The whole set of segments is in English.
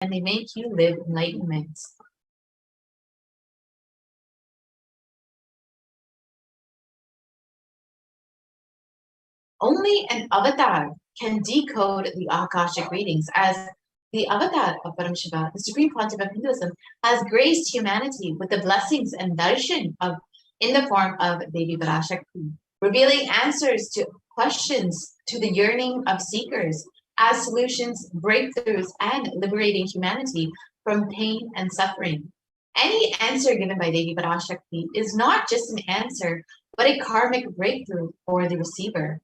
and they make you live enlightenment. Only an avatar can decode the Akashic readings, as the avatar of Paramashiva, the supreme pontiff of Hinduism, has graced humanity with the blessings and darshan in the form of Devi Parashakti, revealing answers to questions to the yearning of seekers as solutions, breakthroughs, and liberating humanity from pain and suffering. Any answer given by Devi Parashakti is not just an answer, but a karmic breakthrough for the receiver.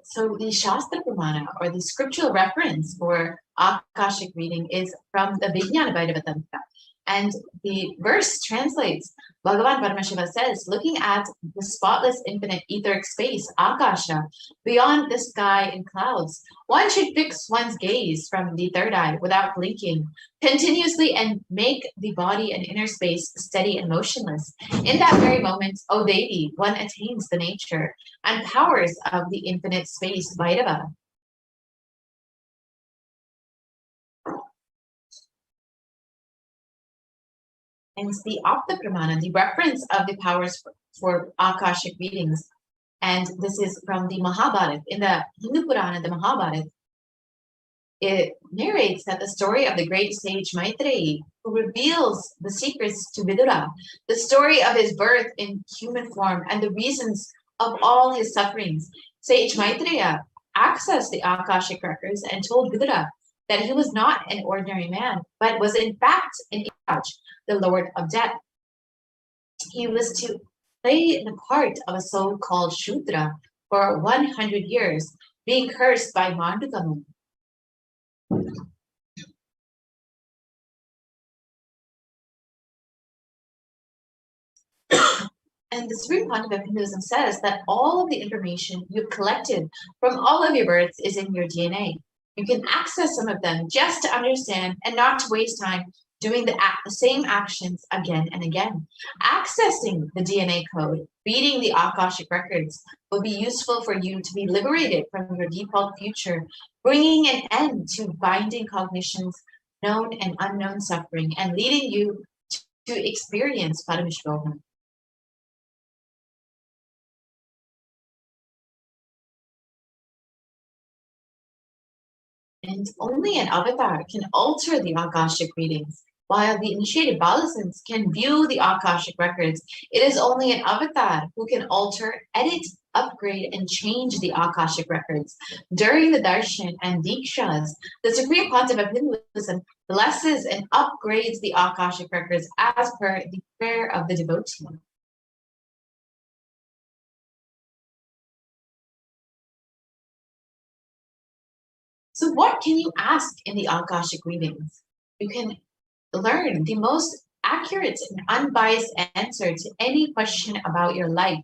So the Shastra Pramana, or the scriptural reference for Akashic reading, is from the Vijnana Bhairava Tantra. And the verse translates, Bhagavan Paramashiva says, looking at the spotless infinite etheric space, Akasha, beyond the sky and clouds, one should fix one's gaze from the third eye without blinking, continuously, and make the body and inner space steady and motionless. In that very moment, O Devi, one attains the nature and powers of the infinite space, Bhairava. And the Apta Pramana, the reference of the powers for Akashic readings. And this is from the Mahabharata. In the Hindu Purana, the Mahabharata, it narrates that the story of the great sage Maitreyi, who reveals the secrets to Vidura, the story of his birth in human form and the reasons of all his sufferings. Sage Maitreya accessed the Akashic records and told Vidura that he was not an ordinary man, but was in fact an Iraj, the Lord of Death. He was to play the part of a soul called Shudra for 100 years, being cursed by Mandukamu. And the Supreme Pontiff of Hinduism says that all of the information you've collected from all of your births is in your DNA. You can access some of them just to understand and not to waste time doing the same actions again and again. Accessing the DNA code, reading the Akashic records will be useful for you to be liberated from your default future, bringing an end to binding cognitions, known and unknown suffering, and leading you to experience Paramashivoham. And only an avatar can alter the Akashic readings. While the initiated Balasans can view the Akashic records, it is only an avatar who can alter, edit, upgrade, and change the Akashic records. During the Darshan and Dikshas, the Supreme Pontiff of Hinduism blesses and upgrades the Akashic records as per the prayer of the devotee. So what can you ask in the Akashic readings? You can learn the most accurate and unbiased answer to any question about your life,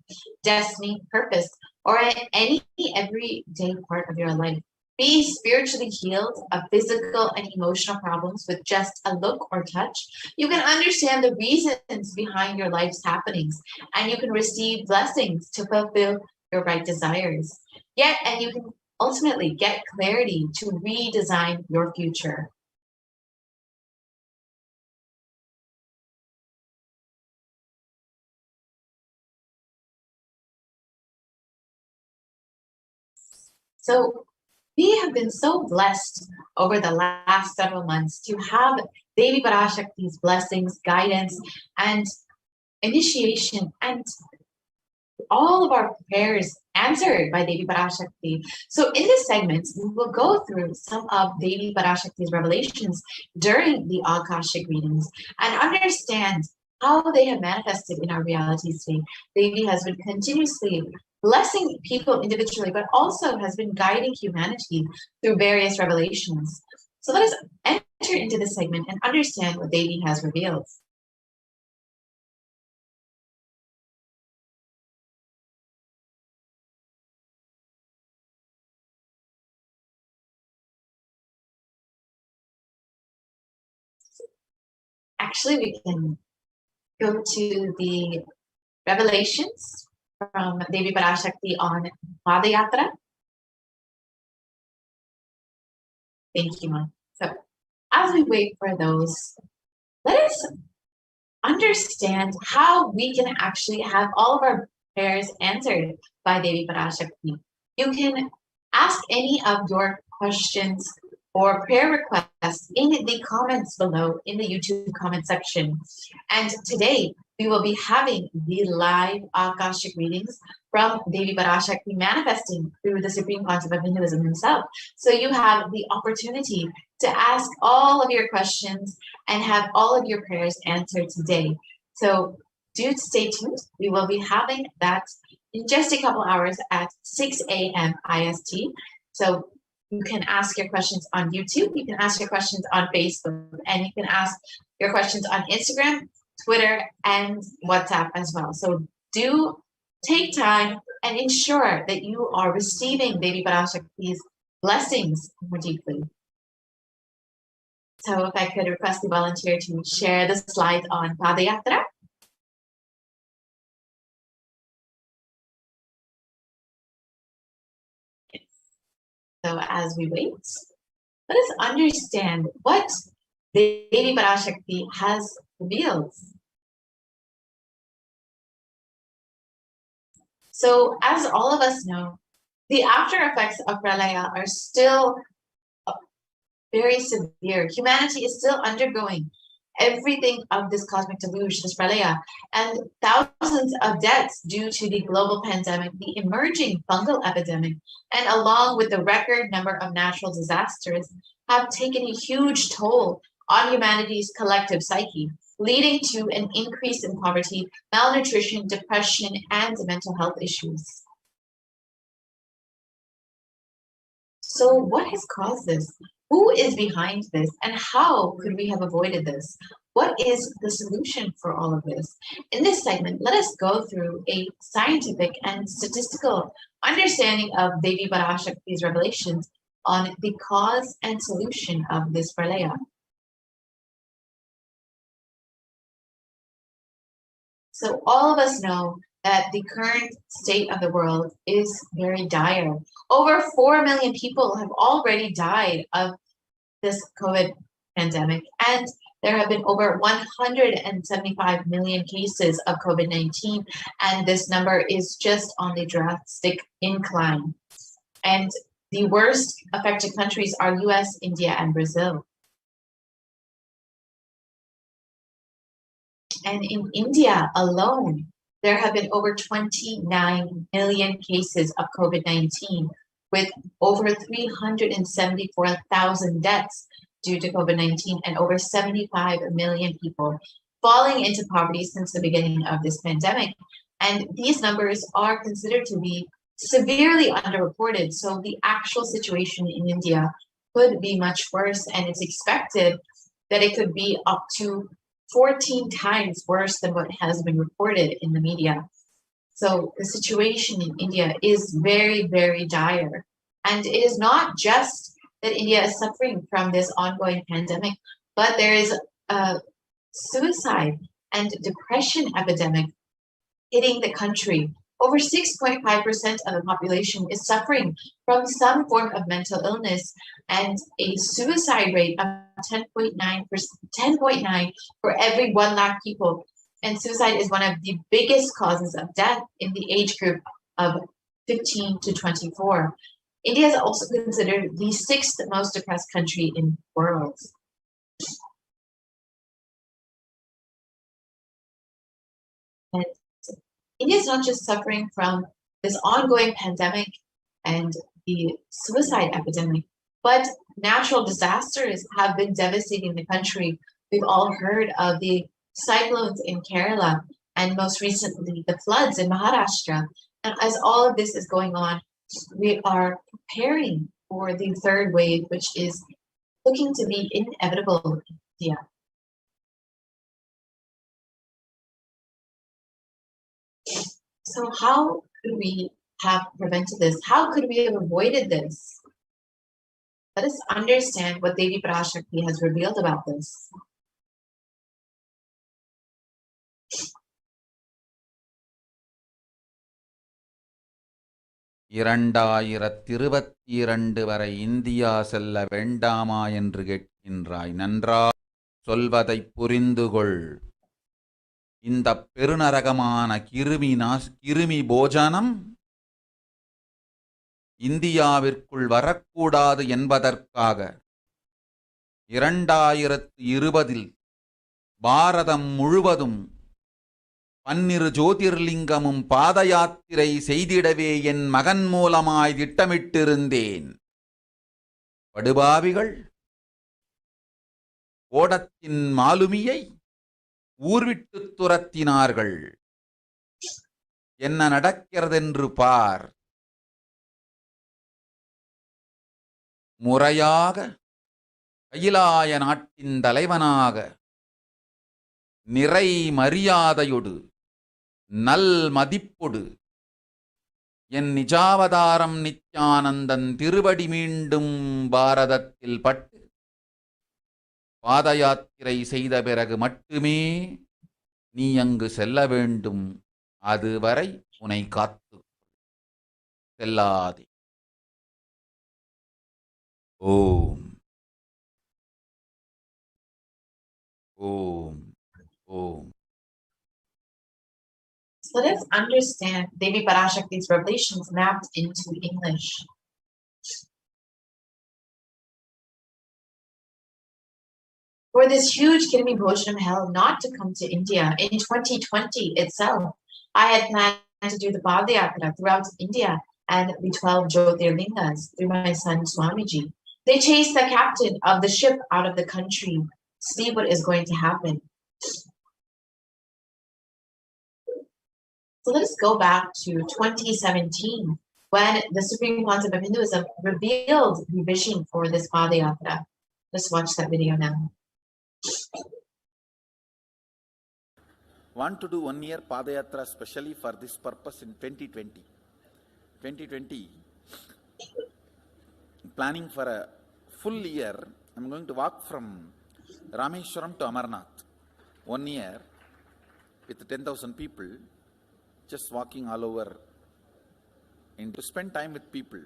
destiny, purpose, or any everyday part of your life. Be spiritually healed of physical and emotional problems with just a look or touch. You can understand the reasons behind your life's happenings, and you can receive blessings to fulfill your right desires. And you can ultimately get clarity to redesign your future. So we have been so blessed over the last several months to have Devi Parashakti's blessings, guidance, and initiation, and all of our prayers answered by Devi Parashakti. So in this segment, we will go through some of Devi Parashakti's revelations during the Akashic readings and understand how they have manifested in our reality state. Devi has been continuously blessing people individually, but also has been guiding humanity through various revelations. So let us enter into this segment and understand what Devi has revealed. Actually, we can go to the revelations from Devi Parashakti on Padayatra. Thank you, Mom. So as we wait for those, let us understand how we can actually have all of our prayers answered by Devi Parashakti. You can ask any of your questions or prayer requests in the comments below in the YouTube comment section. And today we will be having the live Akashic readings from Devi Parashakti manifesting through the Supreme Concept of Hinduism himself. So you have the opportunity to ask all of your questions and have all of your prayers answered today. So do stay tuned. We will be having that in just a couple hours at 6 a.m. IST. So you can ask your questions on YouTube, you can ask your questions on Facebook, and you can ask your questions on Instagram, Twitter, and WhatsApp as well. So do take time and ensure that you are receiving Devi Parashakti's blessings more deeply. So if I could request the volunteer to share the slides on Padayatra. So as we wait, let us understand what Devi Parashakti has revealed. So as all of us know, the after effects of Pralaya are still very severe. Humanity is still undergoing everything of this cosmic deluge, this Pralaya, and thousands of deaths due to the global pandemic, the emerging fungal epidemic, and along with the record number of natural disasters have taken a huge toll on humanity's collective psyche, leading to an increase in poverty, malnutrition, depression, and mental health issues. So what has caused this? Who is behind this, and how could we have avoided this? What is the solution for all of this? In this segment, let us go through a scientific and statistical understanding of Devi Parashakti's revelations on the cause and solution of this pralaya. So all of us know that the current state of the world is very dire. Over 4 million people have already died of this COVID pandemic, and there have been over 175 million cases of COVID-19, and this number is just on the drastic incline. And the worst affected countries are US, India, and Brazil. And in India alone, there have been over 29 million cases of COVID-19, with over 374,000 deaths due to COVID-19 and over 75 million people falling into poverty since the beginning of this pandemic. And these numbers are considered to be severely underreported. So the actual situation in India could be much worse, and it's expected that it could be up to 14 times worse than what has been reported in the media. So the situation in India is very, very dire. And it is not just that India is suffering from this ongoing pandemic, but there is a suicide and depression epidemic hitting the country. Over 6.5% of the population is suffering from some form of mental illness, and a suicide rate of 10.9 for every 1 lakh people. And suicide is one of the biggest causes of death in the age group of 15 to 24. India is also considered the 6th most depressed country in the world. And India is not just suffering from this ongoing pandemic and the suicide epidemic, but natural disasters have been devastating the country. We've all heard of the cyclones in Kerala, and most recently the floods in Maharashtra. And as all of this is going on, we are preparing for the third wave, which is looking to be inevitable in India. So how could we have prevented this? How could we have avoided this? Let us understand what Devi Parashakti has revealed about this. 2022 வரை India செல்ல வேண்டாமா என்று கேட்கின்றாய். நன்றா சொல்வதை புரிந்துகொள். இந்த பெருநரகமான கிருமி போஜனம் இந்தியாவிற்குள் வரக்கூடாது என்பதற்காக 2020 பாரதம் முழுவதும் 12 ஜோதிர்லிங்கமும் பாத யாத்திரை செய்திடவே என் மகன் மூலமாய் திட்டமிட்டிருந்தேன். படுபாவிகள் ஓடத்தின் மாலுமியை ஊர்விட்டு துரத்தினார்கள். என்ன நடக்கிறதென்று பார். முறையாக கைலாய நாட்டின் தலைவனாக நிறை மரியாதையொடு நல் மதிப்பொடு என் நிஜாவதாரம் நித்யானந்தன் திருவடி மீண்டும் பாரதத்தில் பட்டு பாத யாத்திரை செய்த பிறகு மட்டுமே நீ அங்கு செல்ல வேண்டும். அதுவரை உன்னை காத்து செல்லாதே. ஓம் ஓம் ஓம். So let's understand Devi Parashakti's revelations mapped into English. For this huge Kirmi Bhoshanam hell not to come to India in 2020 itself, I had planned to do the Padayatra throughout India and the 12 Jyotirlingas through my son Swamiji. They chased the captain of the ship out of the country. See what is going to happen. So let us go back to 2017 when the Supreme Concept of Hinduism revealed the vision for this Padayatra. Let's watch that video now. Want to do 1 year Padayatra specially for this purpose in 2020. 2020, planning for a full year. I'm going to walk from Rameshwaram to Amarnath. 1 year with 10,000 people, just walking all over and to spend time with people.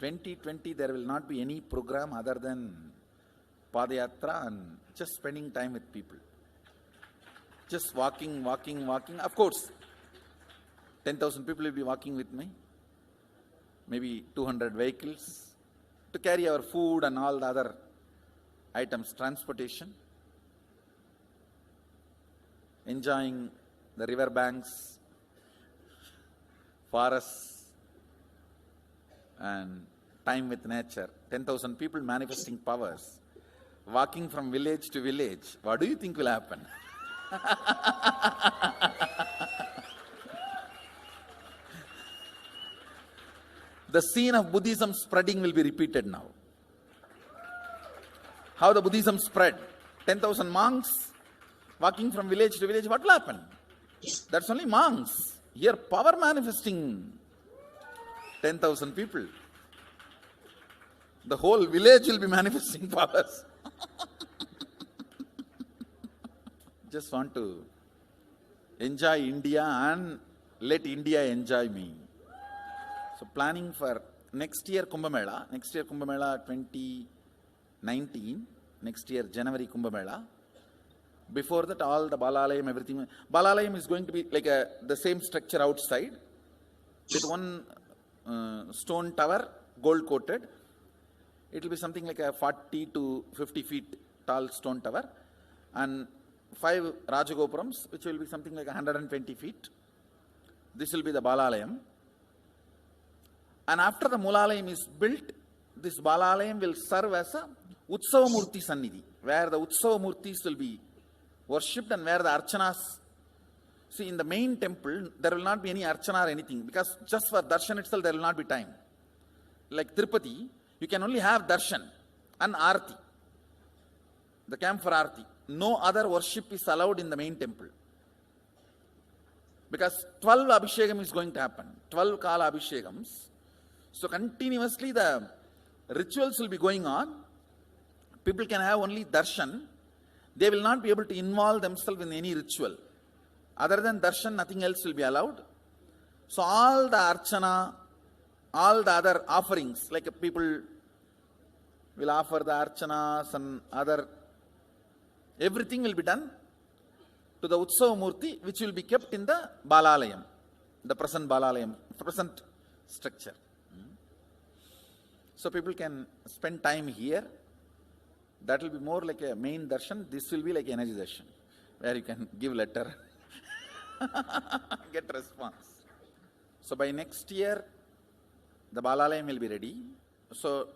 2020, there will not be any program other than Padayatra and just spending time with people. Just walking. Of course, 10,000 people will be walking with me. Maybe 200 vehicles to carry our food and all the other items, transportation. Enjoying the river banks, forests, and time with nature. 10,000 people manifesting powers. Walking from village to village. What do you think will happen? The scene of Buddhism spreading will be repeated now. How the Buddhism spread. 10,000 monks walking from village to village. What will happen? That's only monks. Here power manifesting 10,000 people. The whole village will be manifesting powers. Just want to enjoy India and let India enjoy me. So planning for next year Kumbh Mela 2019, next year January Kumbh Mela. Before that, all the Balalayam, everything. Balalayam is going to be like the same structure outside with one stone tower, gold coated. It will be something like a 40 to 50 feet tall stone tower and 5 Rajagopurams, which will be something like 120 feet. This will be the Balalayam. And after the Mulalayam is built, this Balalayam will serve as a Utsava Murti Sannidhi, where the Utsava Murtis will be worshipped and where the Archanas. See, in the main temple, there will not be any Archana or anything, because just for darshan itself, there will not be time. Like Tirupati, you can only have darshan and Arti, the camp for Arti. No other worship is allowed in the main temple. Because 12 Abhishekam is going to happen, 12 Kala Abhishekams. So continuously the rituals will be going on. People can have only darshan. They will not be able to involve themselves in any ritual. Other than darshan, nothing else will be allowed. So all the archana all the other offerings, like people will offer the archanas and other, everything will be done to the Utsava Murti, which will be kept in the Balalayam, the present Balalayam, present structure. So people can spend time here. That will be more like a main darshan. This will be like energy darshan, where you can give letter, get response. So by next year, the Balalayam will be ready. So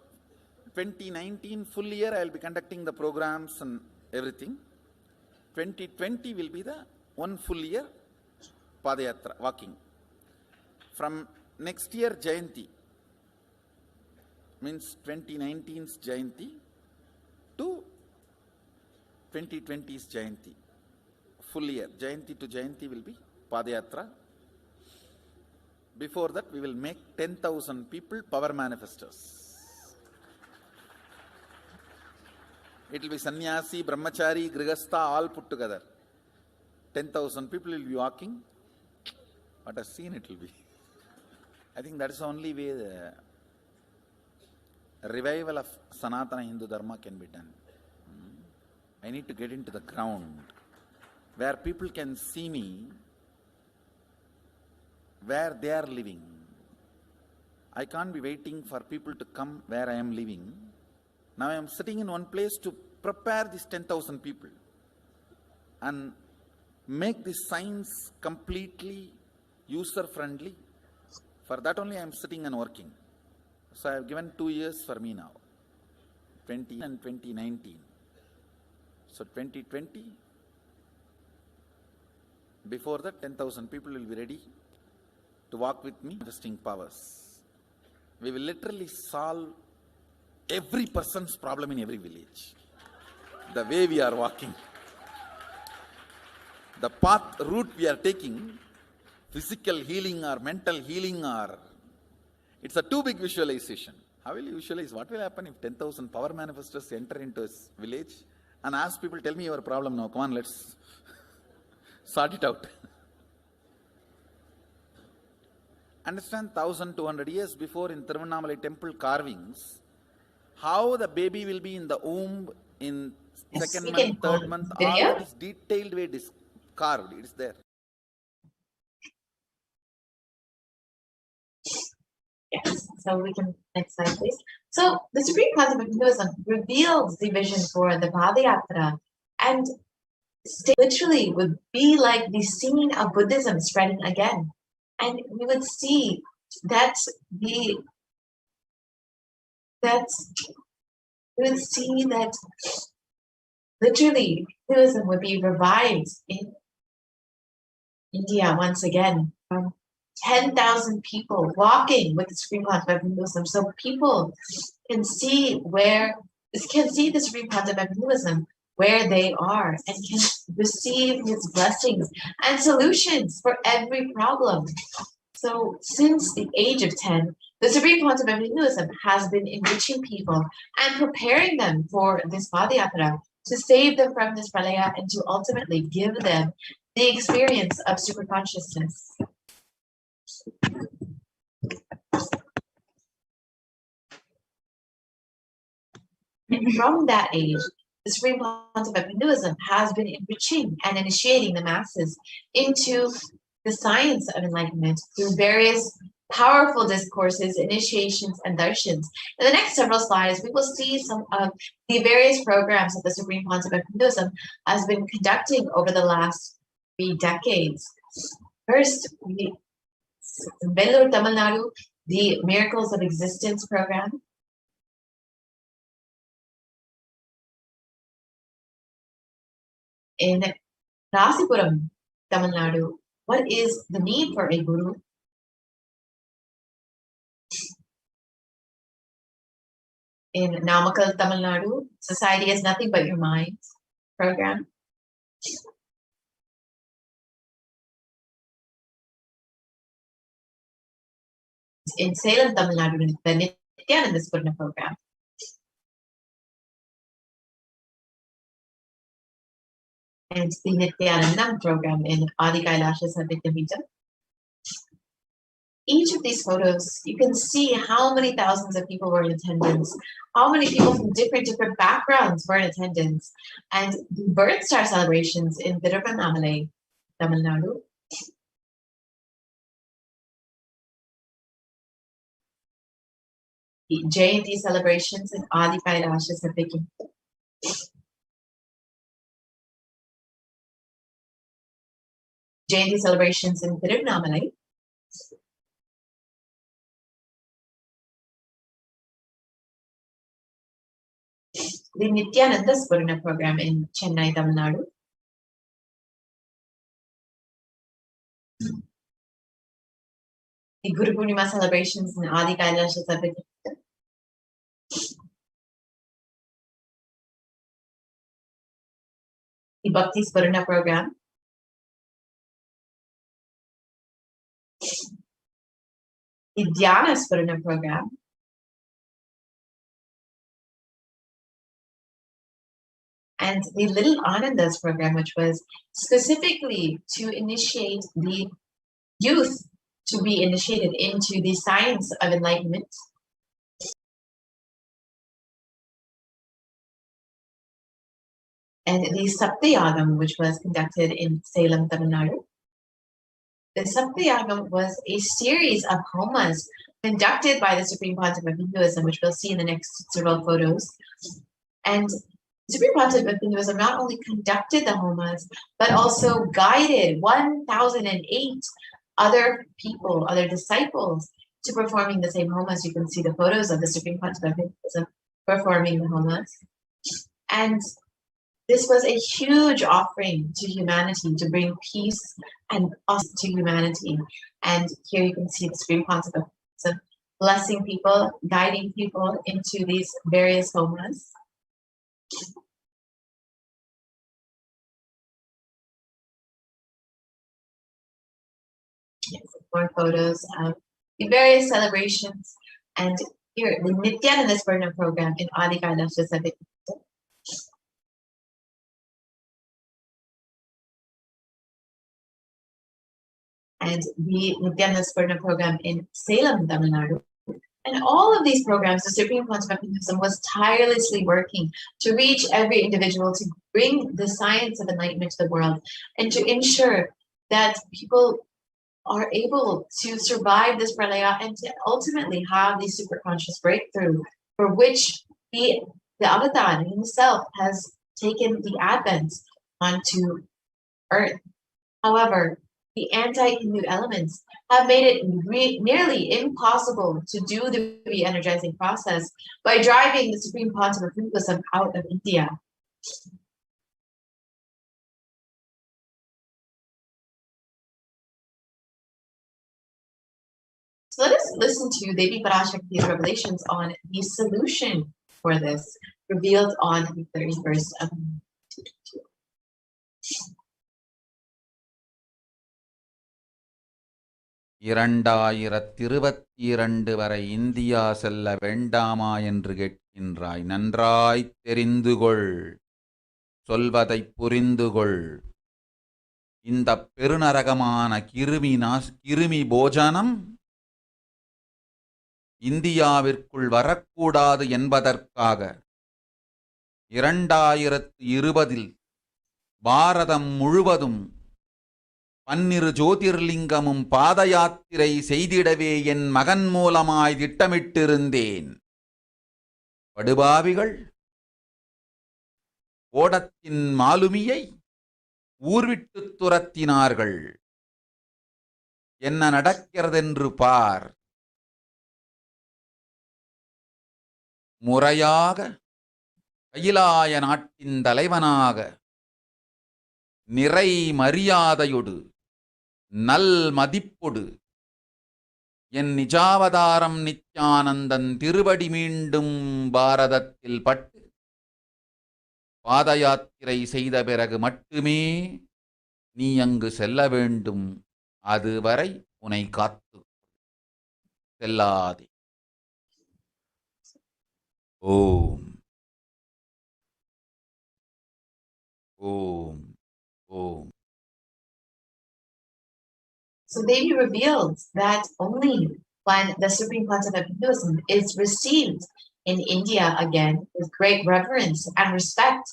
2019 full year, I will be conducting the programs and everything. 2020 will be the one full year Padayatra, walking. From next year Jayanti, means 2019's Jayanti to 2020's Jayanti, full year. Jayanti to Jayanti will be Padayatra. Before that, we will make 10,000 people power manifestors. It will be sannyasi, brahmachari, grihastha, all put together. 10,000 people will be walking. What a scene it will be. I think that is the only way the revival of Sanatana Hindu Dharma can be done. I need to get into the ground where people can see me, where they are living. I can't be waiting for people to come where I am living. Now I am sitting in one place to prepare these 10,000 people and make this science completely user-friendly. For that only I am sitting and working. So I have given 2 years for me now, 20 and 2019. So 2020, before that 10,000 people will be ready to walk with me, manifesting powers. We will literally solve every person's problem in every village. The way we are walking, the path, route we are taking, physical healing or mental healing, or it's a too big visualization. How will you visualize? What will happen if 10,000 power manifestors enter into a village and ask people, tell me your problem now, come on, let's sort it out. Understand, 1,200 years before in Tiruvannamalai temple carvings, how the baby will be in the womb in second month, third month, all that is detailed way carved. It is there. Yes, so we can, next slide please. So the Supreme Concept of Hinduism reveals the vision for the Padayatra, and literally would be like the scene of Buddhism spreading again. And we would see that we would see that literally Hinduism would be revived in India once again. 10,000 people walking with the Supreme Concept of Hinduism, so people can see the Supreme Concept of Hinduism where they are and can receive his blessings and solutions for every problem. So since the age of 10, the Supreme Concept of Hinduism has been enriching people and preparing them for this Padayatra to save them from this pralaya and to ultimately give them the experience of superconsciousness. And from that age, the Supreme Concept of Hinduism has been enriching and initiating the masses into the science of enlightenment through various powerful discourses, initiations, and darshans. In the next several slides, we will see some of the various programs that the Supreme Concept of Hinduism has been conducting over the last 3 decades. First, in Vellore, Tamil Nadu, the Miracles of Existence program. In Rasipuram, Tamil Nadu, what is the need for a guru? In Namakkal, Tamil Nadu, Society is Nothing But Your Mind program. In Salem, Tamil Nadu, the Nithyananda program. And the Nithyananda program in Adi Kailasha Sadhya Pita. each of these photos, you can see how many thousands of people were in attendance, how many people from different backgrounds were in attendance, and the birth star celebrations in Tiruvannamalai, Tamil Nadu. The Jayanti celebrations in Adi Kailasha Sapiki. Jayanti celebrations in Tiruvannamalai. The Nithyananda Paramashivam program in Chennai, Tamil Nadu. The Guru Purnima celebrations in Adi Kailasha Sapiki. The Bhakti Spurna program. The Dhyana Spurna program. And the Little Anandas program, which was specifically to initiate the youth to be initiated into the science of enlightenment. And the Saptayagam, which was conducted in Salem, Tamil Nadu. The Saptayagam was a series of homas conducted by the Supreme Pontiff of Hinduism, which we'll see in the next several photos. And Supreme Pontiff of Hinduism not only conducted the homas, but also guided 1,008 other people, other disciples, to performing the same homas. You can see the photos of the Supreme Pontiff of Hinduism performing the homas. And this was a huge offering to humanity to bring peace and us to humanity. And here you can see the Supreme Pontiff of Hinduism blessing people, guiding people into these various homas. Yes, more photos of the various celebrations. And here, the Nithyananda Paramashivam program in Adi Kailasha Sapiki. And the Nithyananda Paramashivam program in Salem, Tamil Nadu. And all of these programs, the Supreme Pontiff of Hinduism was tirelessly working to reach every individual, to bring the science of enlightenment to the world, and to ensure that people are able to survive this pralaya and to ultimately have the superconscious breakthrough for which the avatar himself has taken the advent onto earth. However, the anti-Hindu elements have made it nearly impossible to do the re-energizing process by driving the Supreme Pontiff of Hinduism out of India. So let us listen to Devi Parashakti's revelations on the solution for this, revealed on the 31st of May. 2022 வரை India செல்ல வேண்டாமா என்று கேட்கின்றாய். நன்றாய்த் தெரிந்துகொள், சொல்வதைப் புரிந்துகொள். இந்த பெருநரகமான கிருமி போஜனம் இந்தியாவிற்குள் வரக்கூடாது என்பதற்காக 2020 பாரதம் முழுவதும் 12 ஜோதிர்லிங்கமும் பாத யாத்திரை செய்திடவே என் மகன் மூலமாய் திட்டமிட்டிருந்தேன். படுபாவிகள் ஓடத்தின் மாலுமியை ஊர்விட்டுத் துரத்தினார்கள். என்ன நடக்கிறதென்று பார். முறையாக கைலாய நாட்டின் தலைவனாக நிறை மரியாதையொடு நல் மதிப்பொடு என் நிஜாவதாரம் நித்யானந்தன் திருவடி மீண்டும் பாரதத்தில் பட்டு பாத யாத்திரை செய்த பிறகு மட்டுமே நீ அங்கு செல்ல வேண்டும். அதுவரை உன்னை காத்து செல்லாதே. ஓம் ஓம் ஓம். So they revealed that only when the supreme concept of Hinduism is received in India again with great reverence and respect,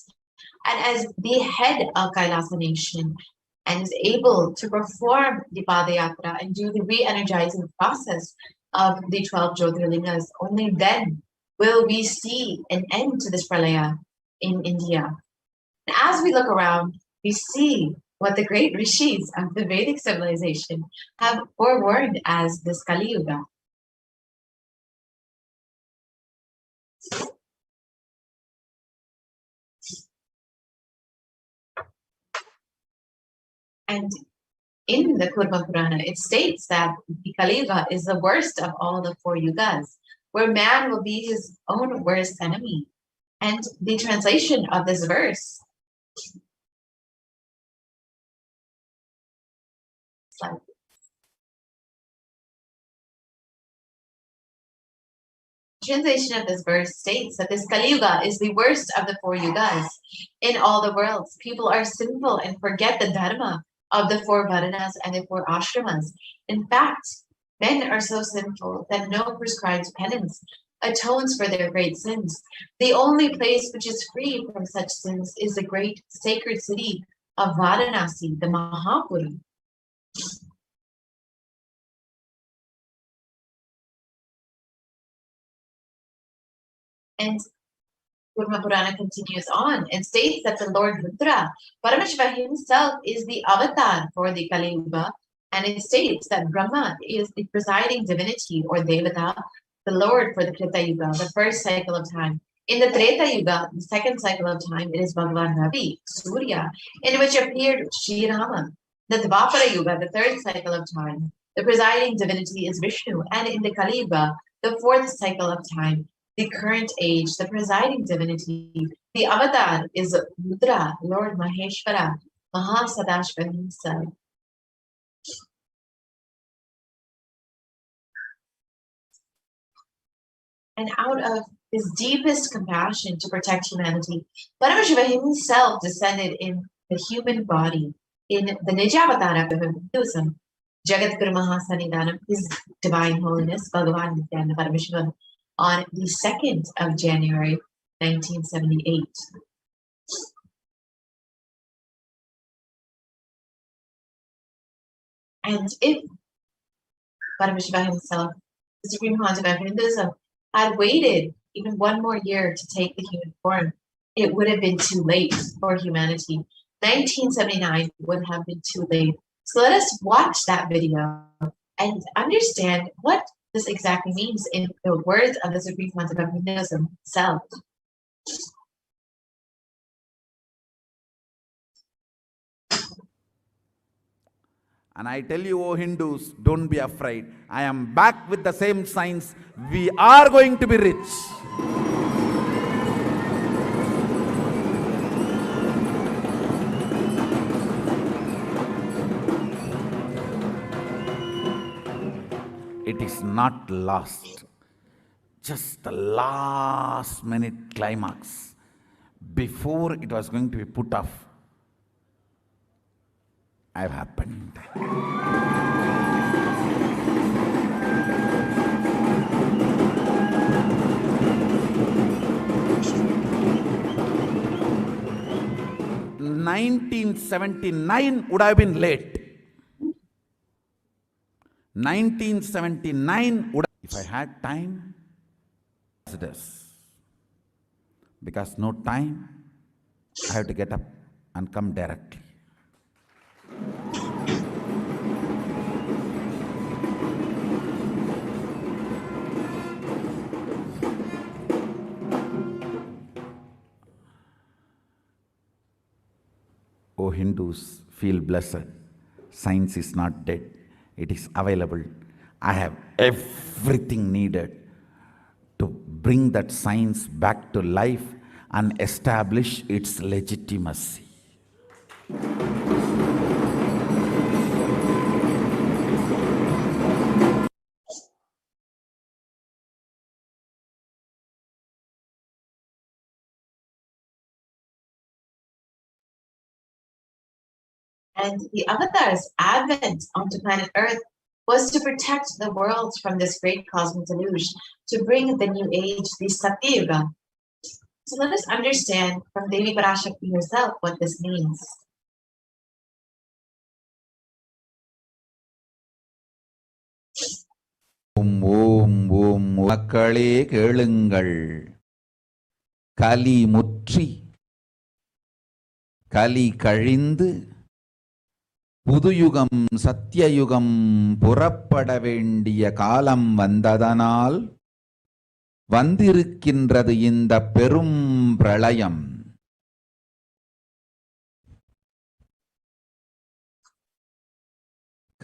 and as the head of Kailasa nation, and is able to perform the Padayatra and do the re-energizing process of the 12 Jyotirlingas, only then will we see an end to this pralaya in India. And as we look around, we see what the great rishis of the Vedic civilization have forewarned as this Kali Yuga. And in the Kurma Purana, it states that the Kali Yuga is the worst of all the 4 yugas, where man will be his own worst enemy. And the translation of this verse, translation of this verse states that this Kali Yuga is the worst of the 4 yugas. In all the worlds, people are sinful and forget the dharma of the 4 varanas and the 4 ashramas. In fact, men are so sinful that no prescribed penance atones for their great sins. The only place which is free from such sins is the great sacred city of Varanasi, the Mahapura. And Kurma Purana continues on and states that the Lord Rudra, Paramashiva himself, is the avatar for the Kali Yuga, and it states that Brahma is the presiding divinity or Devata, the Lord for the Krita Yuga, the first cycle of time. In the Treta Yuga, the second cycle of time, it is Bhagavan Ravi, Surya, in which appeared Sri Rama. The Dvapara Yuga, the third cycle of time, the presiding divinity is Vishnu, and in the Kali Yuga, the fourth cycle of time, the current age, the presiding divinity, the avatar is Rudra, Lord Maheshwara, Mahasadashva himself. And out of his deepest compassion to protect humanity, Paramashiva himself descended in the human body in the Nijavatara of Hinduism. Jagadguru Mahasanidanam, His Divine Holiness, Bhagavan Nithyananda Paramashivam, on the 2nd of January, 1978. And if Paramashiva himself, the Supreme Concept of Hinduism, had waited even one more year to take the human form, it would have been too late for humanity. 1979 would have been too late. So let us watch that video and understand what this exactly means in the words of the Supreme Concept of Hinduism itself. And I tell you, O Hindus, don't be afraid. I am back with the same signs. We are going to be rich. It is not lost. Just the last minute climax. Before it was going to be put off, have happened. (1979) would have been late. 1979 would have, if I had time, because no time, I have to get up and come directly. O Hindus, feel blessed. Science is not dead. It is available. I have everything needed to bring that science back to life and establish its legitimacy. And the Avatar's advent onto planet Earth was to protect the world from this great cosmic deluge, to bring the new age, the Satya Yuga. So let us understand from Devi Parashakti herself what this means. ஓம் ஓம் ஓம் மக்களே கேளுங்கள். கலி முற்றி கலி கழிந்து புதுயுகம் சத்தியயுகம் புறப்பட வேண்டிய காலம் வந்ததனால் வந்திருக்கின்றது இந்த பெரும் பிரளயம்.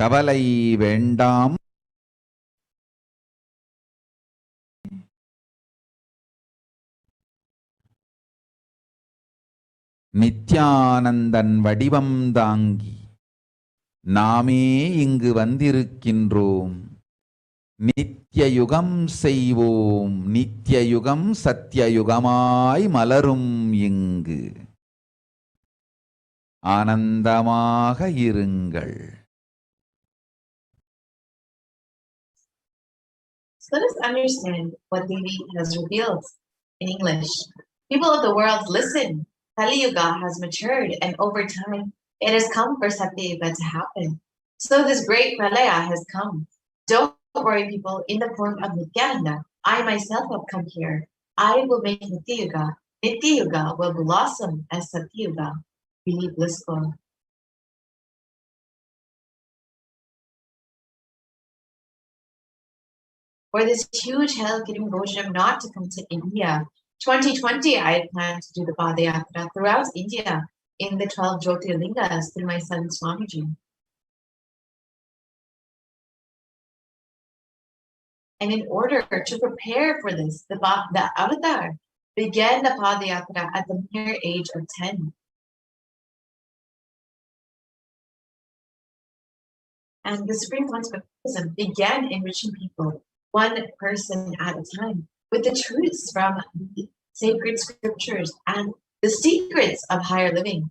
கவலை வேண்டாம். நித்யானந்தன் வடிவம் தாங்கி நாமே இங்கு வந்திருக்கின்றோம். நித்யயுகம் செய்வோம், நித்யயுகம் சத்தியயுகமாய் மலரும் இங்கு. ஆனந்தமாக இருங்கள். So let us understand what Devi has revealed in English. People of the world, listen. Kali Yuga has matured, and over time, it has come for Satya Yuga to happen. So this great pralaya has come. Don't worry, people. In the form of Nithyananda, I myself have come here. I will make Nitya Yuga. Nitya Yuga will blossom as Satya Yuga. Be blissful. For this huge hell-giving Bhojam not to come to India. 2020, I had planned to do the Padayatra throughout India in the 12 Jyotirlingas through my son Swamiji. And in order to prepare for this, the Avatar began the Padayatra at the mere age of 10. And the Supreme Concept of Buddhism began enriching people, one person at a time, with the truths from the sacred scriptures and the secrets of higher living.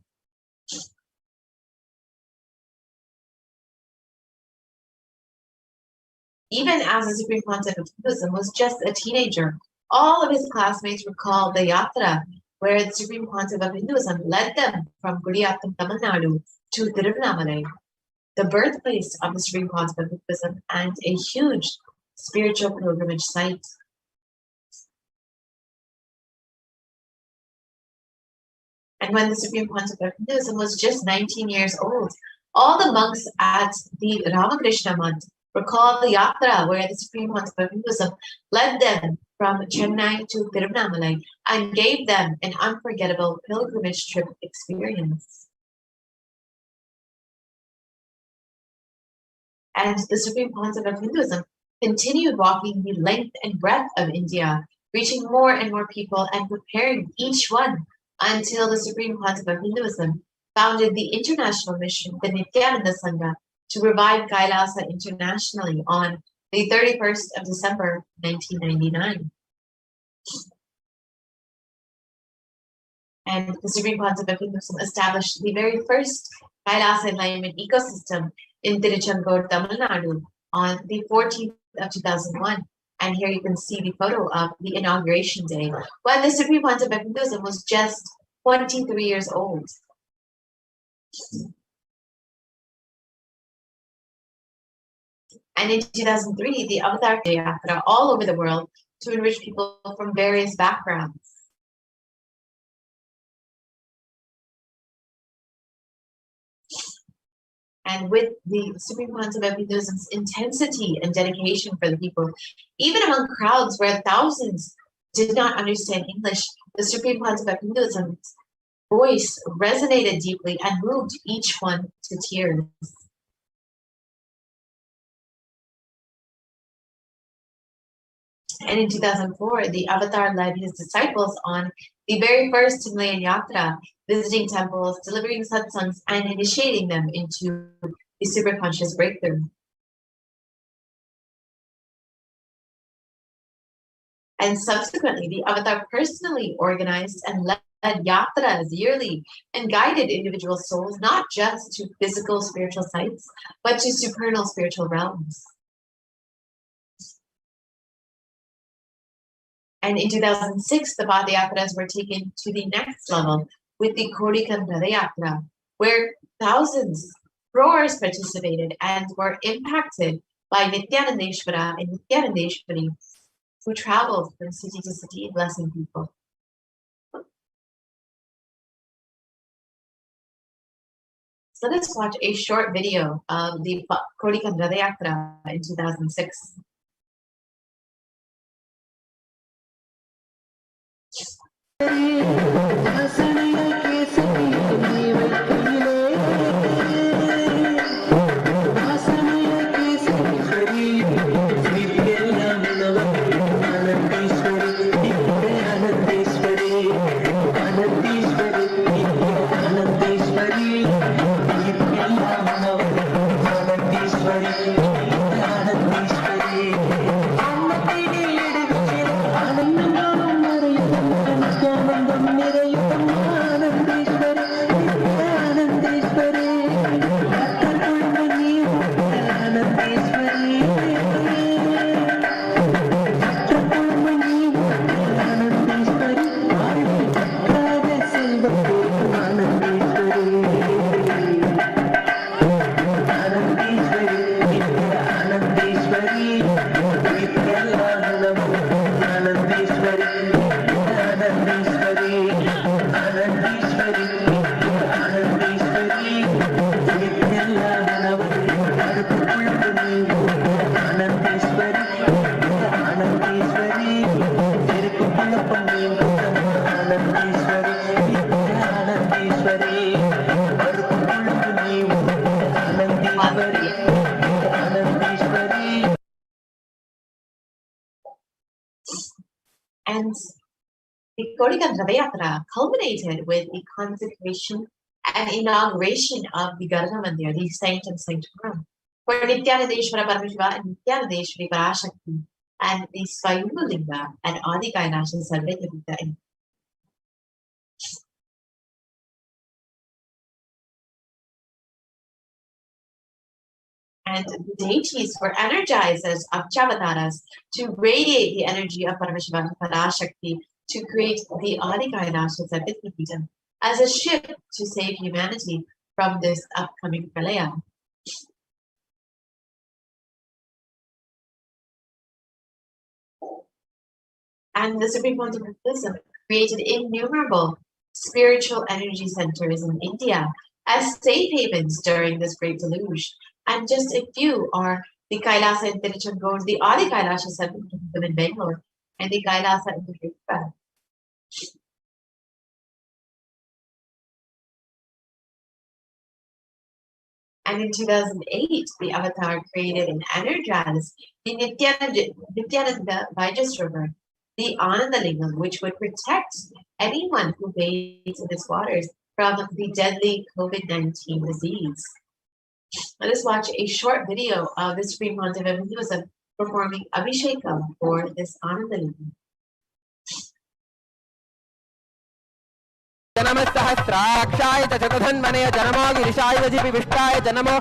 Even as the Supreme Concept of Buddhism was just a teenager, all of his classmates recalled the Yatra, where the Supreme Concept of Hinduism led them from Gudiyatham, Tamil Nadu to Tiruvannamalai, the birthplace of the Supreme Concept of Buddhism and a huge spiritual pilgrimage site. And when the Supreme Concept of Hinduism was just 19 years old, all the monks at the Ramakrishna Math recalled the Yatra, where the Supreme Concept of Hinduism led them from Chennai to Tiruvannamalai and gave them an unforgettable pilgrimage trip experience. And the Supreme Concept of Hinduism continued walking the length and breadth of India, reaching more and more people and preparing each one until the Supreme Concept of Hinduism founded the international mission, the Nithyananda Sangha, to revive Kailasa internationally on the 31st of December, 1999. And the Supreme Concept of Hinduism established the very first Kailasa enlightenment ecosystem in Tiruchendur, Tamil Nadu on the 14th of 2001. And here you can see the photo of the inauguration day, when the Supreme Concept of Hinduism was just 23 years old. And in 2003, the Avatar Yatra all over the world to enrich people from various backgrounds. And with the Supreme Concept of Hinduism's intensity and dedication for the people, even among crowds where thousands did not understand English, the Supreme Concept of Hinduism's voice resonated deeply and moved each one to tears. And in 2004, the Avatar led his disciples on the very first Himalayan Yatra, visiting temples, delivering satsangs, and initiating them into the superconscious breakthrough. And subsequently, the Avatar personally organized and led yatras yearly and guided individual souls not just to physical spiritual sites, but to supernal spiritual realms. And in 2006, the Padayatras were taken to the next level with the Kodikanda Yatra, where thousands, crores participated and were impacted by Nithyanandeshwara and Nithyanandeshwari, who traveled from city to city blessing people. So let us watch a short video of the Kodikanda Yatra in 2006. And the Kodikanda Yatra culminated with the consecration and inauguration of the Garga Mandir, the Sanctum Sanctorum, for Nithyanandeshwara Paramashiva and Nithyanandeshwari Parashakti, and the Swayambhulinga and Adi Kailasha Sarvejapita. And the deities were energized as Akchavataras to radiate the energy of Paramashiva and Parashakti to create the Adi Kailasha Sarvejapita as a ship to save humanity from this upcoming pralaya. And the Supreme Pontificate Buddhism created innumerable spiritual energy centers in India as safe havens during this great deluge. And just a few are the Kailasa in Tiruchendur, the Adi Kailasha Center in Bangalore, and the Kailasa in Hyderabad. And in 2008, the Avatar created and energized the Nithyananda Vajas River, the Anandalingam, which would protect anyone who bathes in its waters from the deadly COVID-19 disease. Let us watch a short video of the Supreme Pontiff of Hinduism performing Abhishekam for this Anandalingam. जनमस्सहस्राक्षाय च जगधन्मने जनमो गिरिशाय वजिपिविष्टाय जनमो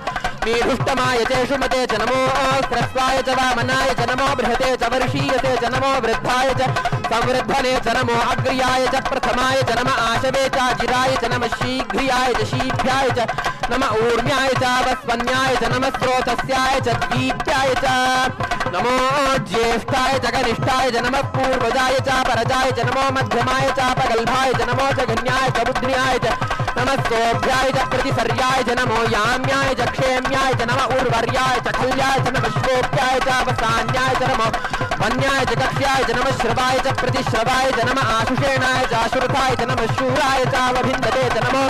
मीढुष्टमाय च शुमते जनमो स्रस्वाय च वामनाय जनमो बृहते च वर्षीयते जनमो वृद्धाय च संवृद्धने जनमो अग्र्याय च प्रथमाय जनम आशवे च जिराय जनम शीघ्रियाय च शीघ्राय च नम ऊर्म्याय च वस्वन्याय च नम स्रोतस्याय च दीप्याय च नमो ज्येष्ठाय च कनिष्ठाय च नमः पूर्वजाय च परजाय च नमो मध्यमाय च पगल्भाय च नमो जघन्याय च बुद्ध्याय च नमः सोभ्याय च प्रतिसर्याय च नमो याम्याय च क्षेम्याय च नमः उर्वर्याय च खल्याय च नमः श्वोप्याय च अवसान्याय च नमो वन्याय च कक्ष्याय च नमः श्रवाय च प्रतिश्रवाय च नमः आशुषेणाय च आशुरथाय च नमः शूराय च अवभिन्दते च नमो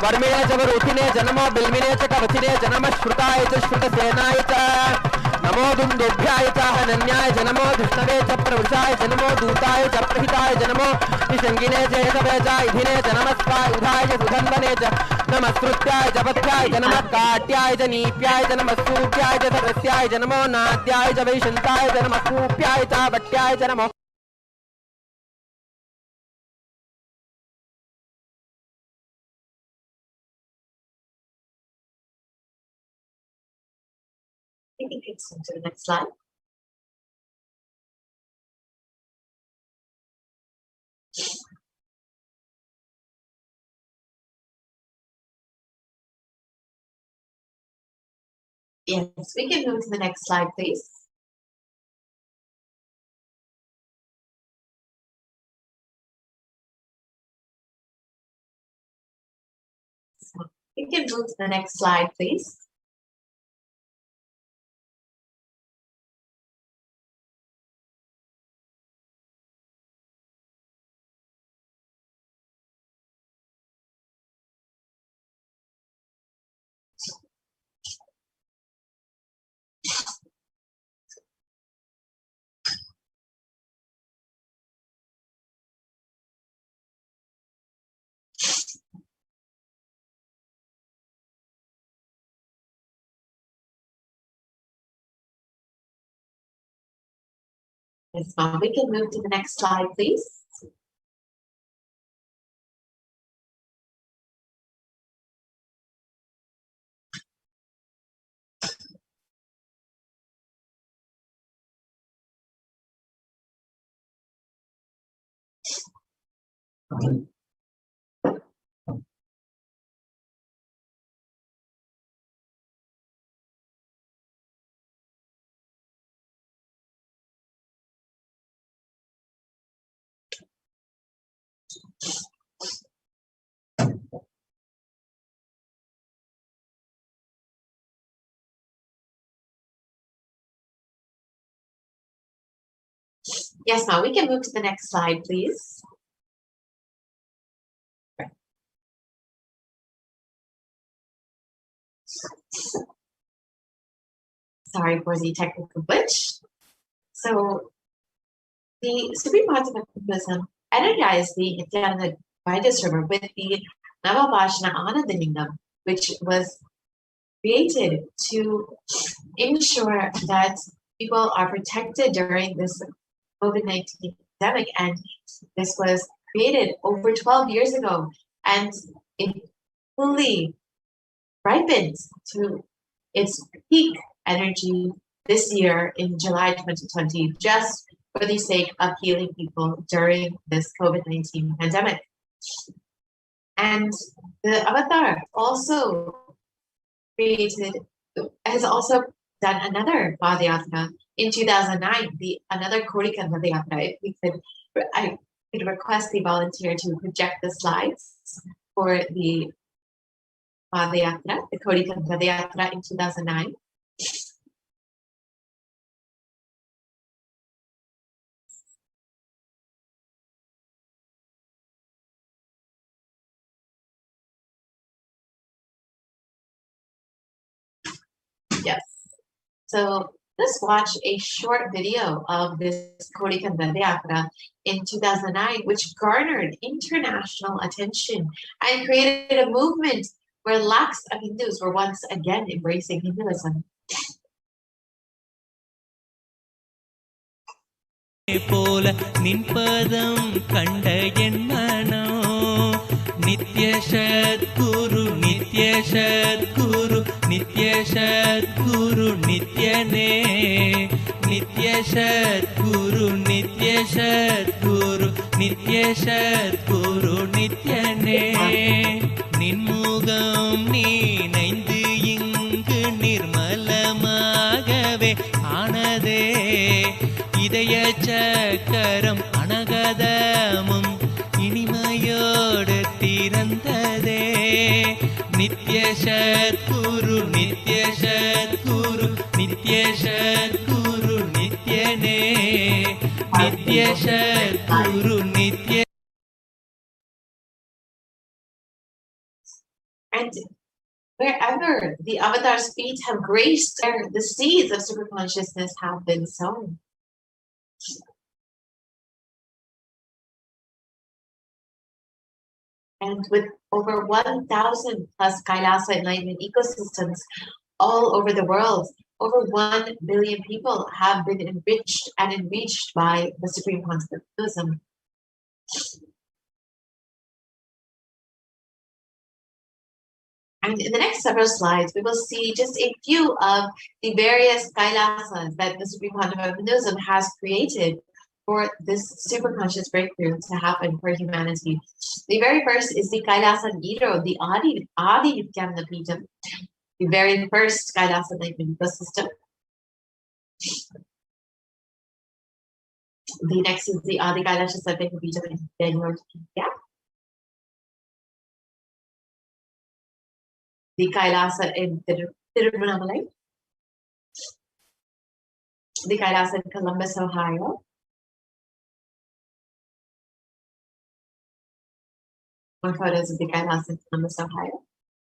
वर्मिणे च वरुथिने च नमो बिल्मिने च कवचिने च नमः श्रुताय च श्रुतसेनाय च नमो दुन्दुभ्याय च हनन्याय च नमो धृष्णवे च प्रवृषाय च नमो दूताय च प्रहिताय च नमो निषङ्गिने च हेतवे च इधिने च नमः स्वायुधाय च सुधन्वने च नमः श्रुत्याय च पथ्याय च नमः काट्याय च नीप्याय च नमः सूप्याय च सरस्याय च नमो नाद्याय च वैशन्ताय च नमः कूप्याय च भट्याय च नमो You can continue to the next slide. Yes, we can move to the next slide, please. So we can move to the next slide, please. Yes, ma'am. We can move to the next slide, please. Yes, ma'am. We can move to the next slide, please. Sorry for the technical glitch. So, the Supreme Concept of Buddhism energized the Nithyananda River with the Navabhashana Anandalingam, which was created to ensure that people are protected during this COVID-19 pandemic. And this was created over 12 years ago, and it fully ripened to its peak energy this year in July 2020, just for the sake of healing people during this COVID-19 pandemic. And the Avatar has also done another Padayatra in 2009, another Kodika Padayatra. I could request the volunteer to project the slides for the Padayatra, the Kodika Padayatra in 2009. Yes. So let's watch a short video of this Kodika Padayatra in 2009, which garnered international attention and created a movement where lakhs of Hindus were once again embracing Hinduism. போல நின்பதம் கண்ட என் மனோ நித்ய சத்குரு நித்ய சத்குரு நித்ய சத்குரு நித்யனே நித்ய சத்குரு நித்ய சத்குரு நித்ய சத்குரு நித்யனே நின்முகம் நீனைந்து இங்கு நிர்மலமாகவே ஆனதே இதய சக்கரம் அனகதமும் இனிமையோடு திறந்ததே நித்ய சத்குரு நித்ய சத்குரு நித்ய சத்குரு நித்யனே நித்ய சத்குரு நித்ய. And wherever the Avatar's feet have graced, the seeds of super consciousness have been sown. And with over 1,000 plus Kailasa enlightenment ecosystems all over the world, over 1 billion people have been enriched and enriched by the Supreme Concept of Buddhism. And in the next several slides, we will see just a few of the various Kailasas that the Supreme Quantum of Hinduism has created for this superconscious breakthrough to happen for humanity. The very first is the Kailasa Niro, the Adi Nithyananda Paramashivam, the very first Kailasa enlightenment ecosystem. The next is the Adi Kailasa Sattva in Bangalore, India. The Kailasa in Tiruvannamalai. The Kailasa in Columbus, Ohio. More photos of the Kailasa in Columbus, Ohio.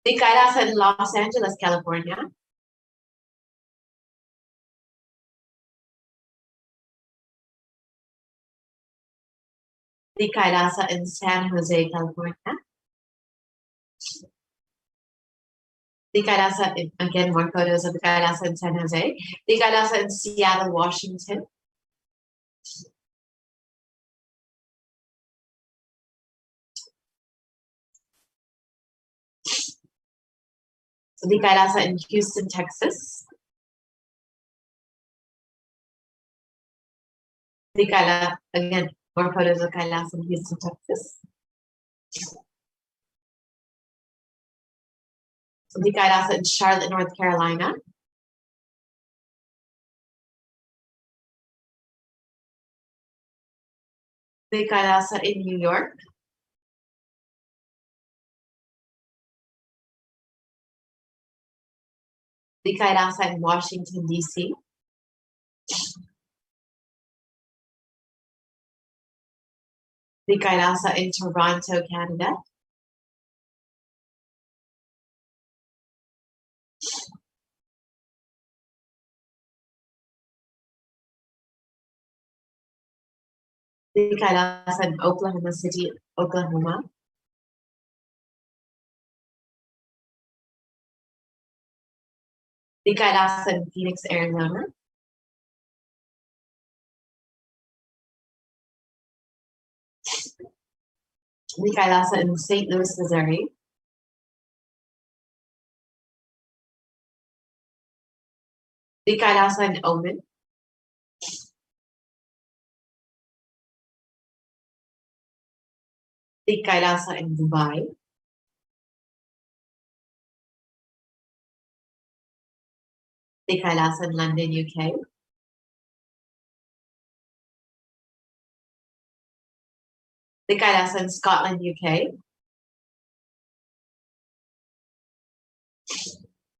The Kailasa in Los Angeles, California. The Kailasa in San Jose, California. The Kailasa, again, more photos of the Kailasa in San Jose. The Kailasa in Seattle, Washington. The Kailasa in Houston, Texas. The Kailasa, again, more photos of Kailasa in Houston, Texas. The Kailasa in Charlotte, North Carolina. The Kailasa in New York. The Kailasa in Washington, D.C. The Kailasa in Toronto, Canada. The Kailasa in Oklahoma City, Oklahoma. The Kailasa in Phoenix, Arizona. The Kailasa in St. Louis, Missouri. The Kailasa in Oman. The Kailasa in Dubai. The Kailasa in London, UK. The Kailasa in Scotland, UK.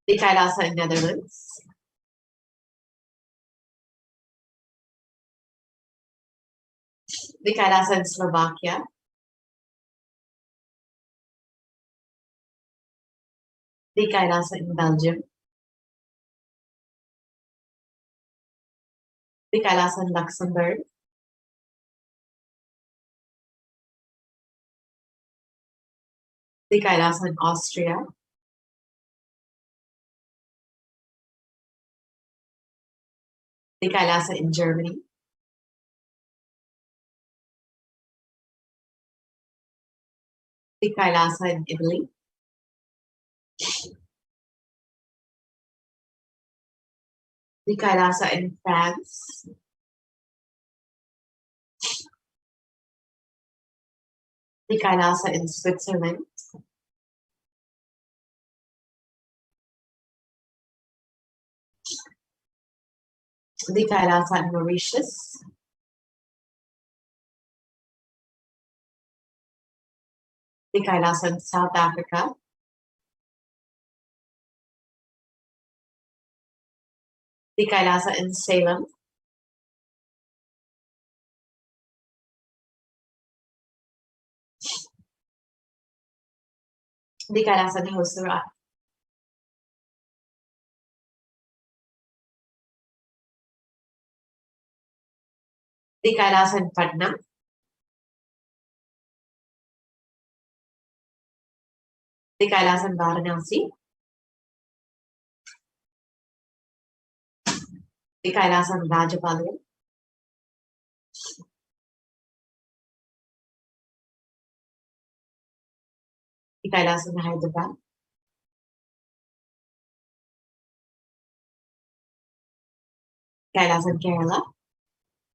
The Kailasa in Netherlands. The Kailasa in Slovakia. The Kailasa in Belgium. The Kailasa in Luxembourg. The Kailasa in Austria. The Kailasa in Germany. The Kailasa in Italy. The Kailasa in France. The Kailasa in Switzerland. The Kailasa in Mauritius. The Kailasa in South Africa. The Kailasa in Salem. The Kailasa in Hosura. The Kailasa in Patna. The Kailasa in Varanasi. The Kailasa in Rajapalayam. The Kailasa in Hyderabad. Kailas in Kerala.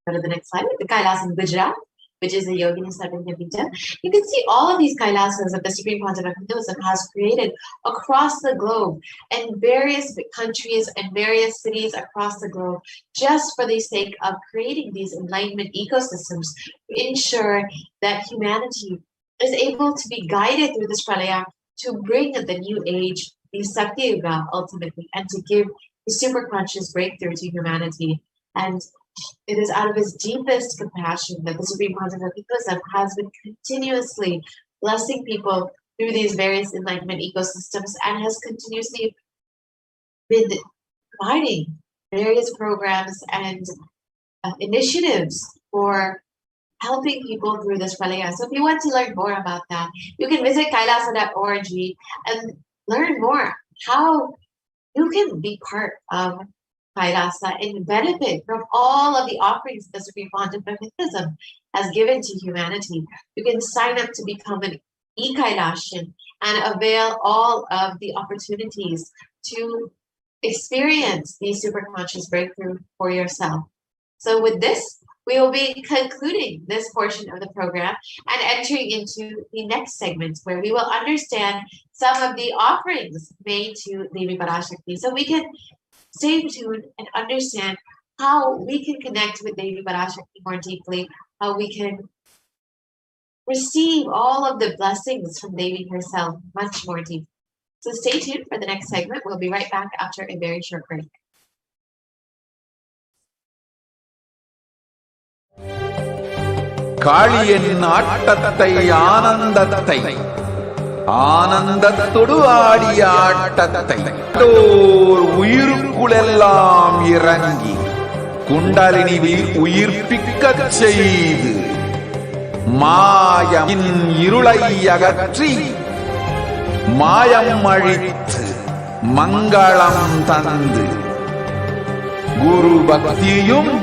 Go to the next slide. The Kailas in Gujarat, which is the Yogini Seven Navita. You can see all of these Kailasas that the Supreme Concept of Hinduism has created across the globe and various countries and various cities across the globe, just for the sake of creating these enlightenment ecosystems to ensure that humanity is able to be guided through this pralaya to bring the new age, the Sakti Yuga ultimately, and to give the super conscious breakthrough to humanity. And it is out of his deepest compassion that the Supreme Concept of Hinduism has been continuously blessing people through these various enlightenment ecosystems and has continuously been providing various programs and initiatives for helping people through this pralaya. So if you want to learn more about that, you can visit kailasa.org and learn more how you can be part of Kailasa and benefit from all of the offerings the Supreme Concept of Hinduism has given to humanity. You can sign up to become an e-Kailashan and avail all of the opportunities to experience the super conscious breakthrough for yourself. So with this, we will be concluding this portion of the program and entering into the next segment where we will understand some of the offerings made to Devi Parashakti, so we can stay tuned and understand how we can connect with Devi Parashakti more deeply, how we can receive all of the blessings from Devi herself much more deeply. So stay tuned for the next segment. We'll be right back after a very short break. காளியின் ஆட்டத்தை ஆனந்தத்தை ஆனந்தத்தொடு ஆடிய ஆட்டத்தை உயிருக்குளெல்லாம் இறங்கி குண்டலினி உயிர்ப்பிக்கச் செய்து மாயமின் இருளை அகற்றி மாயம் அழித்து மங்களம் தந்து குரு பக்தியும்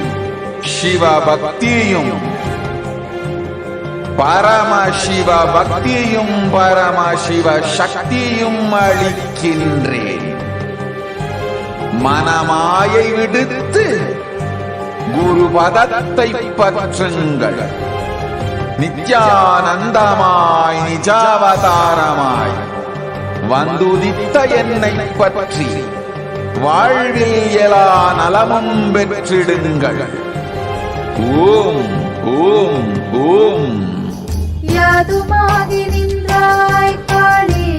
சிவ பக்தியும் பரமசிவ பக்தியும் பரமசிவ சக்தியும் அளிக்கின்றேன். மனமாயை விடுத்து குரு பதத்தை பற்றுங்கள். நித்யானந்தமாய் நிஜாவதாரமாய் வந்துதித்த என்னை பற்றி வாழ்வில் எல்லா நலமும் பெற்றிடுங்கள். ஓம் ஓம் ஓம். யாதுமாகி நின்றாய் காளி,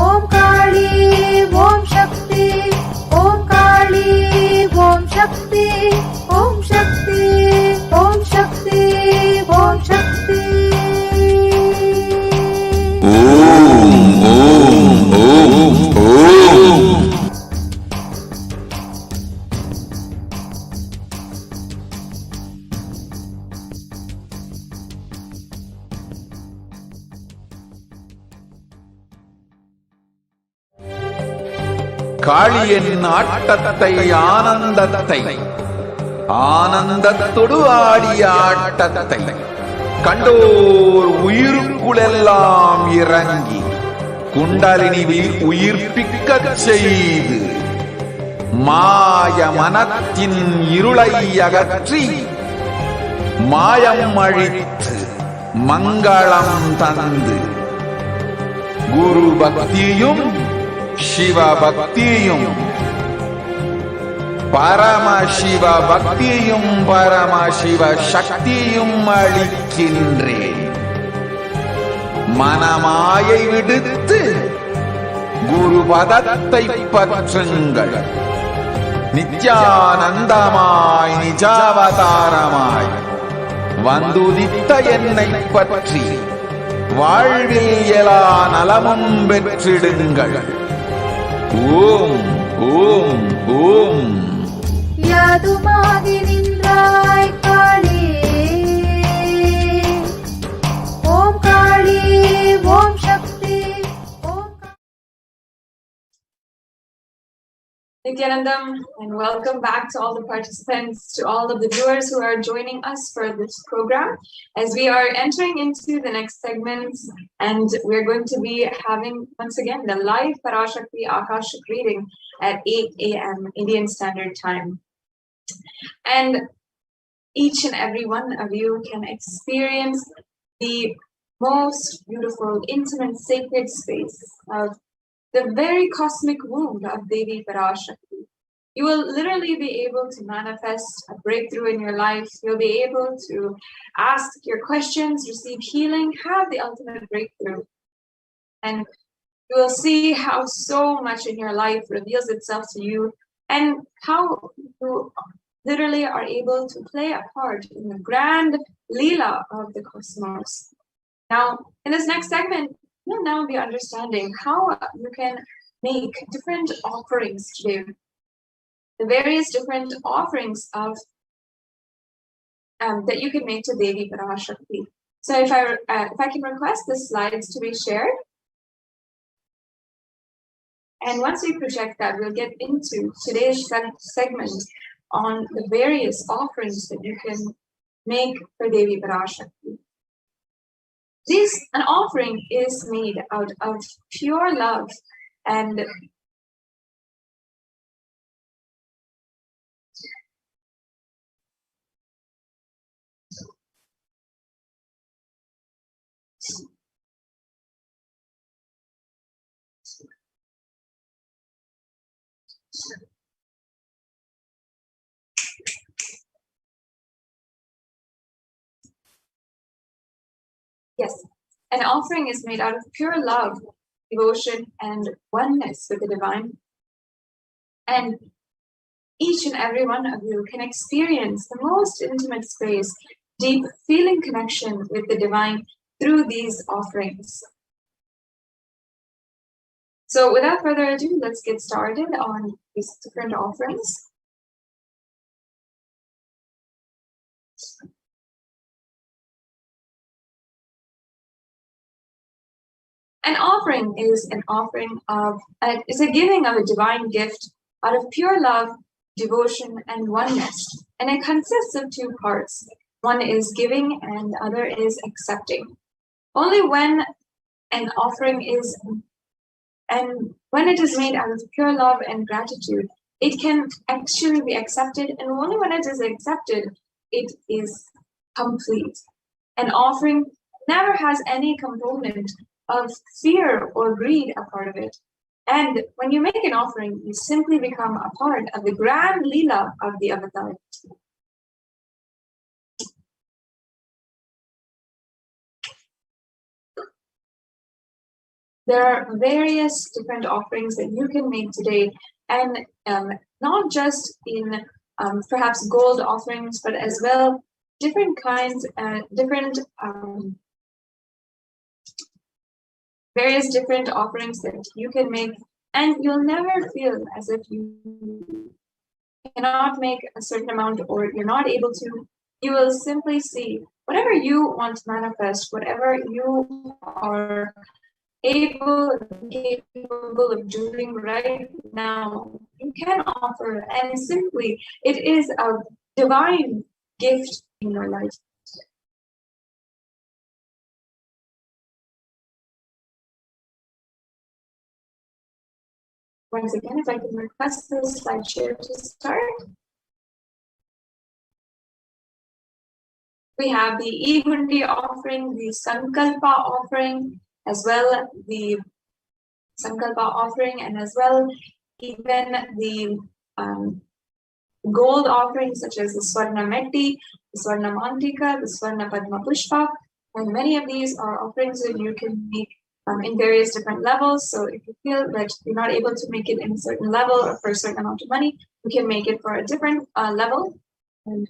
ஓம் காளி ஓம் சக்தி, ஓம் காளி ஓம் சக்தி, ஓம் சக்தி ஓம் சக்தி ஓம் சக்தி. ஓம் ஓம் ஓம் ஓம். காளியின் ஆட்டத்தை ஆனந்தத்தை ஆனந்தத்தொடு ஆடிய ஆட்டத்தை கண்டோர் உயிருக்குளெல்லாம் இறங்கி குண்டலினி உயிர்ப்பிக்கச் செய்து மாய மனத்தின் இருளை அகற்றி மாயம் அழித்து மங்களம் தந்து குரு பக்தியும் சிவ பக்தியும் பரமசிவ பக்தியும் பரமசிவ சக்தியும் அளிக்கின்றேன். மனமாயை விடுத்து குரு பதத்தை பற்றுங்கள். நித்யானந்தமாய் நிஜாவதாரமாய் வந்துதித்த என்னை பற்றி வாழ்வில் எல்லா நலமும் பெற்றிடுங்கள். ஓம் ஓம் ஓம். யாதுமாகி நின்றாய் காளி, ஓம் காளி ஓம் சக்தி, ஓம். Nithyanandam, and welcome back to all the participants, to all of the viewers who are joining us for this program. As we are entering into the next segments, and we're going to be having, once again, the live Parashakti Akashic reading at 8 a.m. Indian Standard Time. And each and every one of you can experience the most beautiful, intimate, sacred space of the very cosmic womb of Devi Parashakti. You will literally be able to manifest a breakthrough in your life. You'll be able to ask your questions, receive healing, have the ultimate breakthrough. And you will see how so much in your life reveals itself to you and how you literally are able to play a part in the grand Leela of the cosmos. Now, in this next segment, you'll now be understanding how you can make different offerings today. The various different offerings of that you can make to Devi Parashakti. So if I can request the slides to be shared. And once we project that, we'll get into today's segment on the various offerings that you can make for Devi Parashakti. An offering is made out of pure love and yes, an offering is made out of pure love, devotion, and oneness with the divine. And each and every one of you can experience the most intimate space, deep feeling connection with the divine through these offerings. So without further ado, let's get started on these different offerings. An offering is is a giving of a divine gift out of pure love, devotion, and oneness. And it consists of two parts. One is giving and the other is accepting. Only when an offering is, and when it is made out of pure love and gratitude, it can actually be accepted. And only when it is accepted, it is complete. An offering never has any component of fear or greed a part of it. And when you make an offering, you simply become a part of the grand Leela of the avatar. There are various different offerings that you can make today, and not just in perhaps gold offerings, but as well different kinds, various different offerings that you can make, and you'll never feel as if you cannot make a certain amount or you're not able to. You will simply see whatever you want to manifest, whatever you are capable of doing right now, you can offer, and simply it is a divine gift in your life. Once again, if I can request the slide share to start. We have the Igundi offering, the Sankalpa offering, as well the Sankalpa offering, and as well even the gold offerings such as the Swarna Metti, the Swarna Mantika, the Swarna Padma Pushpa, and many of these are offerings that you can make in various different levels. So if you feel that you're not able to make it in a certain level or for a certain amount of money, you can make it for a different level. And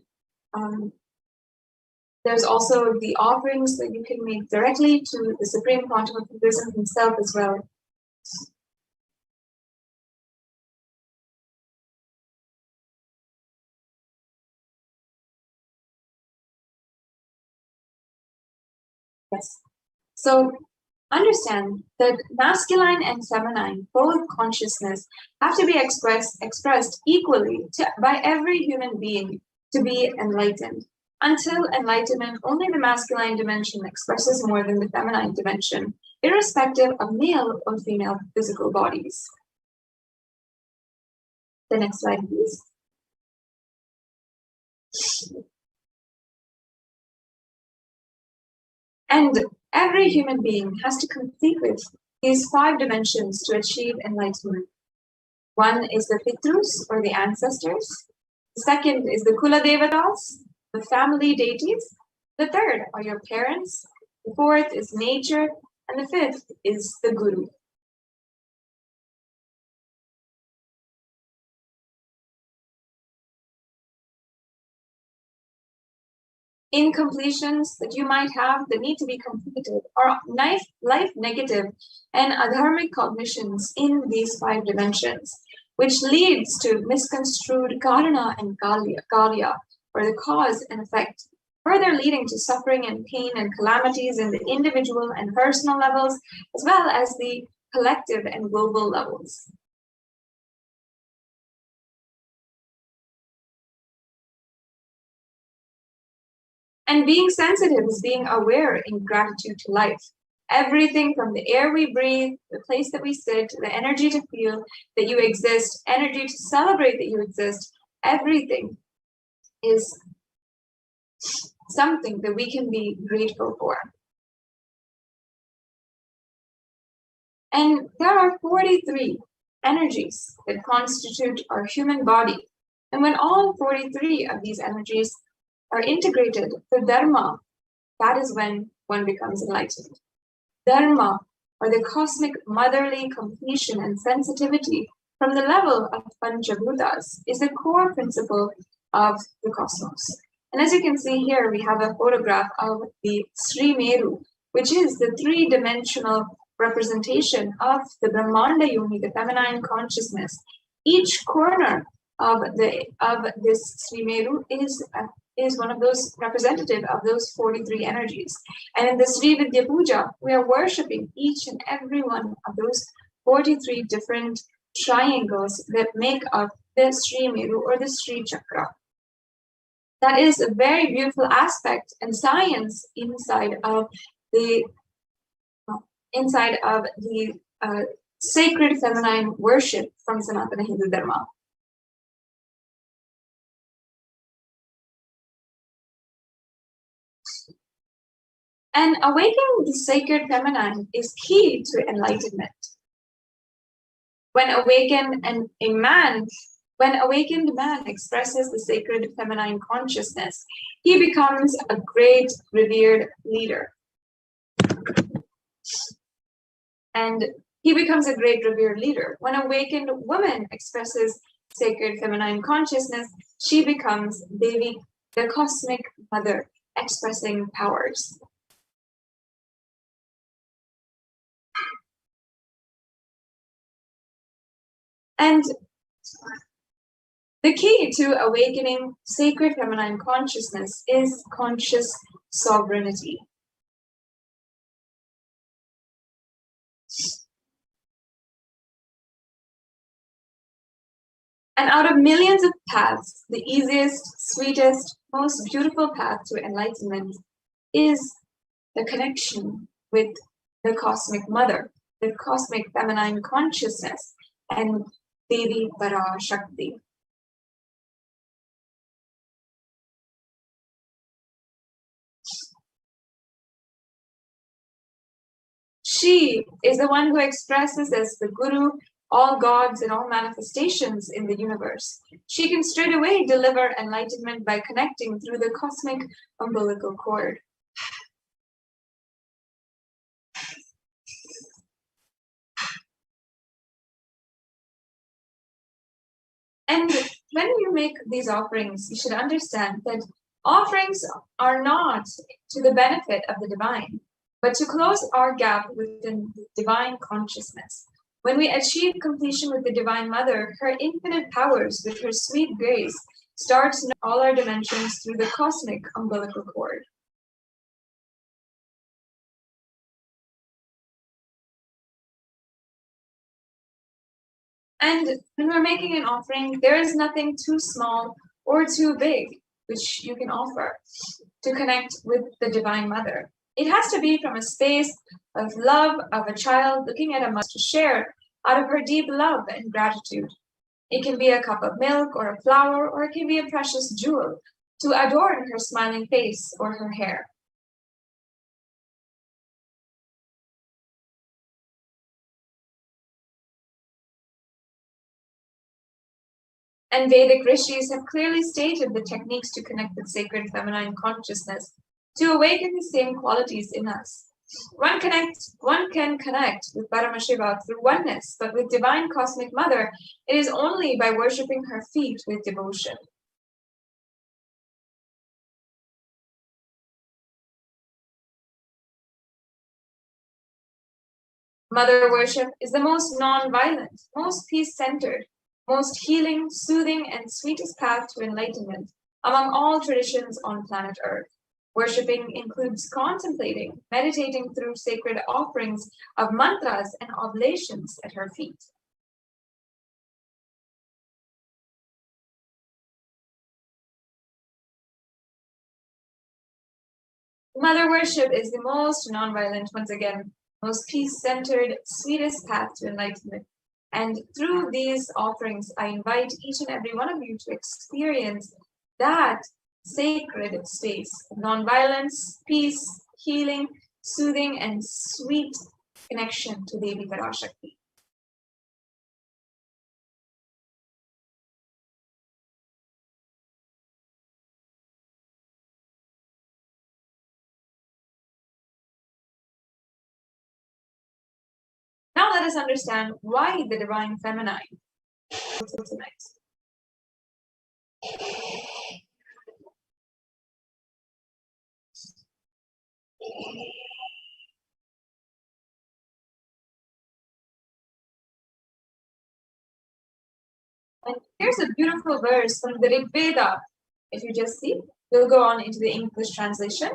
there's also the offerings that you can make directly to the Supreme Quantum of Buddhism himself as well. Yes. So Understand that masculine and feminine, both consciousness, have to be expressed equally by every human being to be enlightened. Until enlightenment, only the masculine dimension expresses more than the feminine dimension, irrespective of male or female physical bodies. The next slide, please. And every human being has to complete with these 5 dimensions to achieve enlightenment. One is the Pitrus, or the ancestors. The second is the Kula Devatas, the family deities. The third are your parents. The fourth is nature. And the fifth is the Guru. Incompletions that you might have that need to be completed are life negative and adharmic cognitions in these 5 dimensions, which leads to misconstrued karana and karya, or the cause and effect, further leading to suffering and pain and calamities in the individual and personal levels, as well as the collective and global levels. And being sensitive is being aware in gratitude to life. Everything from the air we breathe, the place that we sit, the energy to feel that you exist, energy to celebrate that you exist, everything is something that we can be grateful for. And there are 43 energies that constitute our human body. And when all 43 of these energies are integrated for dharma, that is when one becomes enlightened. Dharma, or the cosmic motherly completion and sensitivity from the level of Panchabhutas, is the core principle of the cosmos. And as you can see here, we have a photograph of the Sri Meru, which is the 3-dimensional representation of the Brahmanda Yoni, the feminine consciousness. Each corner of this Sri Meru is one of those representative of those 43 energies. And in the Sri Vidya Puja, we are worshipping each and every one of those 43 different triangles that make up the Sri Meru or the Sri Chakra. That is a very beautiful aspect and science inside of the sacred feminine worship from Sanatana Hindu Dharma. And awakening the sacred feminine is key to enlightenment. When awakened man expresses the sacred feminine consciousness, he becomes a great revered leader. And he becomes a great revered leader. When awakened woman expresses sacred feminine consciousness, she becomes Devi, the cosmic mother, expressing powers. And the key to awakening sacred feminine consciousness is conscious sovereignty. And out of millions of paths, the easiest, sweetest, most beautiful path to enlightenment is the connection with the cosmic mother, the cosmic feminine consciousness, and Devi Parashakti. She is the one who expresses as the Guru all gods and all manifestations in the universe. She can straight away deliver enlightenment by connecting through the cosmic umbilical cord. And when you make these offerings, you should understand that offerings are not to the benefit of the divine, but to close our gap within the divine consciousness. When we achieve completion with the Divine Mother, her infinite powers with her sweet grace starts in all our dimensions through the cosmic umbilical cord. And when we're making an offering, there is nothing too small or too big which you can offer to connect with the Divine Mother. It has to be from a space of love of a child looking at a mother to share out of her deep love and gratitude. It can be a cup of milk or a flower, or it can be a precious jewel to adorn her smiling face or her hair. And Vedic rishis have clearly stated the techniques to connect with sacred feminine consciousness, to awaken the same qualities in us. One can connect with Paramashiva through oneness, but with Divine Cosmic Mother, it is only by worshipping her feet with devotion. Mother worship is the most non-violent, most peace-centered, most healing, soothing, and sweetest path to enlightenment among all traditions on planet Earth. Worshipping includes contemplating, meditating through sacred offerings of mantras and oblations at her feet. Mother worship is the most non-violent, once again, most peace-centered, sweetest path to enlightenment. And through these offerings, I invite each and every one of you to experience that sacred space of non-violence, peace, healing, soothing, and sweet connection to Devi Parashakti. Now let us understand why the Divine Feminine tonight. And here's a beautiful verse from the Rig Veda. If you just see, we'll go on into the English translation.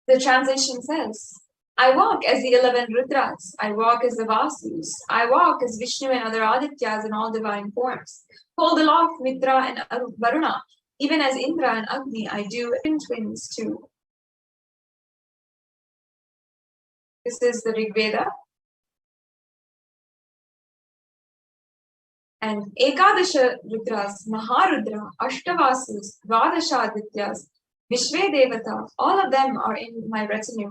The translation says, I walk as the 11 Rudras, I walk as the Vasus, I walk as Vishnu and other Adityas in all divine forms. Hold aloft Mitra and Varuna, even as Indra and Agni I do in twins too. This is the Rig Veda. And Ekadasha Rudras, Maharudra, Ashtavasus, Dvadasha Adityas, Vishve Devata, all of them are in my retinue.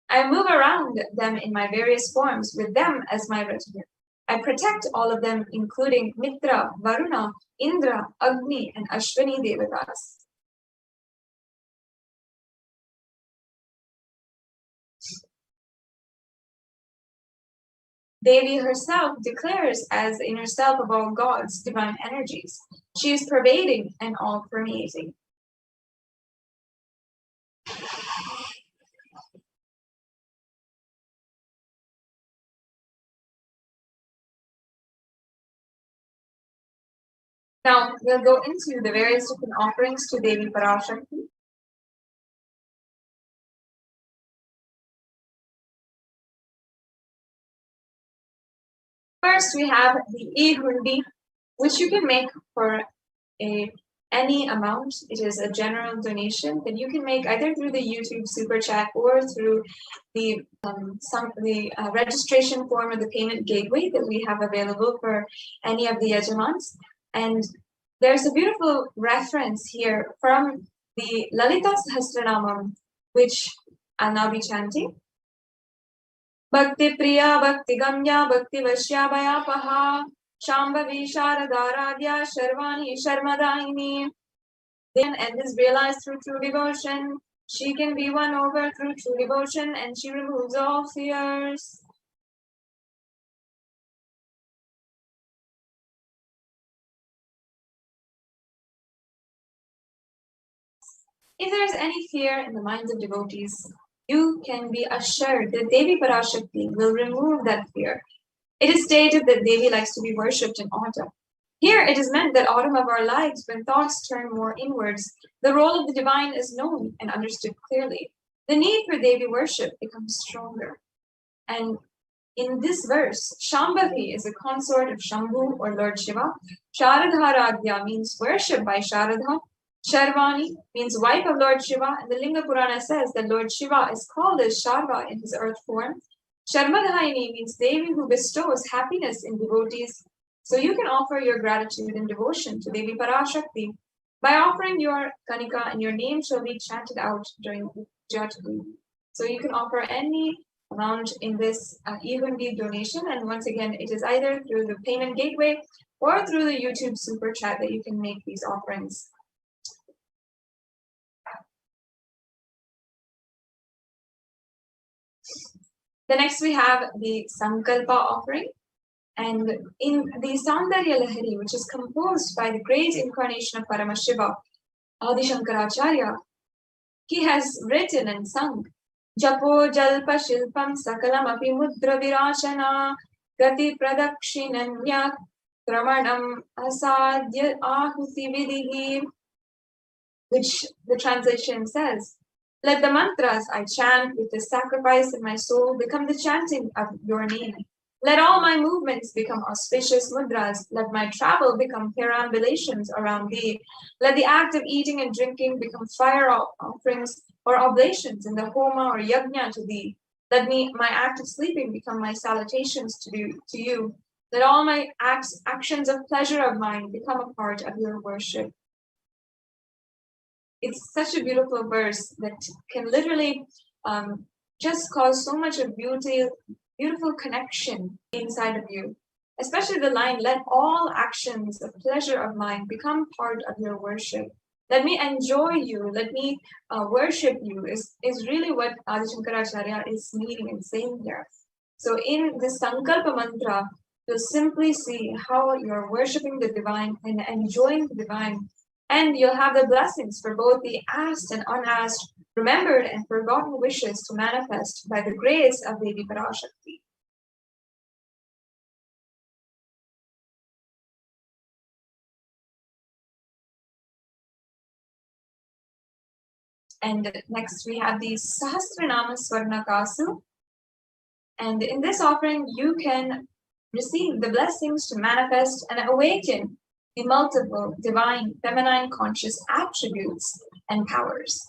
I move around them in my various forms with them as my retinue. I protect all of them, including Mitra, Varuna, Indra, Agni, and Ashwini Devatas. Devi herself declares as in herself of all gods, divine energies. She is pervading and all permeating. Now we'll go into the various different offerings to Devi Parashakti. First, we have the e-hundi, which you can make for any amount. It is a general donation that you can make either through the YouTube super chat or through the registration form or the payment gateway that we have available for any of the yajamans. And there's a beautiful reference here from the Lalita Sahasranamam, which I'll now be chanting. Bhakti Priya, Bhakti Gamya, Bhakti Vashya Bhayapaha, Shambhavi Sharadaradhya, Sharvani Sharmadaini. Then and is realized through true devotion. She can be won over through true devotion, and she removes all fears. If there is any fear in the minds of devotees, you can be assured that Devi Parashakti will remove that fear. It is stated that Devi likes to be worshipped in autumn. Here it is meant that autumn of our lives, when thoughts turn more inwards, the role of the divine is known and understood clearly. the need for Devi worship becomes stronger. And in this verse, Shambhavi is a consort of Shambhu or Lord Shiva. Sharadharadhya means worship by Sharadha. Sharvani means wife of Lord Shiva. And the Linga Purana says that Lord Shiva is called as Sharva in his earth form. Sharmadhaini means Devi who bestows happiness in devotees. So you can offer your gratitude and devotion to Devi Parashakti by offering your Kanika, and your name shall be chanted out during Jatali. So you can offer any amount in this evenly donation, and once again it is either through the payment gateway or through the YouTube super chat that you can make these offerings. The next we have the Sankalpa offering, and in the Saundarya Lahari, which is composed by the great incarnation of Paramashiva, Adi Shankaracharya, he has written and sung Japo Jalpa Shilpam Sakalam Api Mudra Virachana Gati Pradakshinanya Kramanam Asadya Ahuti Vidihi, which the translation says, let the mantras I chant with the sacrifice in my soul become the chanting of your name. Let all my movements become auspicious mudras. Let my travel become perambulations around thee. Let the act of eating and drinking become fire offerings or oblations in the homa or yajna to thee. Let my act of sleeping become my salutations to you. Let all my actions of pleasure of mine become a part of your worship. It's such a beautiful verse that can literally just cause so much of beautiful connection inside of you. Especially the line, let all actions of pleasure of mine become part of your worship. Let me enjoy you, let me worship you is really what Adi Shankaracharya is meaning and saying here. So in the Sankalpa mantra, you'll simply see how you're worshiping the divine and enjoying the divine. And you'll have the blessings for both the asked and unasked, remembered and forgotten wishes to manifest by the grace of Devi Parashakti. And next we have the Sahasranama Swarnakasu. And in this offering, you can receive the blessings to manifest and awaken the multiple divine feminine conscious attributes and powers.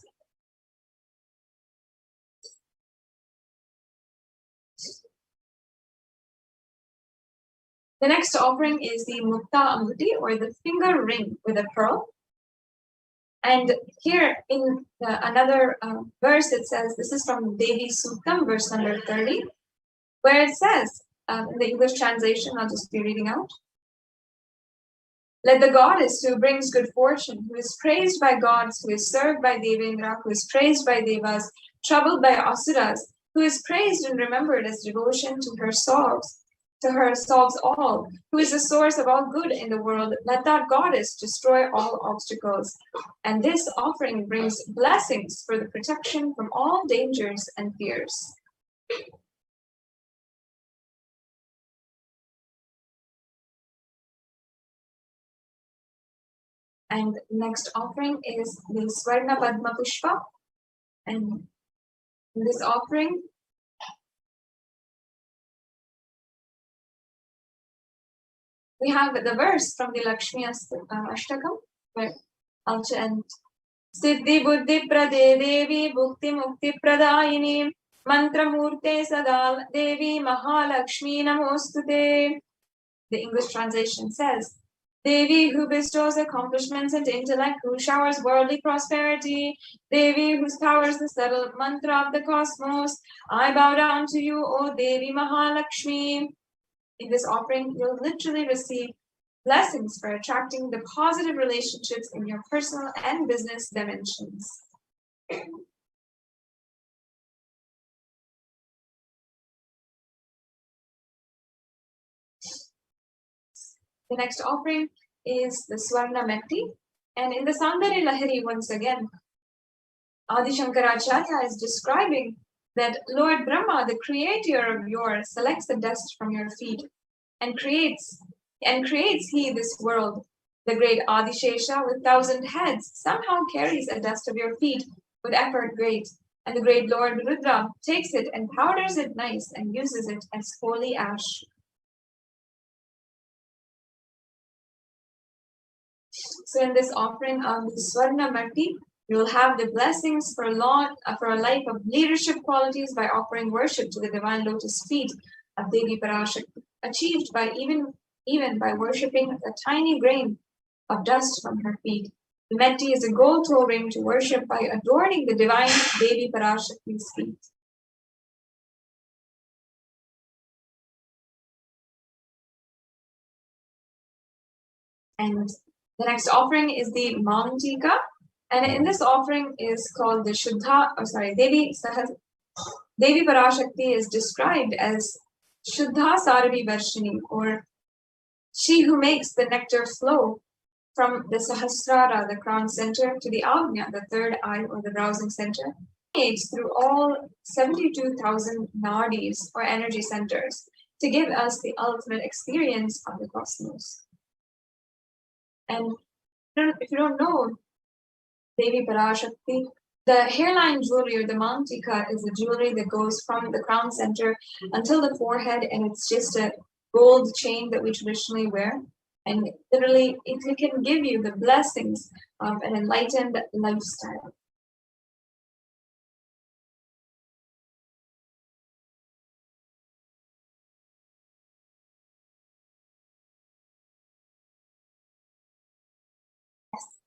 The next offering is the Mukta Anguti, or the finger ring with a pearl. And here in another verse, it says, this is from Devi Suktam, verse number 30, where it says, in the English translation, I'll just be reading out. Let the goddess who brings good fortune, who is praised by gods, who is served by Devendra, who is praised by Devas, troubled by Asuras, who is praised and remembered as devotion to her solves all, who is the source of all good in the world, let that goddess destroy all obstacles. And this offering brings blessings for the protection from all dangers and fears. And next offering is the Swarna Padma Pushpa. And in this offering, we have the verse from the Lakshmi Ashtakam, where I'll chant Siddhi Buddhi Prade Devi Bhukti Mukti Pradayini Mantra Murte Sadal Devi Mahalakshmi Namostute. The English translation says, Devi who bestows accomplishments and intellect, who showers worldly prosperity, Devi whose power is the subtle mantra of the cosmos, I bow down to you, O Devi Mahalakshmi. In this offering, you'll literally receive blessings for attracting the positive relationships in your personal and business dimensions. The next offering is the Swarna Metti. And in the Saundarya Lahari, once again, Adi Shankaracharya is describing that Lord Brahma, the creator of yours, selects the dust from your feet and creates he this world. The great Adishesha with 1,000 heads somehow carries a dust of your feet with effort great. And the great Lord Rudra takes it and powders it nice and uses it as holy ash. So in this offering of the Swarna Matti, you will have the blessings for a life of leadership qualities by offering worship to the divine lotus feet of Devi Parashakti, achieved by even by worshipping a tiny grain of dust from her feet. The Metti is a gold toe ring to worship by adorning the divine Devi Parashakti's feet. And the next offering is the Mantika. And in this offering is called the Devi Parashakti is described as Shuddha Sarvi Varshini, or she who makes the nectar flow from the Sahasrara, the crown center, to the Agnya, the third eye or the browsing center, through all 72,000 nadis or energy centers to give us the ultimate experience of the cosmos. And if you don't know Devi Parashakti, the hairline jewelry or the Mantika is the jewelry that goes from the crown center until the forehead, and it's just a gold chain that we traditionally wear. And literally, it can give you the blessings of an enlightened lifestyle.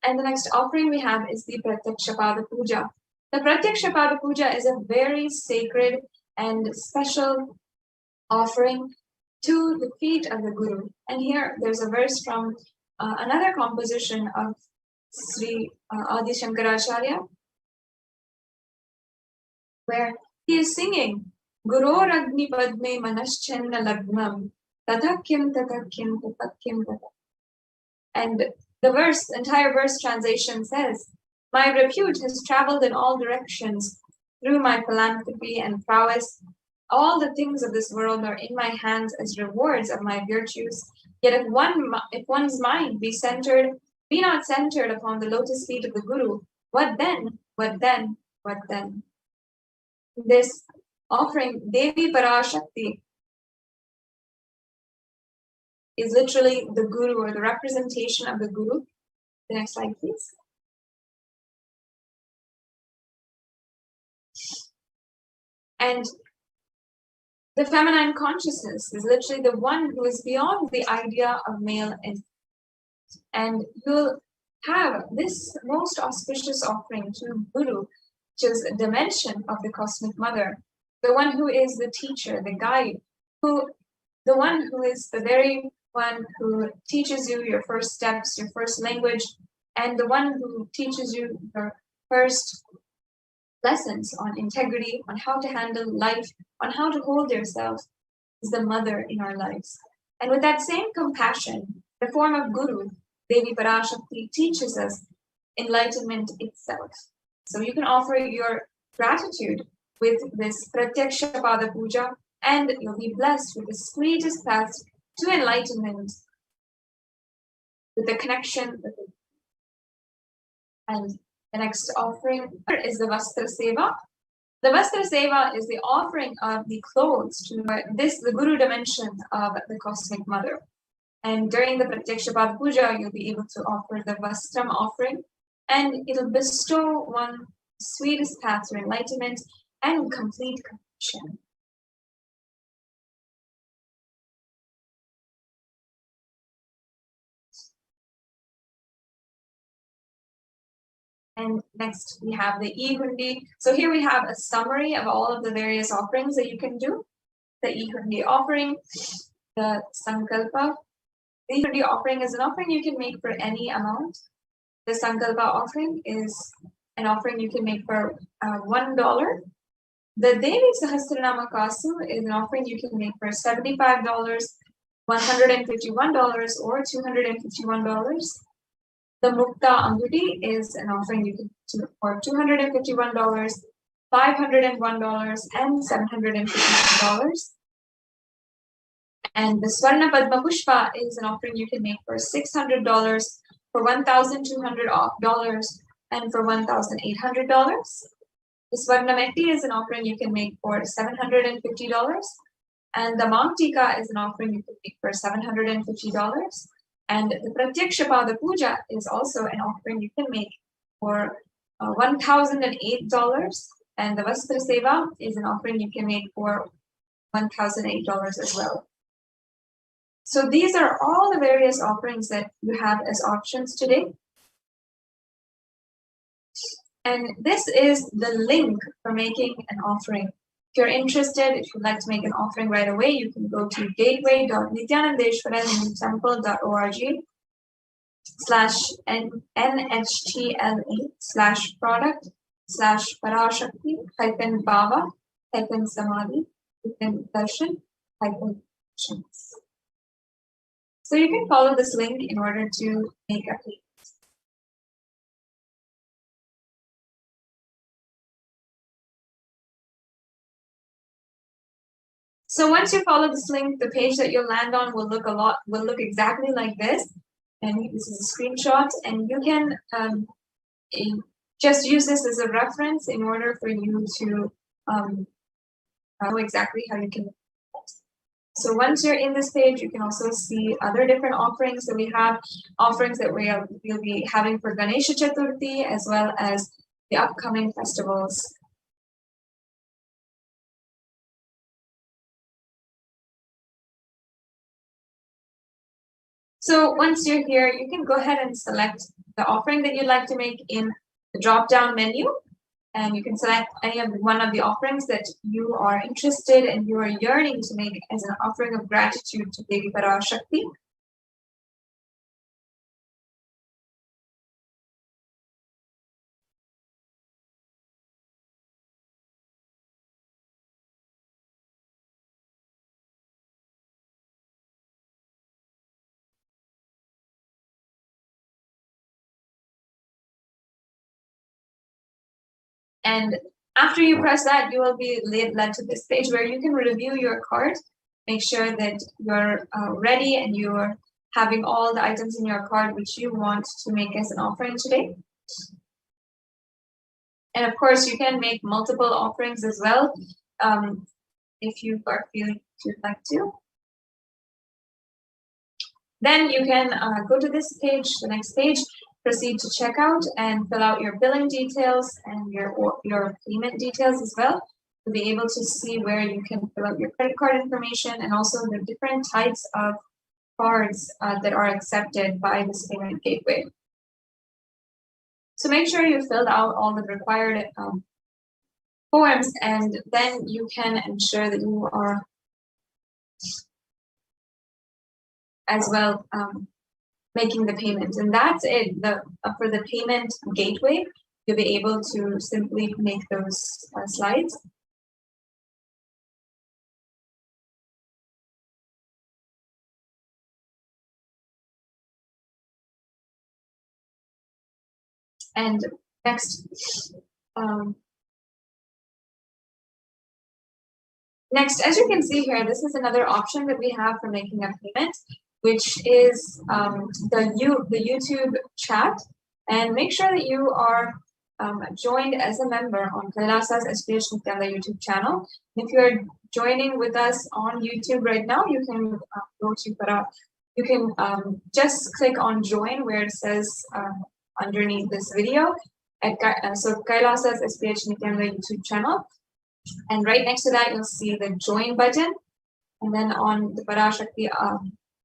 And the next offering we have is the Pratyakshapada Puja. The Pratyakshapada Puja is a very sacred and special offering to the feet of the Guru. And here there's a verse from another composition of Sri Adi Shankaracharya, where he is singing Guru Ragni Padme Manaschenna Lagnam Tatakyam Tatakyam Tatakyam Tatakyam. And the entire verse translation says, my repute has traveled in all directions through my philanthropy and prowess. All the things of this world are in my hands as rewards of my virtues. Yet if one's mind be not centered upon the lotus feet of the Guru, what then? What then? What then? This offering, Devi Parashakti, is literally the Guru or the representation of the Guru. The next slide, please. And the feminine consciousness is literally the one who is beyond the idea of male and you'll have this most auspicious offering to Guru, which is a dimension of the Cosmic Mother, the one who is the teacher, the guide, the one who is the very one who teaches you your first steps, your first language, and the one who teaches you your first lessons on integrity, on how to handle life, on how to hold yourself, is the mother in our lives. And with that same compassion, the form of Guru, Devi Parashakti, teaches us enlightenment itself. So you can offer your gratitude with this Pratyakshapada Puja, and you'll be blessed with the sweetest path to enlightenment, with the connection with it. And the next offering is the Vastra Seva. The Vastra Seva is the offering of the clothes to the Guru dimension of the Cosmic Mother. And during the Pratyakshapada Puja, you'll be able to offer the Vastram offering, and it'll bestow one sweetest path to enlightenment and complete completion. And next we have the E-Hundi. So here we have a summary of all of the various offerings that you can do. The E-Hundi offering, the Sankalpa. The E-Hundi offering is an offering you can make for any amount. The Sankalpa offering is an offering you can make for $1. The Devi Sahasranama Kasu is an offering you can make for $75, $151, or $251. The Mukta Anguti is an offering you can do for $251, $501, and $751. And the Swarna Padma Pushpa is an offering you can make for $600, for $1,200, and for $1,800. The Swarnameti is an offering you can make for $750. And the Mamtika is an offering you can make for $750. And the Pratyakshapada Puja is also an offering you can make for $1,008. And the Vastra Seva is an offering you can make for $1,008 as well. So these are all the various offerings that you have as options today. And this is the link for making an offering. If you're interested, if you'd like to make an offering right away, you can go to gateway.nithyanandeshwara.product/NHTLA/product/Parashakti-Bhava-darshan-actions. So you can follow this link in order to make a payment. So once you follow this link, the page that you'll land on will look exactly like this. And this is a screenshot, and you can just use this as a reference in order for you to know exactly how you can. So once you're in this page, you can also see other different offerings that we have, offerings that we'll be having for Ganesha Chaturthi, as well as the upcoming festivals. So once you're here, you can go ahead and select the offering that you'd like to make in the drop-down menu. And you can select one of the offerings that you are interested and you are yearning to make as an offering of gratitude to Devi Parashakti. And after you press that, you will be led to this page where you can review your cart, make sure that you're ready and you're having all the items in your cart which you want to make as an offering today. And of course, you can make multiple offerings as well if you are feeling you'd like to. Then you can go to this page, the next page, proceed to checkout and fill out your billing details and your payment details as well. You'll be able to see where you can fill out your credit card information and also the different types of cards that are accepted by this payment gateway. So make sure you filled out all the required forms, and then you can ensure that you are as well making the payment. And that's it. For the payment gateway, you'll be able to simply make those slides. And next, as you can see here, this is another option that we have for making a payment, which is the YouTube chat. And make sure that you are joined as a member on Kailasa's HDH Nithyananda YouTube channel. If you're joining with us on YouTube right now, you can go to you can just click on join where it says underneath this video. So Kailasa's HDH Nithyananda YouTube channel. And right next to that, you'll see the join button. And then on the Parashakti,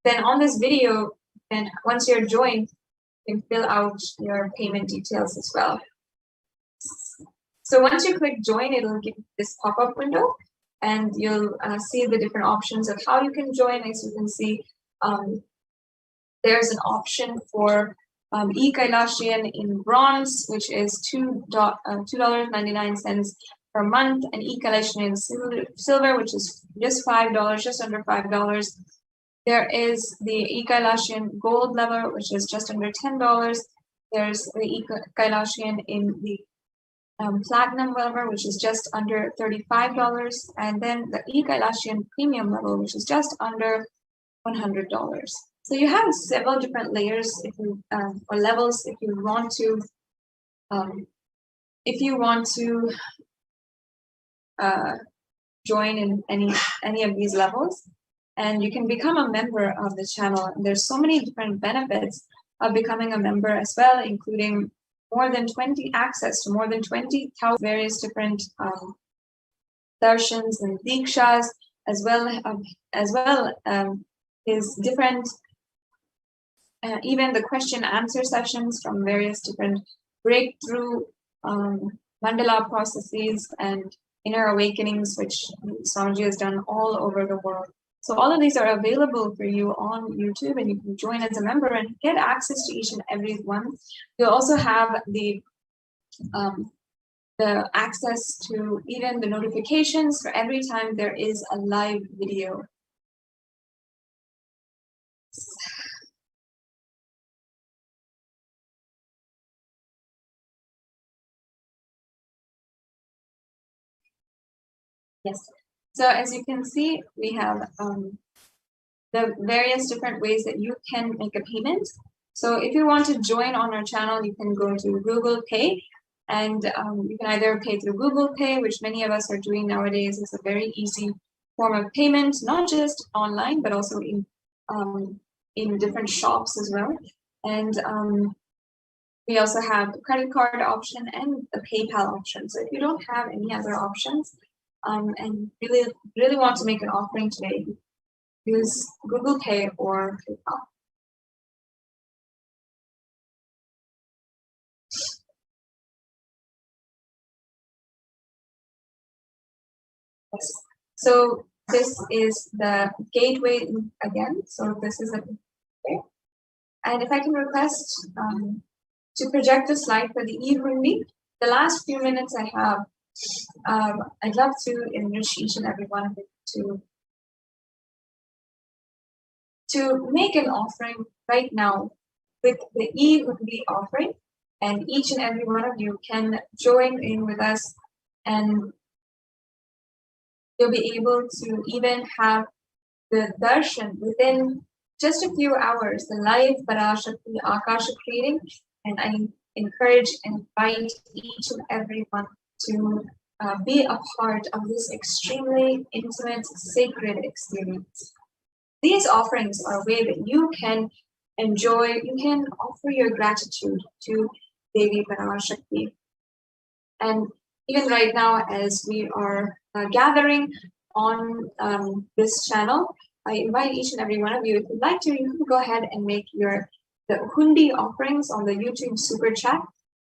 then on this video, then once you're joined, you can fill out your payment details as well. So once you click join, it'll give this pop-up window and you'll see the different options of how you can join. As you can see, there's an option for e-Kailashian in bronze, which is $2.99 per month, and e-Kailashian in silver, which is just $5, just under $5. There is the e-Kailashian gold level, which is just under $10. There's the e-Kailashian in the platinum level, which is just under $35. And then the e-Kailashian premium level, which is just under $100. So you have several different layers if you or levels if you want to join in any of these levels, and you can become a member of the channel. And there's so many different benefits of becoming a member as well, including access to more than 20,000 various different darshans and dikshas, as well is different, even the question answer sessions from various different breakthrough mandala processes and inner awakenings, which Swamiji has done all over the world. So all of these are available for you on YouTube, and you can join as a member and get access to each and every one. You'll also have the access to even the notifications for every time there is a live video. Yes. So as you can see, we have the various different ways that you can make a payment. So if you want to join on our channel, you can go to Google Pay, and you can either pay through Google Pay, which many of us are doing nowadays. It's a very easy form of payment, not just online, but also in different shops as well. And we also have the credit card option and the PayPal option. So if you don't have any other options, and really want to make an offering today, use Google Pay or PayPal. Yes. So this is the gateway again. So this is a okay. And if I can request to project the slide for the e-hundi, the last few minutes I have, I'd love to enrich each and every one of you to make an offering right now with the e-hundi offering, and each and every one of you can join in with us, and you'll be able to even have the darshan within just a few hours, the live Parashakti Akashic reading, and I encourage and invite each and every one to be a part of this extremely intimate, sacred experience. These offerings are a way that you can enjoy, you can offer your gratitude to Devi Parashakti. And even right now, as we are gathering on this channel, I invite each and every one of you, if you'd like to, you can go ahead and make the hundi offerings on the YouTube Super Chat.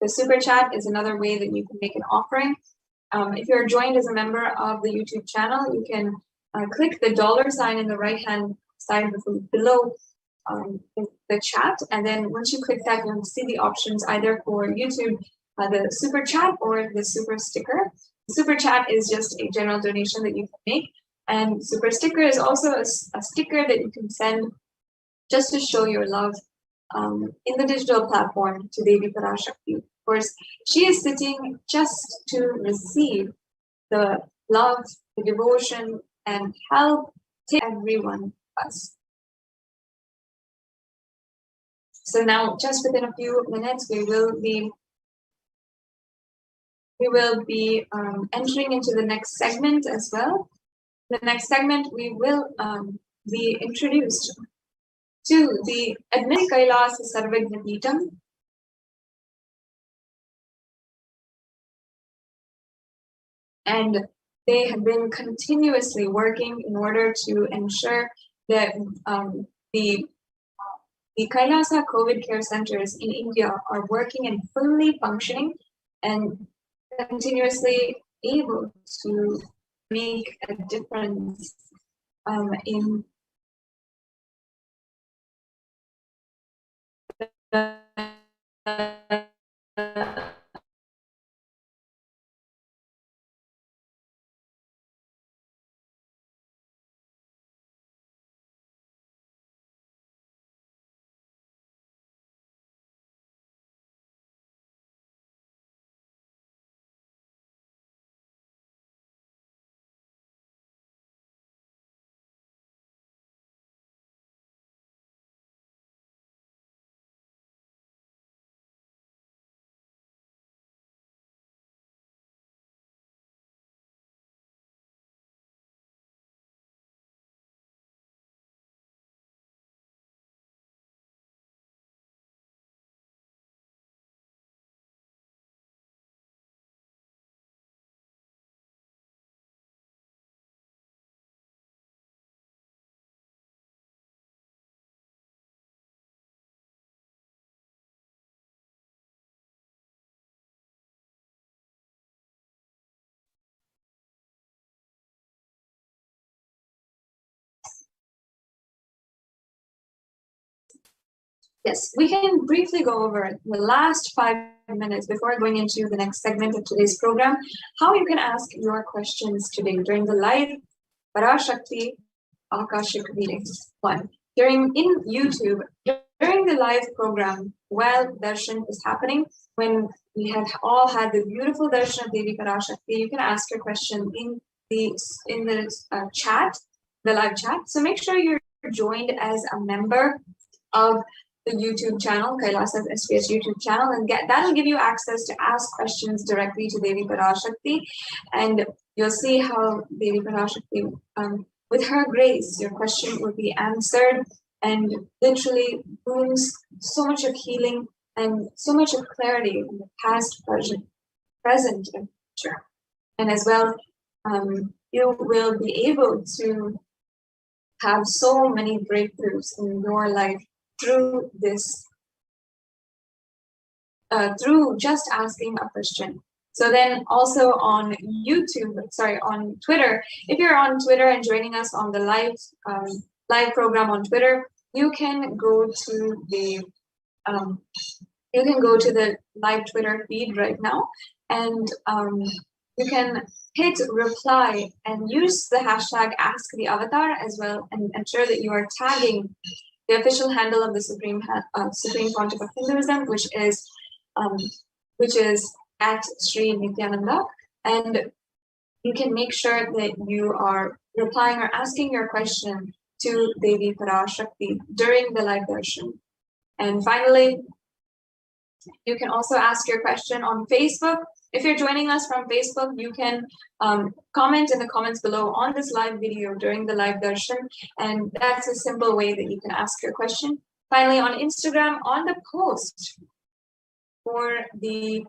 The Super Chat is another way that you can make an offering. If you're joined as a member of the YouTube channel, you can click the $ in the right-hand side below the chat. And then once you click that, you'll see the options either for YouTube, the Super Chat or the Super Sticker. Super Chat is just a general donation that you can make. And Super Sticker is also a sticker that you can send just to show your love in the digital platform to Devi Parashakti. Of course, she is sitting just to receive the love, the devotion, and help to everyone of us. So now, just within a few minutes, we will be entering into the next segment as well. The next segment, we will be introduced to the Admit Kailas Sarvagna Peetham. And they have been continuously working in order to ensure that the Kailasa COVID care centers in India are working and fully functioning and continuously able to make a difference in the Yes, we can briefly go over the last 5 minutes before going into the next segment of today's program, how you can ask your questions today during the live Parashakti Akashic readings. One, in YouTube, during the live program, while darshan is happening, when we have all had the beautiful darshan of Devi Parashakti, you can ask your question in the chat, the live chat. So make sure you're joined as a member of the YouTube channel, Kailasa's HDH YouTube channel, and that'll give you access to ask questions directly to Devi Parashakti, and you'll see how Devi Parashakti, with her grace, your question will be answered, and literally brings so much of healing and so much of clarity in the past, present, and future. And as well, you will be able to have so many breakthroughs in your life through this, through just asking a question. So then also on on Twitter, if you're on Twitter and joining us on the live program on Twitter, you can go to the live Twitter feed right now, and you can hit reply and use the hashtag #AskTheAvatar as well, and ensure that you are tagging the official handle of the Supreme Pontiff of Hinduism, which is at Sri Nithyananda, and you can make sure that you are replying or asking your question to Devi Parashakti during the live darshan. And finally, you can also ask your question on Facebook. If you're joining us from Facebook, you can comment in the comments below on this live video during the live darshan, and that's a simple way that you can ask your question. Finally, on Instagram, on the post for the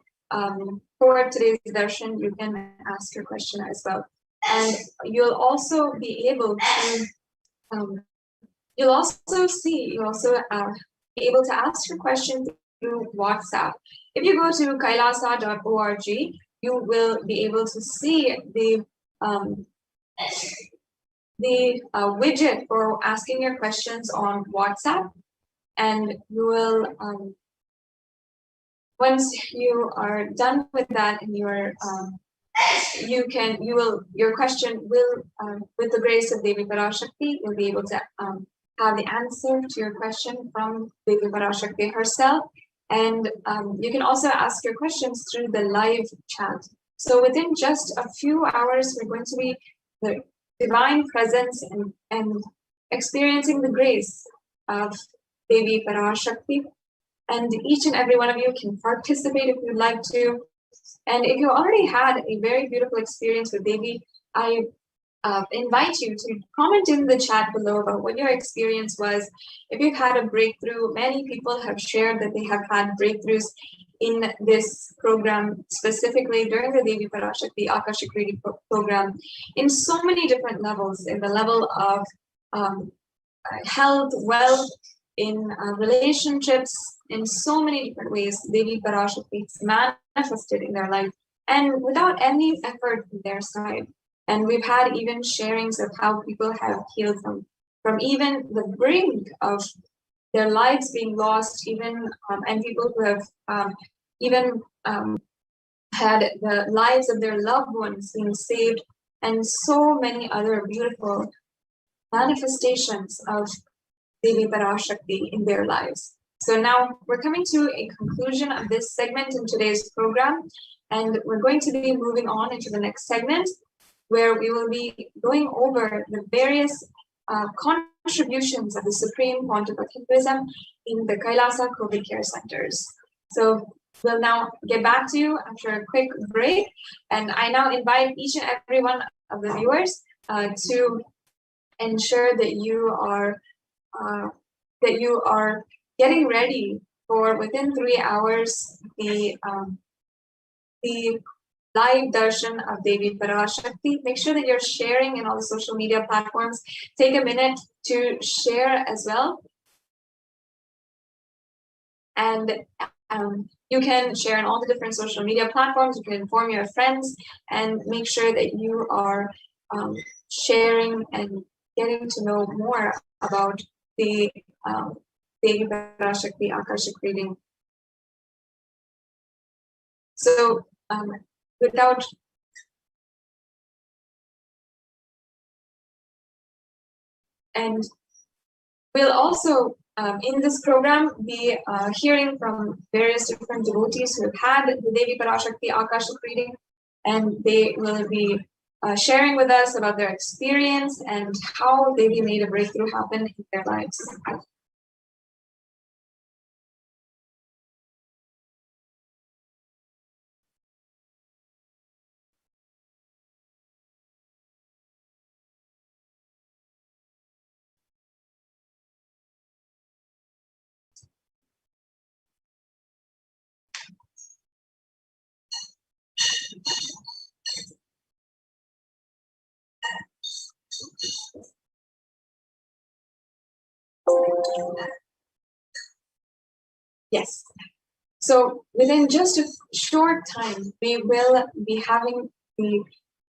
for today's darshan, you can ask your question as well, and you'll also be able to be able to ask your question through WhatsApp. If you go to kailasa.org, you will be able to see the widget for asking your questions on WhatsApp, and you will once you are done with that, and your question will, with the grace of Devi Parashakti, you'll be able to have the answer to your question from Devi Parashakti herself. And you can also ask your questions through the live chat. So within just a few hours, we're going to be the divine presence and experiencing the grace of Devi Parashakti. And each and every one of you can participate if you'd like to. And if you already had a very beautiful experience with Devi, I invite you to comment in the chat below about what your experience was. If you've had a breakthrough, many people have shared that they have had breakthroughs in this program, specifically during the Devi Parashakti Akashic reading program, in so many different levels, in the level of health, wealth, in relationships, in so many different ways. Devi Parashakti manifested in their life, and without any effort from their side. And we've had even sharings of how people have healed from even the brink of their lives being lost, even and people who have even had the lives of their loved ones being saved, and so many other beautiful manifestations of Devi Parashakti in their lives. So now we're coming to a conclusion of this segment in today's program, and we're going to be moving on into the next segment, where we will be going over the various contributions of the Supreme Pontiff of Hinduism in the Kailasa COVID care centers. So we'll now get back to you after a quick break, and I now invite each and every one of the viewers to ensure that you are getting ready for within 3 hours the live darshan of Devi Parashakti. Make sure that you're sharing in all the social media platforms. Take a minute to share as well. And you can share in all the different social media platforms. You can inform your friends, and make sure that you are sharing and getting to know more about the Devi Parashakti Akashic reading. So, without and we'll also in this program be hearing from various different devotees who have had the Devi Parashakti Akashic reading, and they will be sharing with us about their experience and how Devi made a breakthrough happen in their lives. Yes. So within just a short time, we will be having the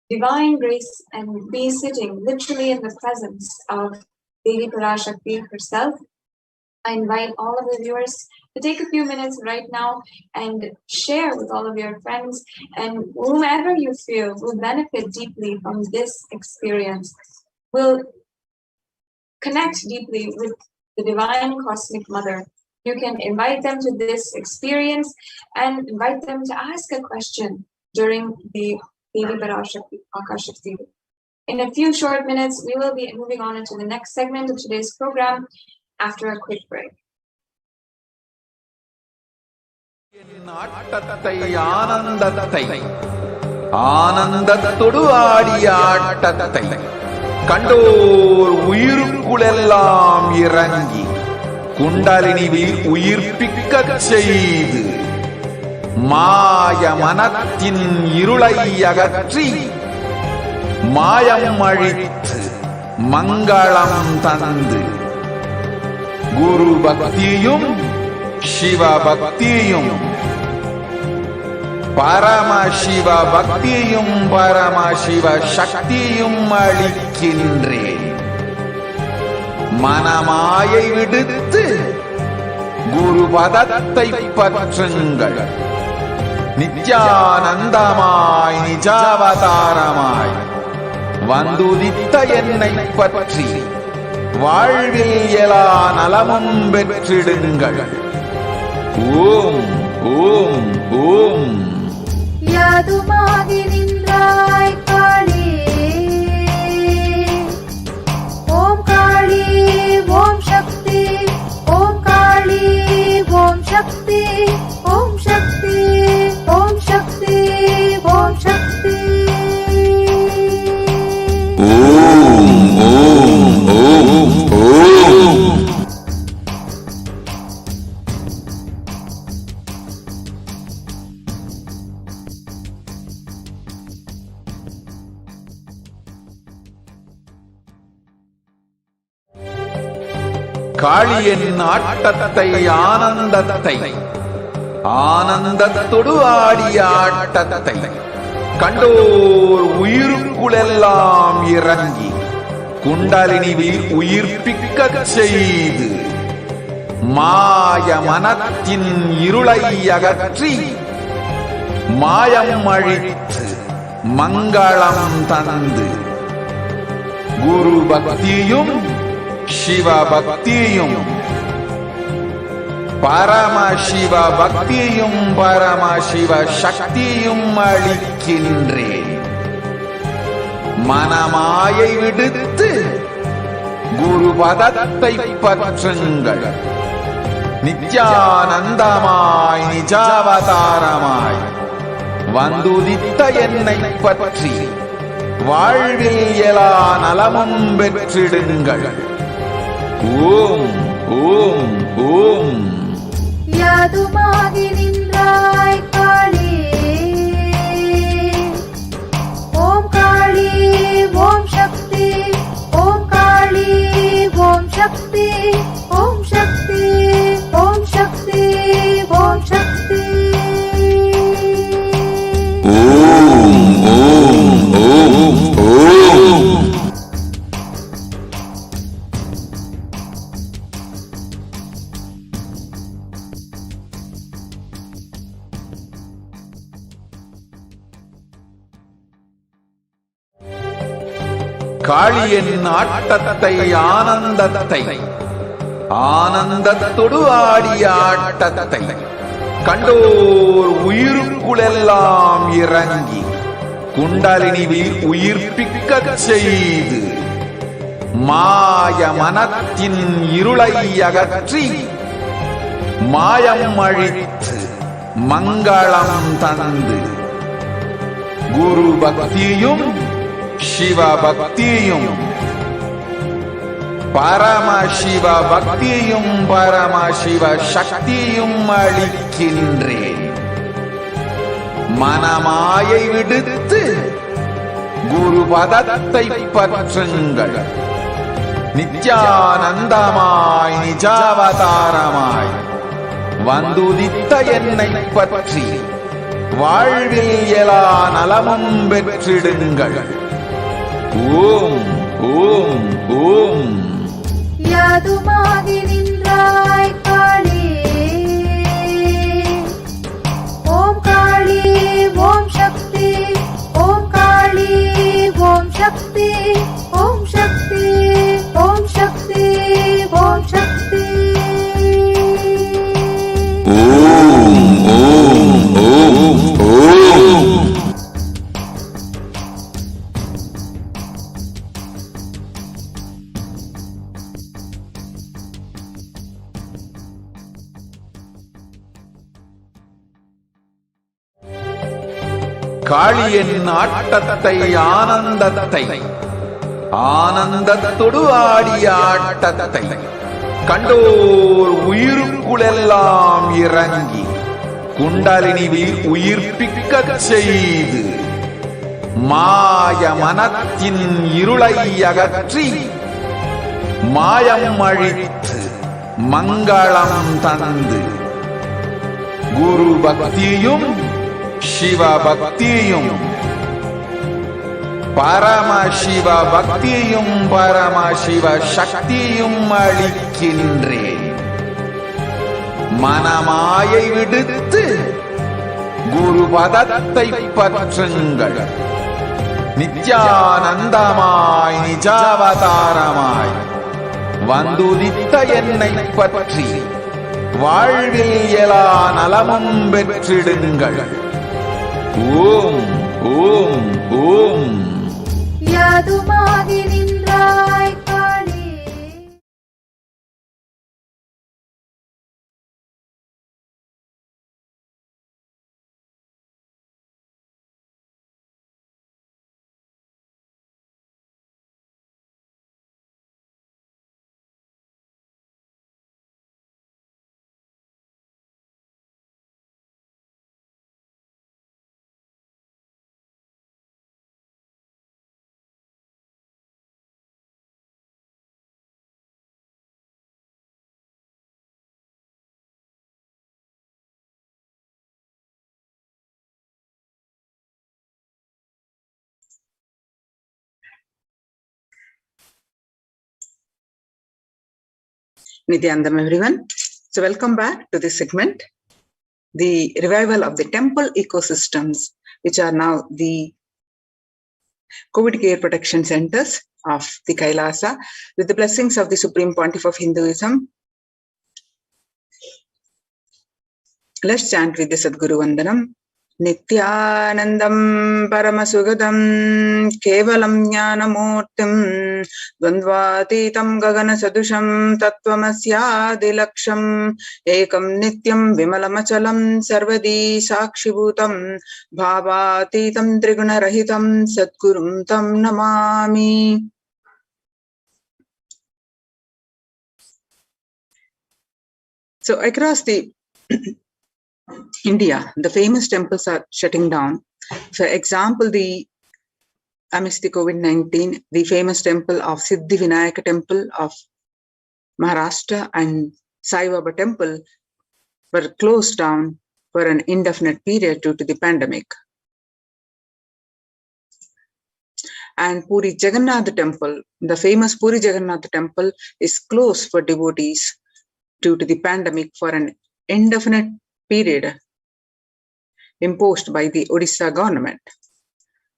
divine grace and be sitting literally in the presence of Devi Parashakti herself. I invite all of the viewers to take a few minutes right now and share with all of your friends and whomever you feel will benefit deeply from this experience, will connect deeply with the divine cosmic mother. You can invite them to this experience and invite them to ask a question during the Devi Parashakti Akashic reading. In a few short minutes, we will be moving on into the next segment of today's program after a quick break. ஆனந்தத்தை ஆனந்தத்தொடு ஆடிய ஆட்டத்தை கண்டோர் உயிருக்குளெல்லாம் இறங்கி குண்டலினிவில் உயிர்ப்பிக்கச் செய்து மாய மனத்தின் இருளை அகற்றி மாயம் அழித்து மங்களம் தந்து குரு பக்தியும் சிவ பக்தியும் பரமசிவ பக்தியும் பரமசிவ சக்தியும் அளிக்கின்றேன். மனமாயை விடுத்து குரு பதத்தை பற்றுங்கள். நித்யானந்தமாய் நிஜாவதாரமாய் வந்துதித்த என்னை பற்றி வாழ்வில் எல்லா நலமும் பெற்றிடுங்கள். ஓம் ஓம் ஓம். யாதுமாகி நின்றாய் காளி, ஓம் காளி ஓம் சக்தி, ஓம் காளி ஓம் சக்தி, ஓம் சக்தி ஓம் சக்தி ஓம் சக்தி. ஓம் ஓம் ஓம் ஓம். காளியின் ஆட்டத்தை ஆனந்தத்தை ஆனந்தத்தொடு ஆடிய ஆட்டத்தை கண்டோர் உயிருக்குளெல்லாம் இறங்கி குண்டலினிவில் உயிர்ப்பிக்கச் செய்து மாய மனத்தின் இருளை அகற்றி மாயம் அழித்து மங்களம் தந்து குரு பக்தியும் சிவ பக்தியும் பரமசிவ பக்தியும் பரமசிவ சக்தியும் அளிக்கின்றேன். மனமாயை விடுத்து குரு பதத்தை பற்றுங்கள். நித்யானந்தமாய் நிஜாவதாரமாய் வந்துதித்த என்னை பற்றி வாழ்வில் எல்லா நலமும் பெற்றிடுங்கள். ஓம் ஓம் ஓம். யாதுமாகி நின்றாய் காளி, ஓம் காளி ஓம் சக்தி, ஓம் காளி ஓம் சக்தி, ஓம் சக்தி ஓம் சக்தி ஓம் சக்தி. ஓம் ஓம் ஓம் ஓம். காளியின் ஆட்டத்தை ஆனந்தத்தை ஆனந்தத்தொடு ஆடிய ஆட்டத்தை கண்டோர் உயிருக்குளெல்லாம் இறங்கி குண்டலினிவில் உயிர்ப்பிக்கச் செய்து மாய மனத்தின் இருளை அகற்றி மாயம் அழித்து மங்களம் தந்து குரு பக்தியும் சிவ பக்தியும் பரமசிவ பக்தியும் பரமசிவ சக்தியும் அளிக்கின்றேன். மனமாயை விடுத்து குரு பதத்தை பற்றுங்கள். நித்யானந்தமாய் நிஜாவதாரமாய் வந்துதித்த என்னை பற்றி வாழ்வில் எல்லா நலமும் பெற்றிடுங்கள். ஓம் ஓம் ஓம். யாதுமாகி நின்றாய் காளி, ஓம் காளி ஓம் சக்தி, ஓம் காளி ஓம் சக்தி, ஓம் சக்தி ஓம் சக்தி ஓம் சக்தி. ஓம் ஓம் ஓம் ஓம். காளியின் ஆட்டத்தை ஆனந்தத்தை ஆனந்தத்தொடு ஆடிய ஆட்டத்தை கண்டோர் உயிருக்குளெல்லாம் இறங்கி குண்டலினிவில் உயிர்ப்பிக்கச் செய்து மாய மனத்தின் இருளை அகற்றி மாயம் அழித்து மங்களம் தந்து குரு பக்தியும் சிவ பக்தியும் பரமசிவ பக்தியும் பரமசிவ சக்தியும் அளிக்கின்றேன். மனமாயை விடுத்து குரு பதத்தை பற்றுங்கள். நித்யானந்தமாய் நிஜாவதாரமாய் வந்துதித்த என்னை பற்றி வாழ்வில் எல்லா நலமும் பெற்றிடுங்கள். ஓம் ஓம் ஓம். யாதுமாகி நின்றாய் காளி. Nithyanandam everyone. So welcome back to this segment, the revival of the temple ecosystems, which are now the COVID care protection centers of the Kailasa, with the blessings of the Supreme Pontiff of Hinduism. Let's chant with the Sadguru Vandanam. Nithyanandam Paramashivoham Kevalam Jnanamurtim Dvandvatitam Gagana Sadusham Tattvamasyaadilaksham Ekam Nityam Vimalamachalam Sarvadi Sakshibhutam Bhavatitam Trigunarahitam Sadgurum Tam Namami. So across the India, the famous temples are shutting down. For example, amidst the COVID-19, the famous temple of Siddhi Vinayaka temple of Maharashtra and Sai Baba temple were closed down for an indefinite period due to the pandemic. And Puri Jagannath temple, the famous Puri Jagannath temple, is closed for devotees due to the pandemic for an indefinite period imposed by the Odisha government.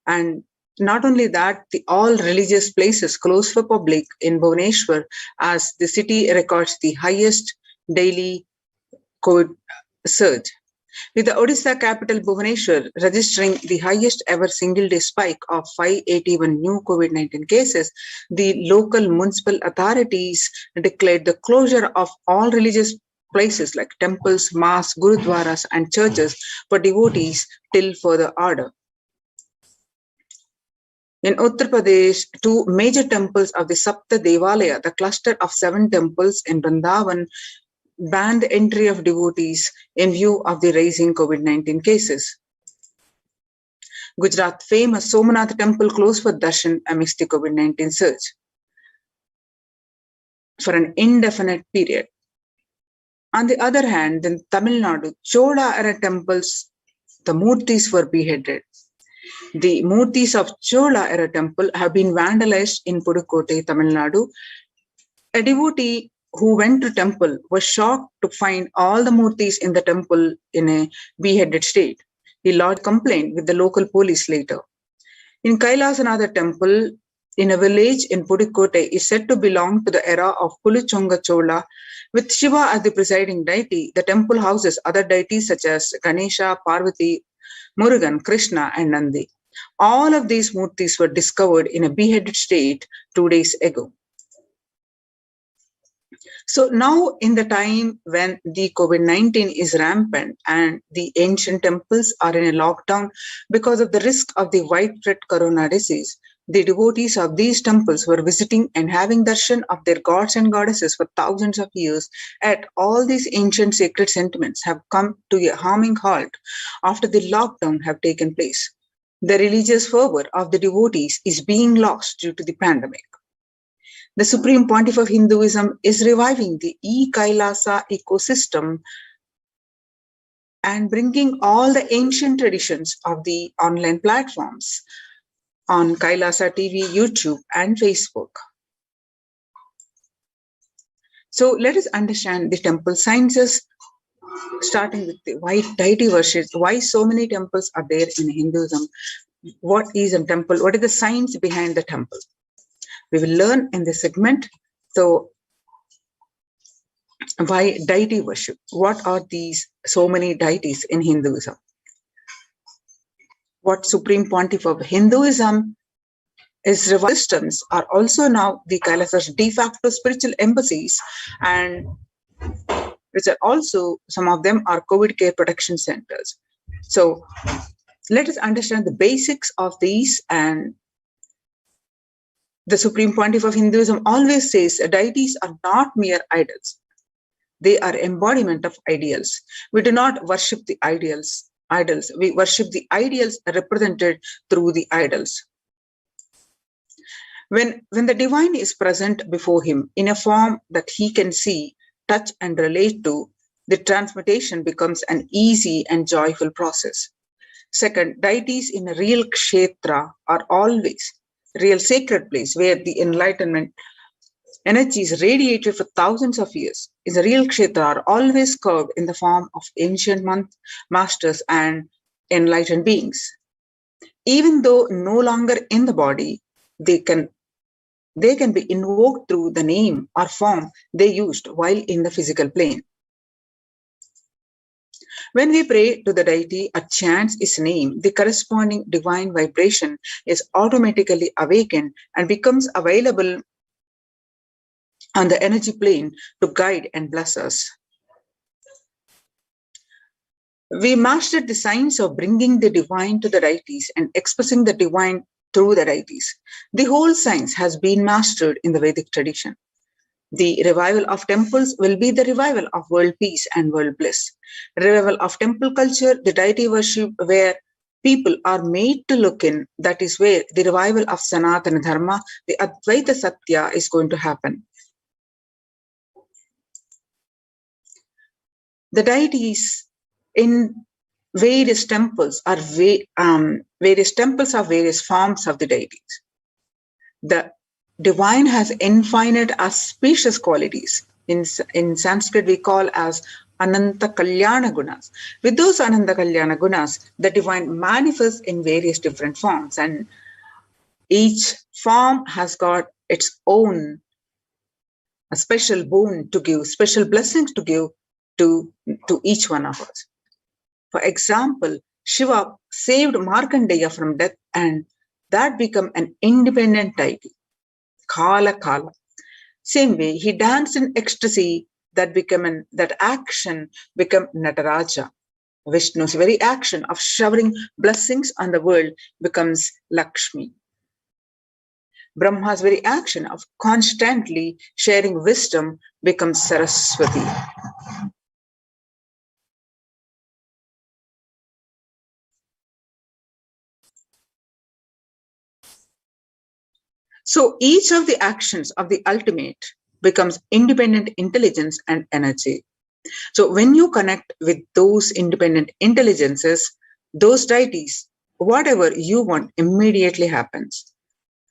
And not only that, all religious places closed for public in Bhubaneswar as the city records the highest daily COVID surge, with the Odisha capital Bhubaneswar registering the highest ever single-day spike of 581 new COVID-19 cases. The local municipal authorities declared the closure of all religious places like temples, mosques, gurudwaras and churches for devotees till further order. In Uttar Pradesh, two major temples of the Sapta Devalaya, the cluster of 7 temples in Vrindavan, banned the entry of devotees in view of the rising COVID-19 cases. Gujarat famous Somanath temple closed for darshan amidst the COVID-19 surge for an indefinite period. On the other hand, in Tamil Nadu, Chola era temples, the murtis were beheaded. The murtis of Chola era temple have been vandalized in Pudukkottai, Tamil Nadu. A devotee who went to temple was shocked to find all the murtis in the temple in a beheaded state. He lodged complaint with the local police later. In Kailasanatha temple, in a village in Pudukkottai, is said to belong to the era of Puluchonga Chola. With Shiva as the presiding deity, the temple houses other deities such as Ganesha, Parvati, Murugan, Krishna and Nandi. All of these murtis were discovered in a beheaded state 2 days ago. So now in the time when the COVID-19 is rampant and the ancient temples are in a lockdown because of the risk of the widespread corona disease, the devotees of these temples were visiting and having darshan of their gods and goddesses for thousands of years. Yet all these ancient sacred sentiments have come to a harming halt after the lockdown have taken place. The religious fervor of the devotees is being lost due to the pandemic. The Supreme Pontiff of Hinduism is reviving the e-Kailasa ecosystem and bringing all the ancient traditions of the online platforms on Kailasa TV, YouTube, and Facebook. So let us understand the temple sciences, starting with the why deity worship, why so many temples are there in Hinduism, what is a temple, what is the science behind the temple. We will learn in this segment. So why deity worship? What are these so many deities in Hinduism? What Supreme Pontiff of Hinduism is revised systems are also now the Kailasa's de facto spiritual embassies, and which are also, some of them are COVID care protection centers. So let us understand the basics of these. And the Supreme Pontiff of Hinduism always says deities are not mere idols. They are embodiment of ideals. We do not worship the idols. We worship the ideals represented through the idols. When the divine is present before him in a form that he can see, touch and relate to, the transmutation becomes an easy and joyful process. Second, deities in a real kshetra are always real sacred place where the enlightenment energies radiated for thousands of years. In the real kshetra are always curved in the form of ancient masters and enlightened beings. Even though no longer in the body, they can be invoked through the name or form they used while in the physical plane. When we pray to the deity or chant his name, the corresponding divine vibration is automatically awakened and becomes available on the energy plane to guide and bless us. We mastered the science of bringing the divine to the deities and expressing the divine through the deities. The whole science has been mastered in the Vedic tradition. The revival of temples will be the revival of world peace and world bliss. Revival of temple culture, the deity worship where people are made to look in, that is where the revival of Sanatana Dharma, the Advaita Satya is going to happen. The deities in various temples are various forms of the deities. The divine has infinite auspicious qualities. In Sanskrit, we call as Ananta Kalyana Gunas. With those Ananta Kalyana Gunas, the divine manifests in various different forms. And Each form has got its own a special boon to give, special blessings to give to each one of us. For example, Shiva saved Markandeya from death, and that became an independent deity, Kala Kala. Same way, he danced in ecstasy, that action became Nataraja. Vishnu's very action of showering blessings on the world becomes Lakshmi. Brahma's very action of constantly sharing wisdom becomes Saraswati. So each of the actions of the ultimate becomes independent intelligence and energy. So when you connect with those independent intelligences, those deities, whatever you want immediately happens.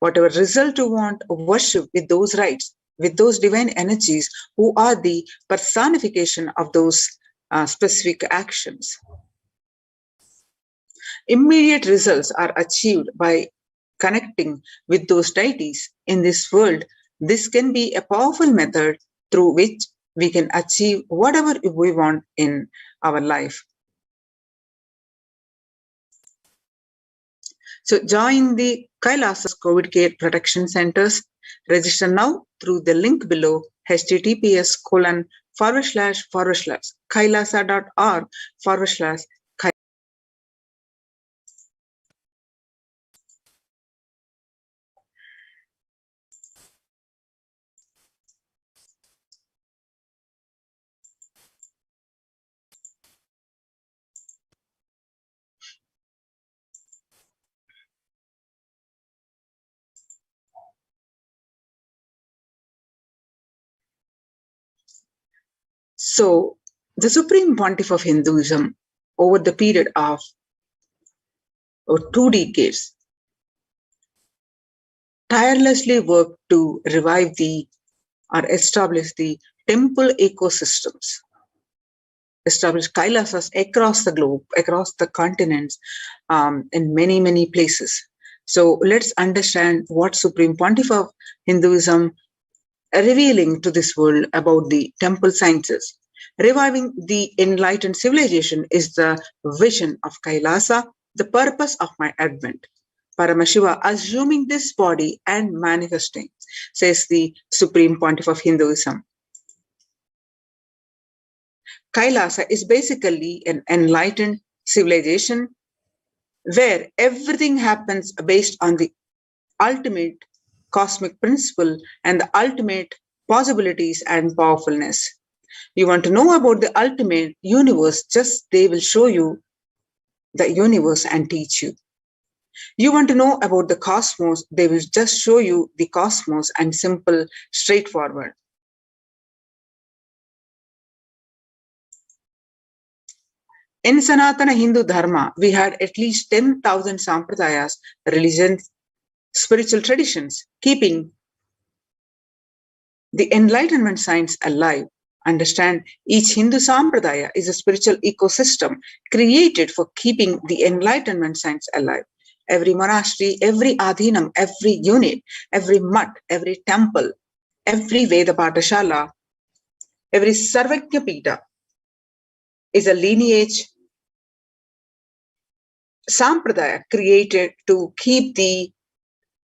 Whatever result you want, worship with those rights, with those divine energies who are the personification of those specific actions. Immediate results are achieved by connecting with those deities in this world. This can be a powerful method through which we can achieve whatever we want in our life. So join the Kailasa's COVID Care Protection Centers. Register now through the link below, https://kailasa.org/. So, the Supreme Pontiff of Hinduism, over the period of 2 decades, tirelessly worked to revive or establish the temple ecosystems, establish Kailasas across the globe, across the continents, in many, many places. So let's understand what Supreme Pontiff of Hinduism revealing to this world about the temple sciences. Reviving the enlightened civilization is the vision of Kailasa, the purpose of my advent. Paramashiva assuming this body and manifesting, says the Supreme Pontiff of Hinduism. Kailasa is basically an enlightened civilization where everything happens based on the ultimate cosmic principle and the ultimate possibilities and powerfulness. You want to know about the ultimate universe, just they will show you the universe and teach you. You want to know about the cosmos, they will just show you the cosmos and simple, straightforward. In Sanatana Hindu Dharma, we had at least 10,000 sampradayas, religions, spiritual traditions, keeping the enlightenment science alive. Understand, each Hindu sampradaya is a spiritual ecosystem created for keeping the enlightenment science alive. Every monastery, every adhinam, every unit, every mutt, every temple, every Veda Patashala, every Sarvajna Pita is a lineage sampradaya created to keep the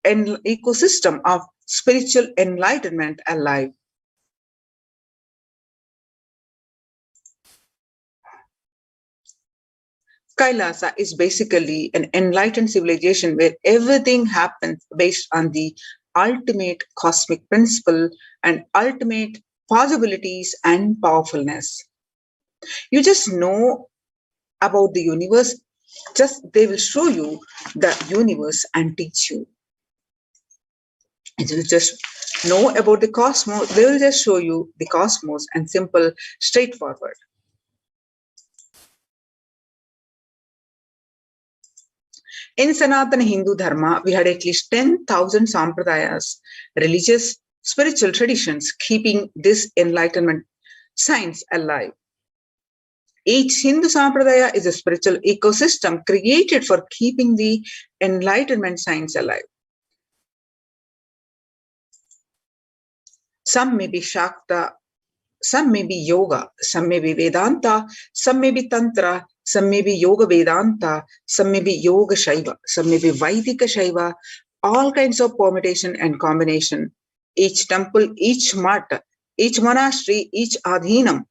ecosystem of spiritual enlightenment alive. Kailasa is basically an enlightened civilization where everything happens based on the ultimate cosmic principle and ultimate possibilities and powerfulness. You just know about the universe, just they will show you the universe and teach you. You will just know about the cosmos, they will just show you the cosmos and simple, straightforward. In Sanatana Hindu Dharma, we had at least 10,000 sampradayas, religious, spiritual traditions, keeping this enlightenment science alive. Each Hindu sampradaya is a spiritual ecosystem created for keeping the enlightenment science alive. some may be Shakta, some may be yoga, some may be Vedanta, some may be Tantra, some may be Yoga Vedanta, some may be Yoga Shaiva, some may be Vaidika Shaiva, all kinds of permutation and combination. Each temple, each math, each monastery, each adhinam,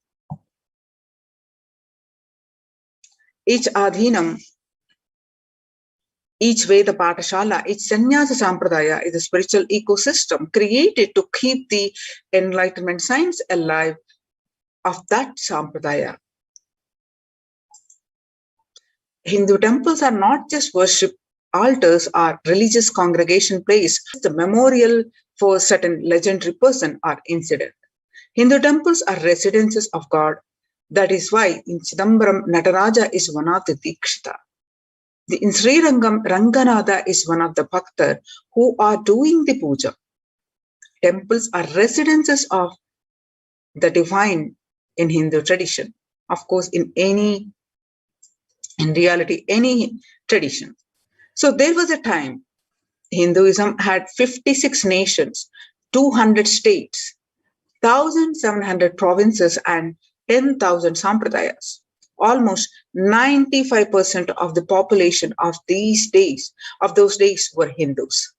each Veda Patashala, each Sannyasa Sampradaya is a spiritual ecosystem created to keep the enlightenment science alive of that Sampradaya. Hindu temples are not just worship altars or religious congregation place, the memorial for certain legendary person or incident. Hindu temples are residences of God. That is why in Chidambaram, Nataraja is one of the Dikshita. In Sri Rangam, Ranganatha is one of the Bhaktar who are doing the puja. Temples are residences of the divine in Hindu tradition. Of course, in reality, any tradition. So there was a time Hinduism had 56 nations, 200 states, 1,700 provinces, and 10,000 sampradayas. Almost 95% of the population of those days were Hindus.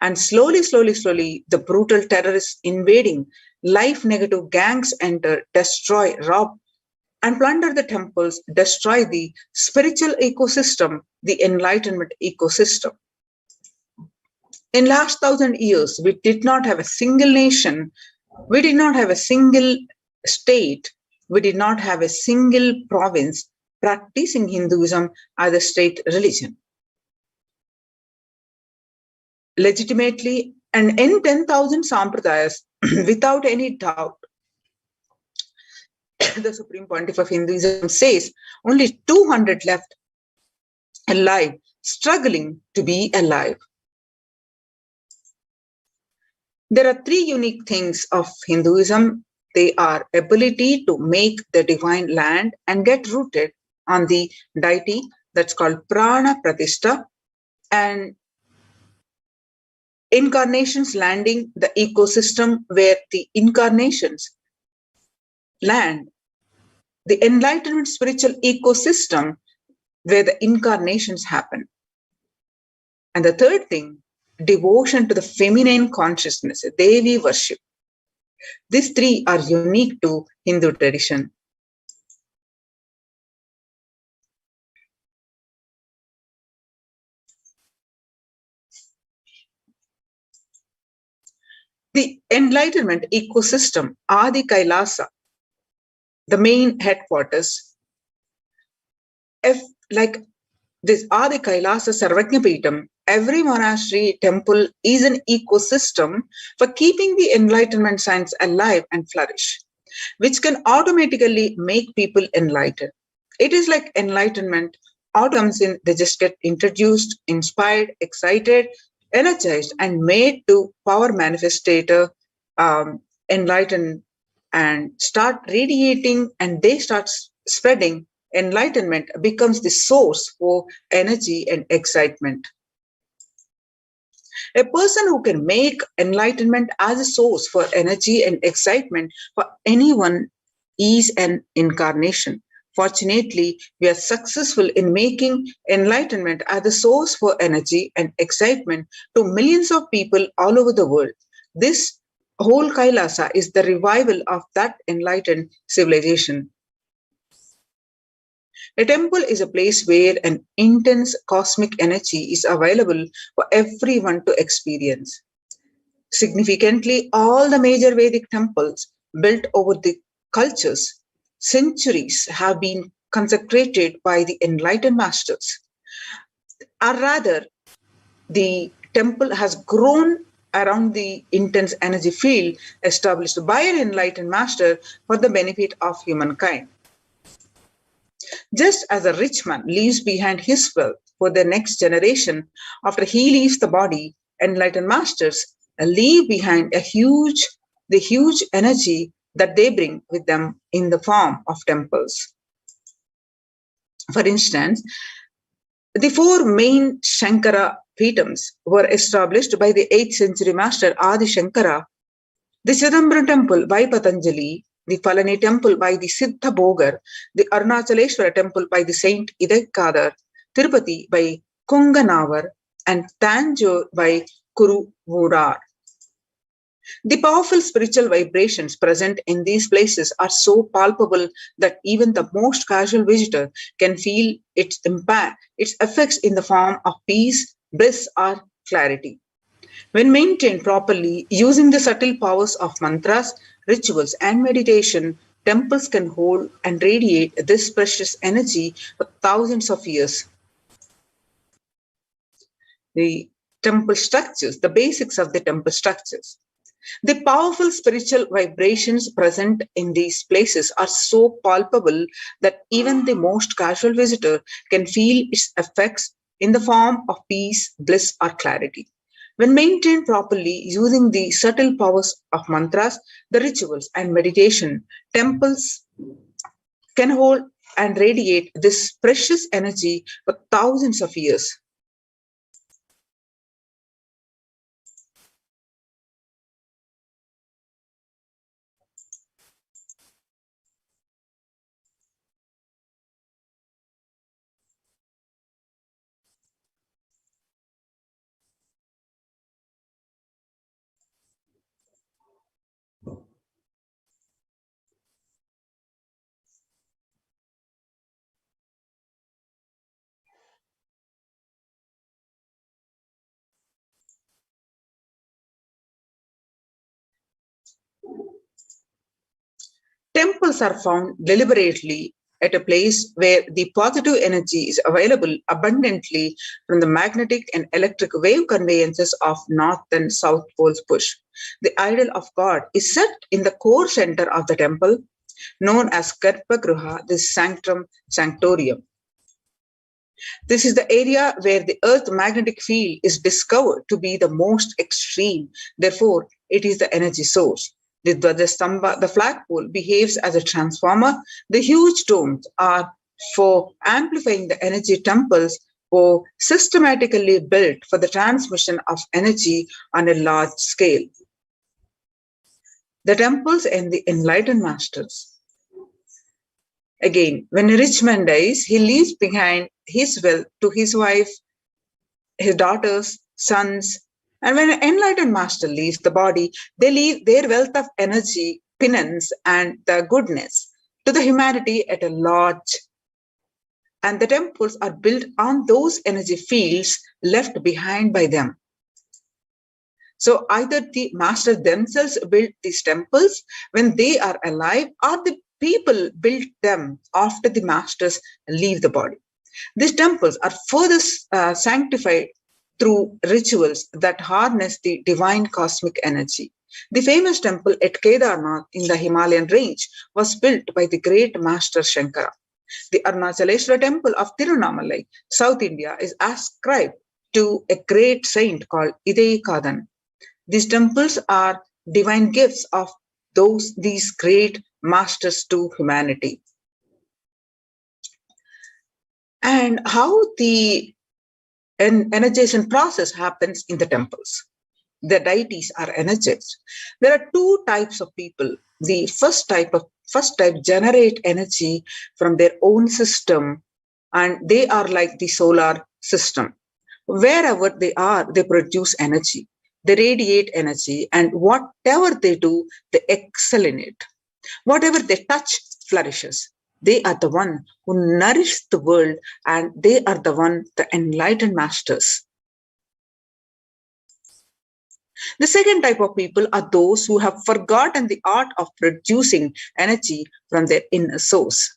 And slowly, the brutal terrorists invading, life-negative gangs enter, destroy, rob, and plunder the temples, destroy the spiritual ecosystem, the enlightenment ecosystem. In last 1,000 years, we did not have a single nation, we did not have a single state, we did not have a single province practicing Hinduism as a state religion. Legitimately, and in 10,000 sampradayas, without any doubt, the Supreme Pontiff of Hinduism says only 200 left alive, struggling to be alive. There are three unique things of Hinduism. They are ability to make the divine land and get rooted on the deity, that's called Prana Pratishta, and incarnations landing the ecosystem where the incarnations land, the enlightenment spiritual ecosystem where the incarnations happen. And the third thing, devotion to the feminine consciousness, Devi worship. These three are unique to Hindu tradition. The enlightenment ecosystem, Adi Kailasa, the main headquarters, if like this Adi Kailasa Sarvajnapeetham, every monastery temple is an ecosystem for keeping the enlightenment science alive and flourish, which can automatically make people enlightened. It is like enlightenment, all comes in, they just get introduced, inspired, excited, energized, and made to power manifestator, enlightened, and start radiating, and they start spreading. Enlightenment becomes the source for energy and excitement. A person who can make enlightenment as a source for energy and excitement for anyone is an incarnation. Fortunately, we are successful in making enlightenment as a source for energy and excitement to millions of people all over the world. This whole Kailasa is the revival of that enlightened civilization. A temple is a place where an intense cosmic energy is available for everyone to experience. Significantly, all the major Vedic temples built over the cultures, centuries, have been consecrated by the enlightened masters. Or rather, the temple has grown around the intense energy field established by an enlightened master for the benefit of humankind. Just as a rich man leaves behind his wealth for the next generation after he leaves the body, enlightened masters leave behind the huge energy that they bring with them in the form of temples. For instance, the four main Shankara Peethams were established by the 8th century master Adi Shankara The Chidambaram temple by Patanjali, the Palani temple by the Siddha Bogar, the Arunachaleshwara temple by the Saint Idekadar, Tirupati by Konganavar, and Tanjore by Kuruvurar. The powerful spiritual vibrations present in these places are so palpable that even the most casual visitor can feel its impact, its effects in the form of peace, bliss, or clarity. When maintained properly, using the subtle powers of mantras, rituals, and meditation, temples can hold and radiate this precious energy for thousands of years. The temple structures, the basics of the temple structures. The powerful spiritual vibrations present in these places are so palpable that even the most casual visitor can feel its effects in the form of peace, bliss, or clarity. When maintained properly using the subtle powers of mantras, the rituals, and meditation, temples can hold and radiate this precious energy for thousands of years. Temples are found deliberately at a place where the positive energy is available abundantly from the magnetic and electric wave conveyances of North and South Poles push. The idol of God is set in the core center of the temple, known as Garbhagriha, the sanctum sanctorium. This is the area where the Earth's magnetic field is discovered to be the most extreme. Therefore, it is the energy source. The Dvajastambha, the flagpole, behaves as a transformer. The huge domes are for amplifying the energy. Temples were systematically built for the transmission of energy on a large scale. The temples and the enlightened masters. Again, when a rich man dies, he leaves behind his wealth to his wife, his daughters, sons. And when an enlightened master leaves the body, they leave their wealth of energy, penance, and the goodness to the humanity at a large. And the temples are built on those energy fields left behind by them. So either the masters themselves built these temples when they are alive, or the people build them after the masters leave the body. These temples are further sanctified through rituals that harness the divine cosmic energy. The famous temple at Kedarnath in the Himalayan range was built by the great master Shankara. The Arunachaleshwara temple of Tirunamalai, South India, is ascribed to a great saint called Idekadan. These temples are divine gifts of these great masters to humanity. And how the energization process happens in the temples. The deities are energized. There are two types of people. The first type generate energy from their own system, and they are like the solar system. Wherever they are, they produce energy. They radiate energy, and whatever they do, they excel in it. Whatever they touch flourishes. They are the one who nourish the world, and they are the enlightened masters. The second type of people are those who have forgotten the art of producing energy from their inner source.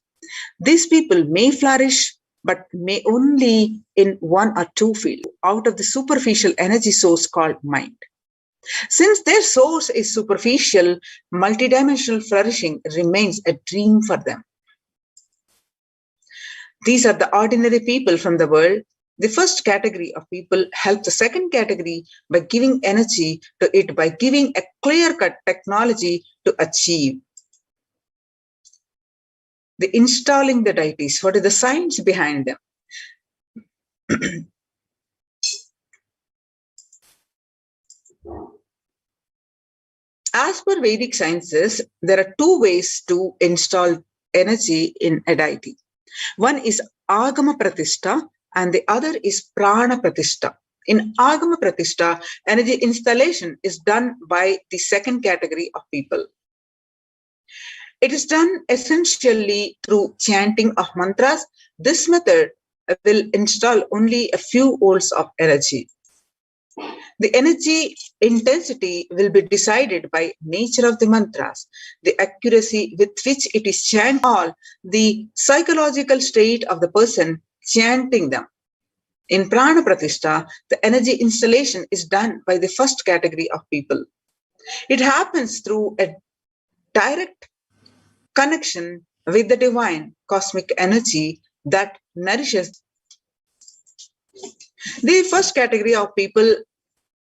These people may flourish, but may only in one or two fields out of the superficial energy source called mind. Since their source is superficial, multidimensional flourishing remains a dream for them. These are the ordinary people from the world. The first category of people help the second category by giving energy to it, by giving a clear-cut technology to achieve. The installing the deities, what is the science behind them? As per Vedic sciences, there are two ways to install energy in a deity. One is Agama Pratishta and the other is Prana Pratishta. In Agama Pratishta, energy installation is done by the second category of people. It is done essentially through chanting of mantras. This method will install only a few volts of energy. The energy intensity will be decided by nature of the mantras, the accuracy with which it is chanted, or the psychological state of the person chanting them. In Prana Pratishta, the energy installation is done by the first category of people. It happens through a direct connection with the divine cosmic energy that nourishes. The first category of people,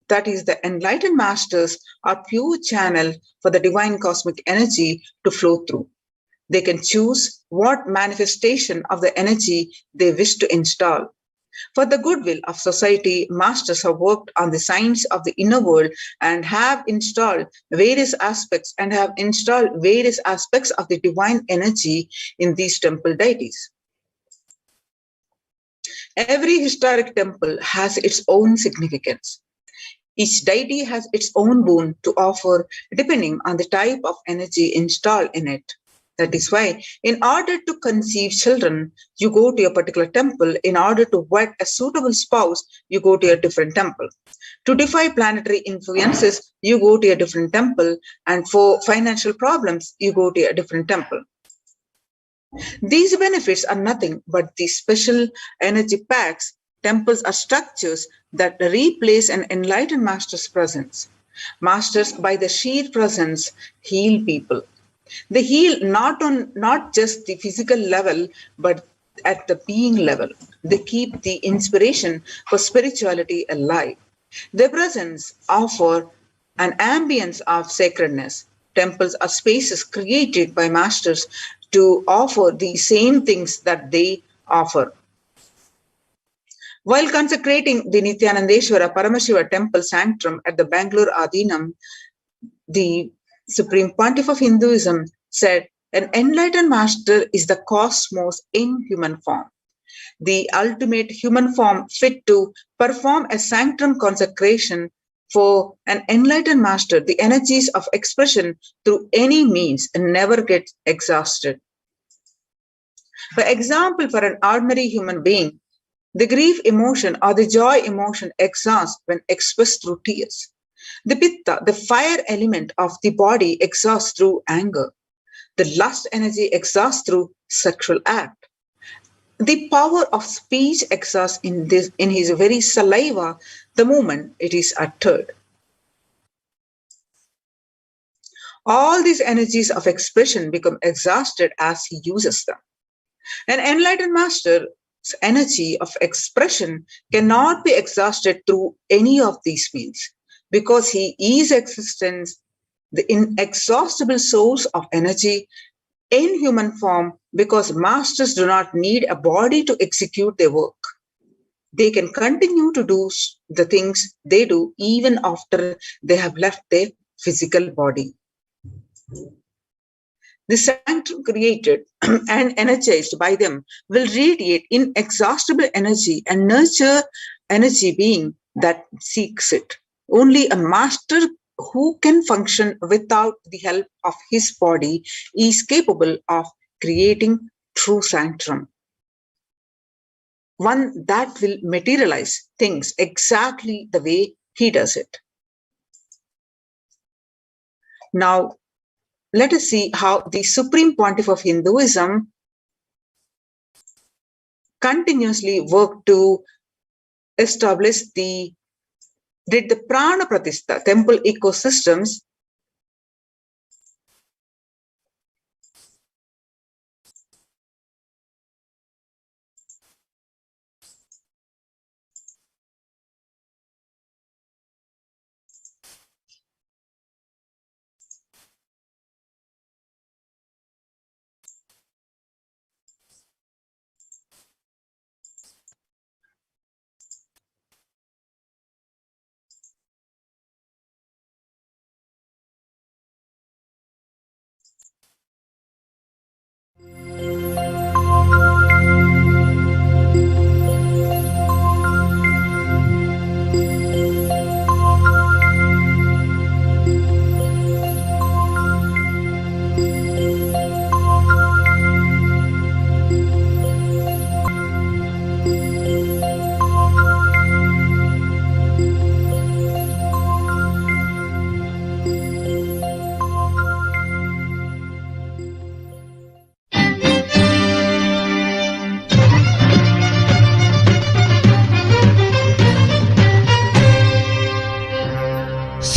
that is the enlightened masters, are pure channel for the divine cosmic energy to flow through. They can choose what manifestation of the energy they wish to install. For the goodwill of society, masters have worked on the science of the inner world and have installed various aspects of the divine energy in these temple deities. Every historic temple has its own significance. Each deity has its own boon to offer depending on the type of energy installed in it. That is why, in order to conceive children, you go to a particular temple. In order to wed a suitable spouse, you go to a different temple. To defy planetary influences, you go to a different temple. And for financial problems, you go to a different temple. These benefits are nothing but the special energy packs. Temples are structures that replace an enlightened master's presence. Masters, by the sheer presence, heal people. They heal not just the physical level, but at the being level. They keep the inspiration for spirituality alive. Their presence offers an ambience of sacredness. Temples are spaces created by masters to offer the same things that they offer. While consecrating the Nithyanandeshwara Paramashiva temple sanctum at the Bangalore Adinam, the Supreme Pontiff of Hinduism said, an enlightened master is the cosmos in human form, the ultimate human form fit to perform a sanctum consecration. For an enlightened master, the energies of expression through any means never get exhausted. For example, for an ordinary human being, the grief emotion or the joy emotion exhausts when expressed through tears. The pitta, the fire element of the body, exhausts through anger. The lust energy exhausts through sexual act. The power of speech exhausts in his very saliva the moment it is uttered. All these energies of expression become exhausted as he uses them. An enlightened master's energy of expression cannot be exhausted through any of these means, because he is existence, the inexhaustible source of energy in human form, because masters do not need a body to execute their work. They can continue to do the things they do even after they have left their physical body. The sanctum created and energized by them will radiate inexhaustible energy and nurture energy being that seeks it. Only a master who can function without the help of his body is capable of creating true sanctum, one that will materialize things exactly the way he does it. Now, let us see how the Supreme Pontiff of Hinduism continuously worked to establish the Prana Pratishta temple ecosystems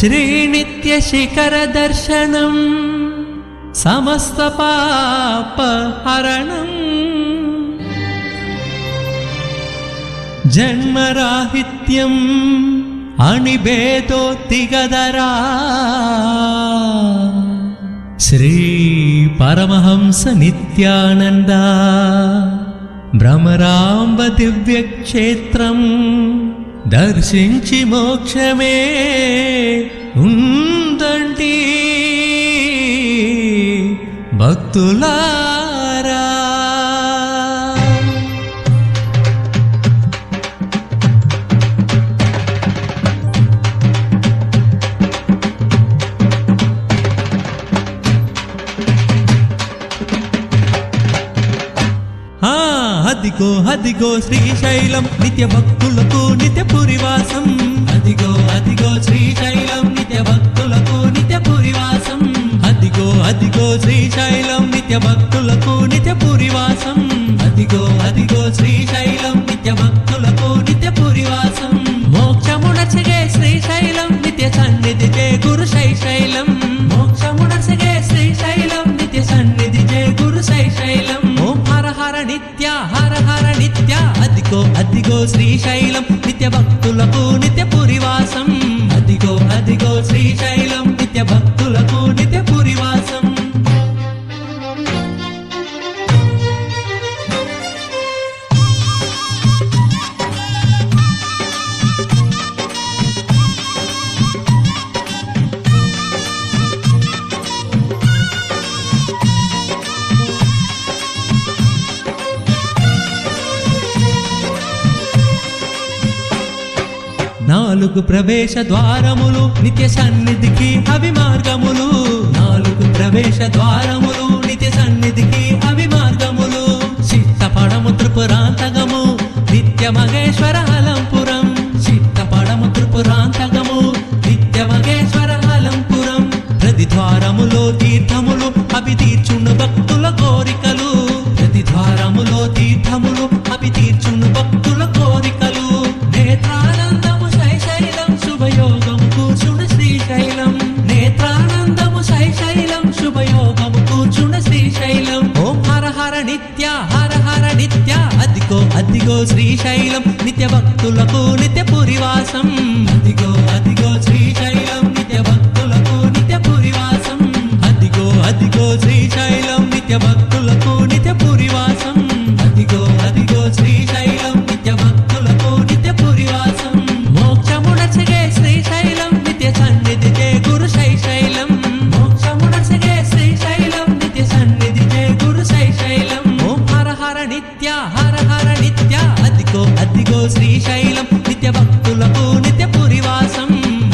श्रीनित्यशिखरदर्शनम् समस्तपापहरणम् जन्मराहित्यम् अनिभेदोत्तिगदरा Shri Paramhans Nityanand भ्रमरांब दिव्यक्षेत्रं दर्शिंచి మోక్షమే ఉందండి భక్తులారా. అదిగో అదిగో శ్రీశైలం నిత్య భక్తులకు నిత్య పురివాసం. అదిగో అదిగో శ్రీశైలం నిత్య భక్తులకు నిత్య పురివాసం. అదిగో అదిగో శ్రీశైలం నిత్య భక్తులకు నిత్య పురివాసం. అదిగో అదిగో శ్రీశైలం నిత్య భక్తులకు నిత్య పురివాసం. మోక్షమునచగే శ్రీశైలం నిత్య సన్నిధి జయ గురు శైశైలం. మోక్షమునచగే శ్రీశైలం నిత్య సన్నిధి జయ గురు శైశైలం. ఓం హర హర నిత్య హర హర నిత్య. అదిగో అదిగో శ్రీశైలం నిత్య భక్తులకు నిత్య పురివాసం. అదిగో అదిగో శ్రీశైలం నిత్య భక్తులకు నిత్య పురివాసం. నాలుగు ప్రవేశ ద్వారములు నిత్య సన్నిధికి అవి మార్గములు. నాలుగు ప్రవేశ ద్వారములు నిత్య సన్నిధికి అవి మార్గములు. చిత్తపడము త్రిపురాంతకము నిత్య మహేశ్వర హలంపురం. చిత్తపడము త్రిపురాంతకము నిత్య మహేశ్వర హలంపురం. ప్రతి ద్వారములో తీర్థములు అవి తీర్చును భక్తుల కోరికలు. ప్రతి ద్వారములో తీర్థములు అవి తీర్చును భక్తుల కోరికలు. నేత్రానందము శైశైలం శుభయోగము కూర్చున్న శ్రీశైలం. నేత్రానందము శైశైలం శుభయోగము కూర్చున్న శ్రీశైలం. ఓం హర హర నిత్య హర హర నిత్య. అదిగో అదిగో శ్రీశైలం నిత్య భక్తులకు నిత్య పురివాసం. అదిగో అదిగో శ్రీశైలం నిత్య భక్తులకు నిత్య పురివాసం. అదిగో అదిగో శ్రీశైలం నిత్య భక్తులకు నిత్య పురివాసం. అదిగో అదిగో శ్రీశైలం నిత్య భక్తులకు నిత్య పురివాసం. మోక్షమునచగే శ్రీశైలం నిత్య సన్నిధి జయ గురు శైశైలం. మోక్షమునచగే శ్రీశైలం నిత్య సన్నిధి జయ గురు శైశైలం. ఓం హర హర నిత్య హర హర నిత్య. అదిగో అదిగో శ్రీశైలం నిత్య భక్తులకు నిత్య పురివాసం.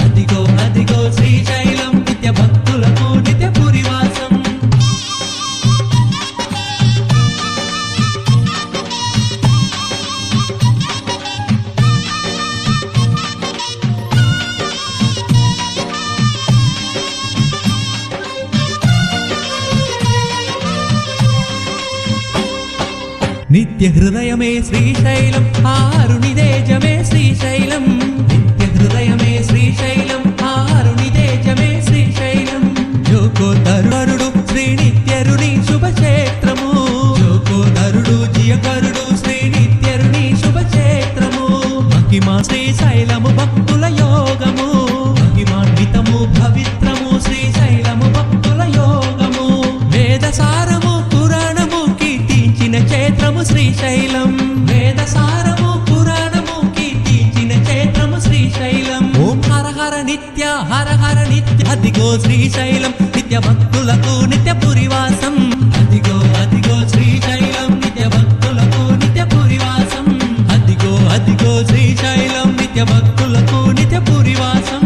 అదిగో అదిగో శ్రీశైలం నిత్య భక్తులకు నిత్య పురివాసం. నిత్య హృదయమే శ్రీశైలం ఆరునిదేజమే శ్రీశైలం. నిత్య హృదయమే శ్రీశైలం ఆరునిదేజమే శ్రీశైలం. జోకోదరుడు శ్రీ నిత్యరుని శుభక్షేత్రము. జోకోదరుడు జియకరుడు శ్రీ నిత్యరుని శుభక్షేత్రము. మహిమా శ్రీశైలము భక్తుల యోగము. మహిమాన్వితము పవిత్రము శ్రీశైలము భక్తుల యోగము. వేదసారము పురాణము కీర్తించిన క్షేత్రము శ్రీశైలం. వేదసారము పురాణము కీర్తించిన క్షేత్రము శ్రీశైలం. ఓం హర హర నిత్య హర హర నిత్య. అదిగో శ్రీశైలం నిత్య భక్తులకు నిత్య పురివాసం. అదిగో అదిగో శ్రీశైలం నిత్య భక్తులకు నిత్య పురివాసం. అదిగో అదిగో శ్రీశైలం నిత్య భక్తులకు నిత్య పురివాసం.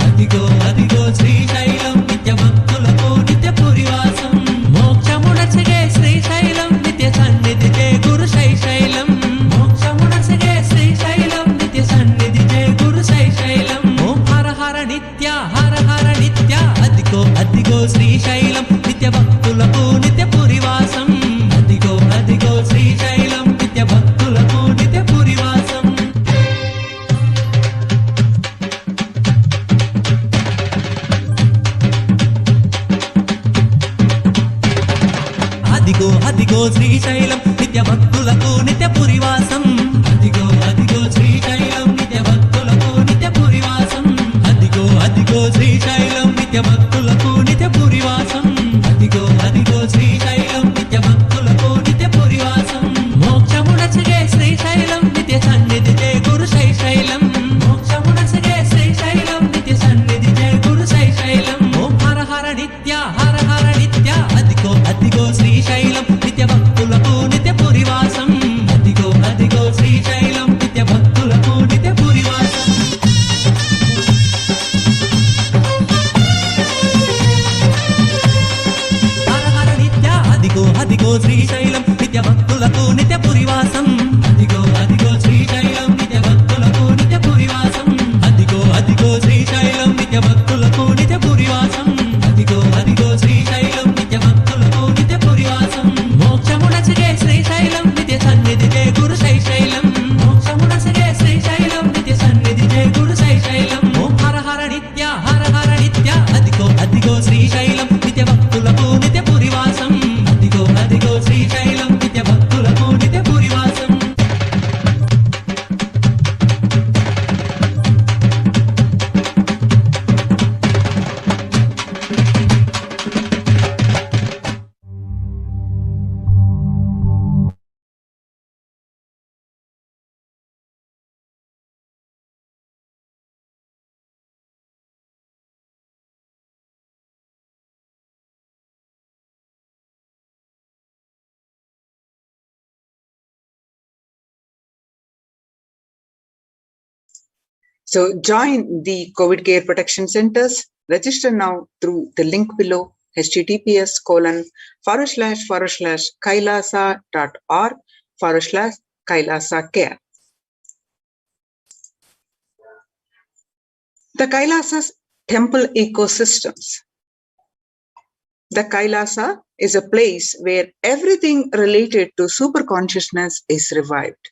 అదిగో అదిగో శ్రీశైలం నిత్య భక్తులకు నిత్య పురివాసం. మోక్షమునచగే శ్రీశైలం నిత్య సన్నిధి జయ గురు శైశైలం. మోక్షమునచగే శ్రీశైలం నిత్య సన్నిధి జయ గురు శైశైలం. ఓం హర హర నిత్య హర హర నిత్య. అదిగో అదిగో శ్రీశైలం నిత్య భక్తులకు నిత్య పురివాసం. అదిగో అదిగో భక్తులకు నిత్య పురివాసం అదిగో అదిగో శ్రీశైలం నిత్య భక్తులకు నిత్య పురివాసం అదిగో అదిగో శ్రీశైలం నిత్య భక్తులకు నిత్య పురివాసం అదిగో అదిగో శ్రీశైలం నిత్య భక్తులకు నిత్య పురివాసం మోక్షమునసిగే శ్రీశైలం నిత్య సన్నిధి జయ గురు శైశైలం మోక్షమునసిగే శ్రీశైలం నిత్య సన్నిధి జయ గురు శైశైలం ఓం హర హర నిత్య అదిగో అదిగో శ్రీశైలం నిత్య భక్తులకు నిత్య పురివాసం అదిగో అదిగో శ్రీశైలం నిత్య భక్తులకు నిత్య పురివాసం హర హర నిత్య అదిగో శ్రీశైలం నిత్య భక్తులకు నిత్య పురివాసం అదిగో అదిగో శ్రీశైలం నిత్య భక్తులకు నిత్య పురివాసం అదిగో అదిగో శ్రీశైలం నిత్య భక్తులకు నిత్య పురివాసం అదిగో అదిగో శ్రీశైలం నిత్య భక్తులకు నిత్య పురివాసం మోక్షమునసిగే శ్రీశైలం నిత్య సన్నిధి జయ గురు శైశైలం మోక్షమునసిగే శ్రీశైలం నిత్య సన్నిధి జయ గురు శైశైలం ఓం హర హర నిత్య అదిగో అదిగో శ్రీశైలం నిత్య భక్తులకు నిత్య పురివాసం అదిగో అదిగో శ్రీశైలం నిత్య భక్తులకు నిత్య పురివాసం So join the COVID care protection centers. Register now through the link below https://kailasa.org/kailasa care. The Kailasa's temple ecosystems. The Kailasa is a place where everything related to superconsciousness is revived.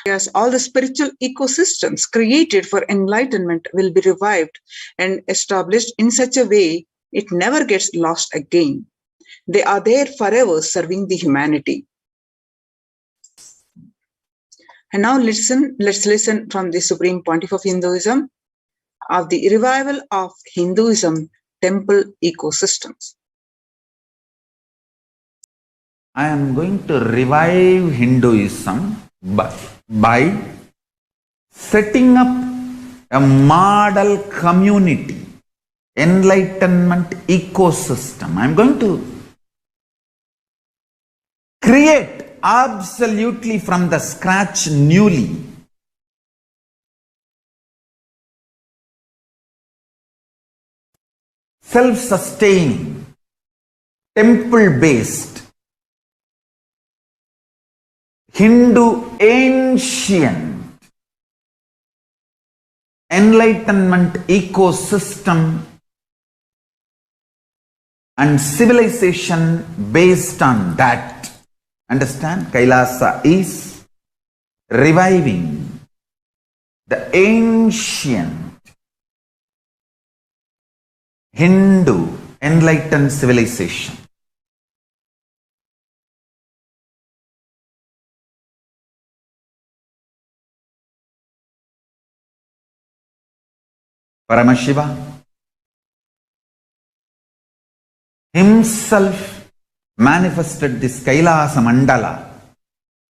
Yes, all the spiritual ecosystems created for enlightenment will be revived and established in such a way it never gets lost again. They are there forever serving the humanity. And now let's listen from the Supreme Pontiff of Hinduism of the revival of Hinduism temple ecosystems. I am going to revive Hinduism by setting up a model community, enlightenment ecosystem. I am going to create absolutely from the scratch newly self-sustaining, temple-based Hindu ancient enlightenment ecosystem and civilization based on that. Understand? Kailasa is reviving the ancient Hindu enlightened civilization. Paramashiva himself manifested this Kailasa Mandala,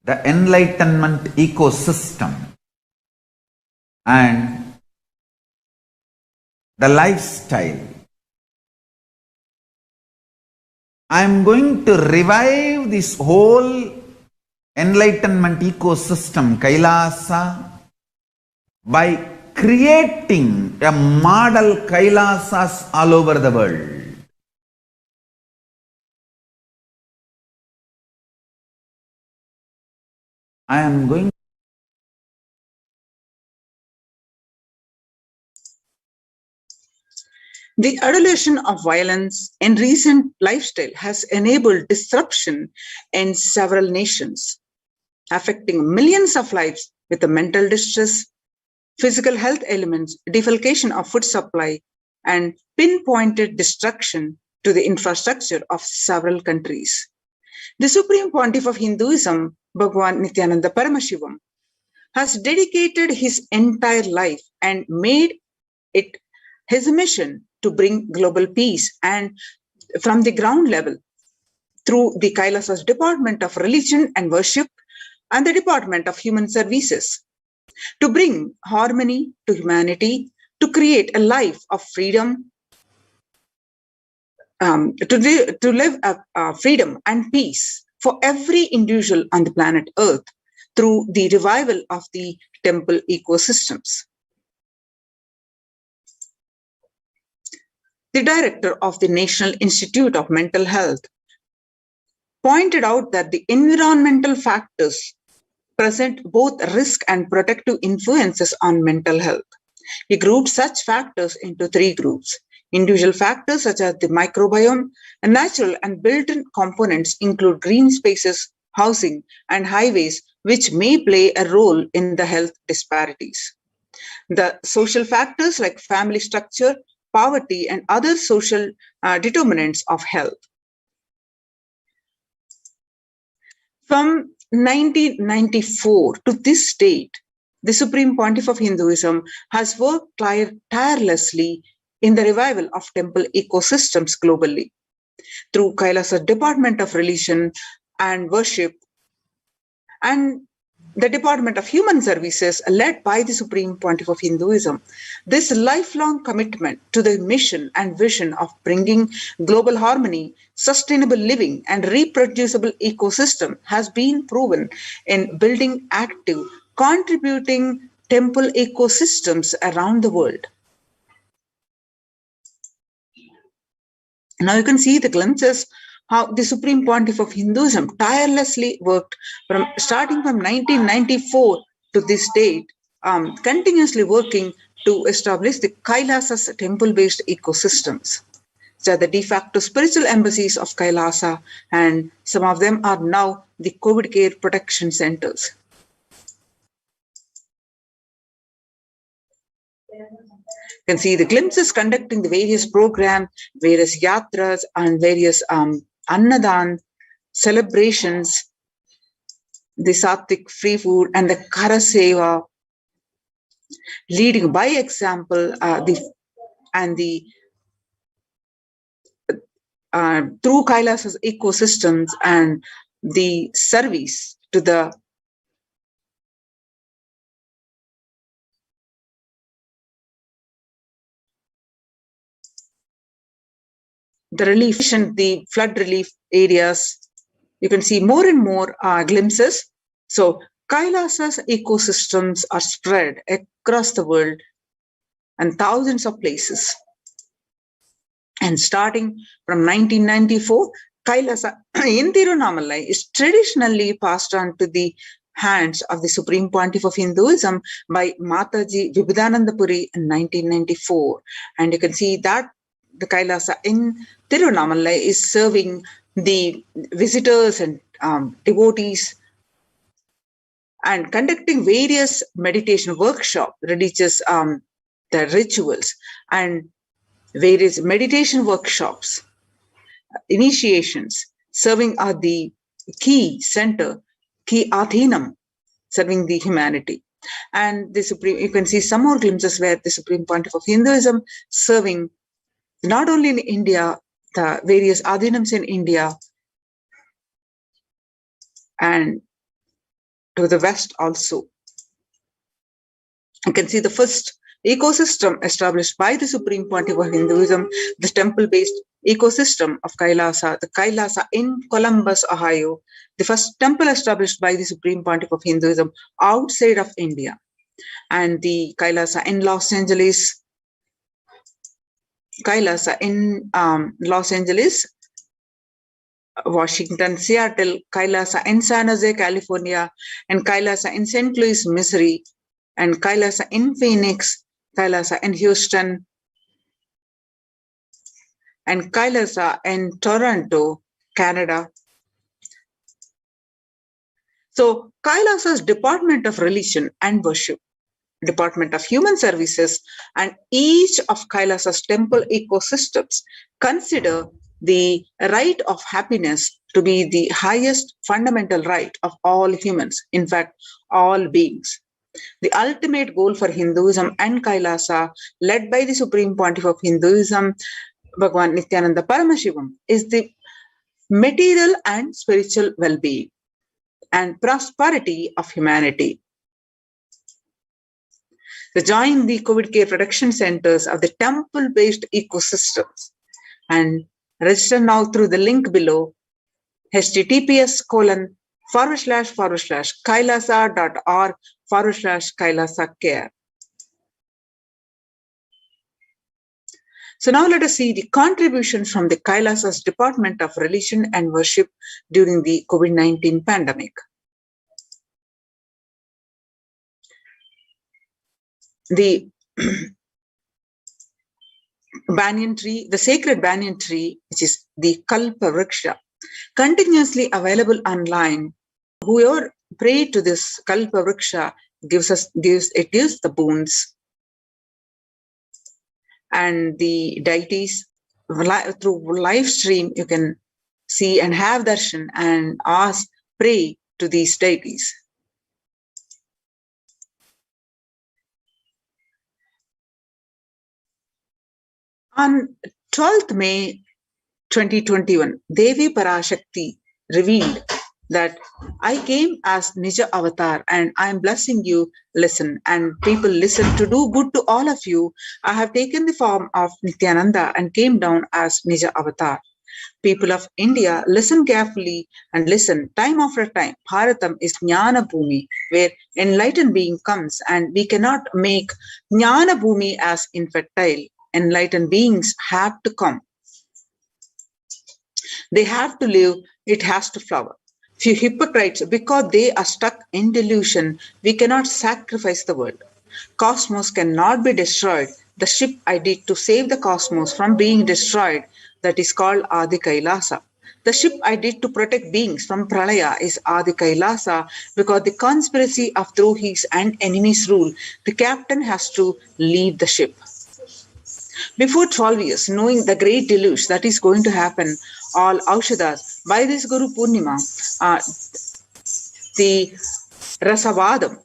the enlightenment ecosystem, and the lifestyle. I am going to revive this whole enlightenment ecosystem, Kailasa, by creating a model Kailasas all over the world. I am going. The adulation of violence in recent lifestyle has enabled disruption in several nations, affecting millions of lives with the mental distress, physical health elements, defalcation of food supply, and pinpointed destruction to the infrastructure of several countries. The Supreme Pontiff of Hinduism, Bhagwan Nithyananda Paramashivam, has dedicated his entire life and made it his mission to bring global peace and from the ground level through the Kailasa's Department of Religion and Worship and the Department of Human Services, to bring harmony to humanity, to create a life of freedom, to live freedom and peace for every individual on the planet Earth through the revival of the temple ecosystems. The director of the National Institute of Mental Health pointed out that the environmental factors present both risk and protective influences on mental health. He grouped such factors into 3 groups. Individual factors such as the microbiome and natural and built-in components include green spaces, housing, and highways, which may play a role in the health disparities. The social factors like family structure, poverty, and other social determinants of health. From 1994 to this date, the Supreme Pontiff of Hinduism has worked tirelessly in the revival of temple ecosystems globally through Kailasa Department of Religion and Worship and the Department of Human Services led by the Supreme Pontiff of Hinduism. This lifelong commitment to the mission and vision of bringing global harmony, sustainable living, and reproducible ecosystem has been proven in building active, contributing temple ecosystems around the world. Now you can see the glimpses how the Supreme Pontiff of Hinduism tirelessly worked starting from 1994 to this date, continuously working to establish the Kailasa's temple-based ecosystems. So the de facto spiritual embassies of Kailasa, and some of them are now the COVID care protection centers. You can see the glimpses conducting the various programs, various yatras, and various annadan celebrations, the sattvic free food, and the karaseva, leading by example, through Kailasa's ecosystems and the service to the relief and the flood relief areas. You can see more and more glimpses. So Kailasa's ecosystems are spread across the world and thousands of places. And starting from 1994, Kailasa in Tirunamalai is traditionally passed on to the hands of the Supreme Pontiff of Hinduism by Mataji Vibhudananda Puri in 1994. And you can see that the Kailasa in Tirunamalai is serving the visitors and devotees and conducting various meditation workshops, religious the rituals, and various meditation workshops, initiations, serving at the key center, key Athinam, serving the humanity. And the Supreme, you can see some more glimpses where the Supreme Pontiff of Hinduism serving not only in India, the various Adhinams in India and to the West also. You can see the first ecosystem established by the Supreme Pontiff of Hinduism, the temple-based ecosystem of Kailasa, the Kailasa in Columbus, Ohio, the first temple established by the Supreme Pontiff of Hinduism outside of India, and the Kailasa in Los Angeles, Washington, Seattle, Kailasa in San Jose, California, and Kailasa in St. Louis, Missouri, and Kailasa in Phoenix, Kailasa in Houston, and Kailasa in Toronto, Canada. So Kailasa's Department of Religion and Worship, Department of Human Services, and each of Kailasa's temple ecosystems consider the right of happiness to be the highest fundamental right of all humans, in fact, all beings. The ultimate goal for Hinduism and Kailasa, led by the Supreme Pontiff of Hinduism, Bhagavan Nithyananda Paramashivam, is the material and spiritual well-being and prosperity of humanity. To join the COVID care production centers of the temple-based ecosystems and register now through the link below, https://kailasa.org/kailasa care. So now let us see the contributions from the Kailasa's Department of Religion and Worship during the COVID-19 pandemic. The banyan tree, the sacred banyan tree, which is the Kalpa Vriksha, continuously available online. Whoever pray to this Kalpa Vriksha gives the boons. And the deities, through live stream, you can see and have darshan and pray to these deities. On 12th May 2021, Devi Parashakti revealed that I came as Nija Avatar and I am blessing you, listen, and people listen to do good to all of you. I have taken the form of Nithyananda and came down as Nija Avatar. People of India, listen carefully and listen. Time after time, Bharatam is Jnana Bhumi, where enlightened being comes, and we cannot make Jnana Bhumi as infertile. Enlightened beings have to come. They have to live, it has to flower. Few hypocrites, because they are stuck in delusion, we cannot sacrifice the world. Cosmos cannot be destroyed. The ship I did to save the cosmos from being destroyed, that is called Adi Kailasa. The ship I did to protect beings from Pralaya is Adi Kailasa, because the conspiracy of Drohis and enemies rule, the captain has to leave the ship. Before 12 years, knowing the great deluge that is going to happen, all Aushadas, by this Guru Purnima, the Rasavadam,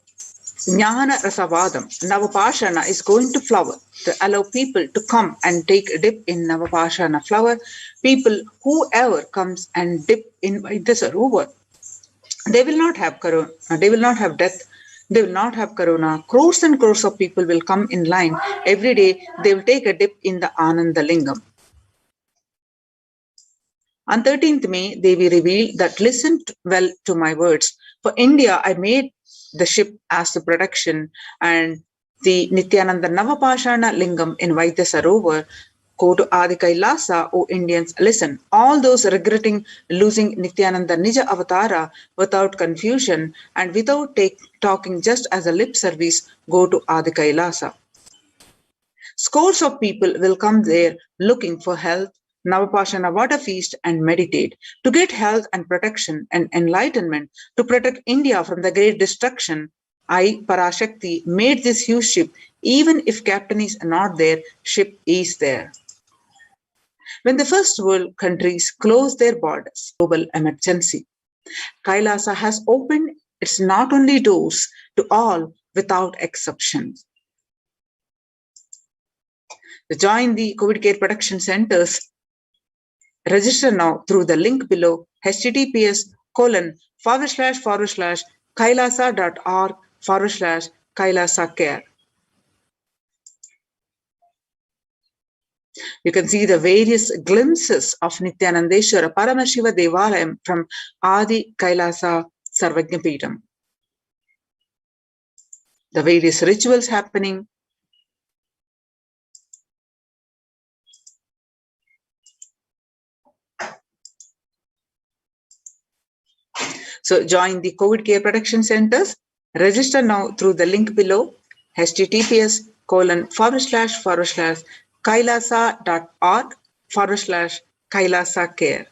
Jnana Rasavadam, Navapashana is going to flower to allow people to come and take a dip in Navapashana flower. People, whoever comes and dip in this Sarovar, they will not have corona, they will not have death, they will not have corona. Crores and crores of people will come in line every day. They will take a dip in the Ananda Lingam. On 13th May, they will reveal that listen well to my words. For India, I made the ship as the production, and the Nithyananda Navapashana Lingam in Vaidya Sarovar. Go to Adi Kailasa, O Indians, listen. All those regretting losing Nithyananda Nija Avatara without confusion and without talking just as a lip service, go to Adi Kailasa. Scores of people will come there looking for health, Navapashana water feast and meditate. To get health and protection and enlightenment, to protect India from the great destruction, I, Parashakti, made this huge ship. Even if captain is not there, ship is there. When the first world countries closed their borders, global emergency, Kailasa has opened its not only doors to all without exception. To join the COVID care production centers, register now through the link below, https://kailasa.org/kailasa care. You can see the various glimpses of Nithyanandeshwara Paramashiva Devalayam from Adi Kailasa Sarvajnapeetham. The various rituals happening. So join the COVID care production centers. Register now through the link below, https://kailasa.org/kailasa care.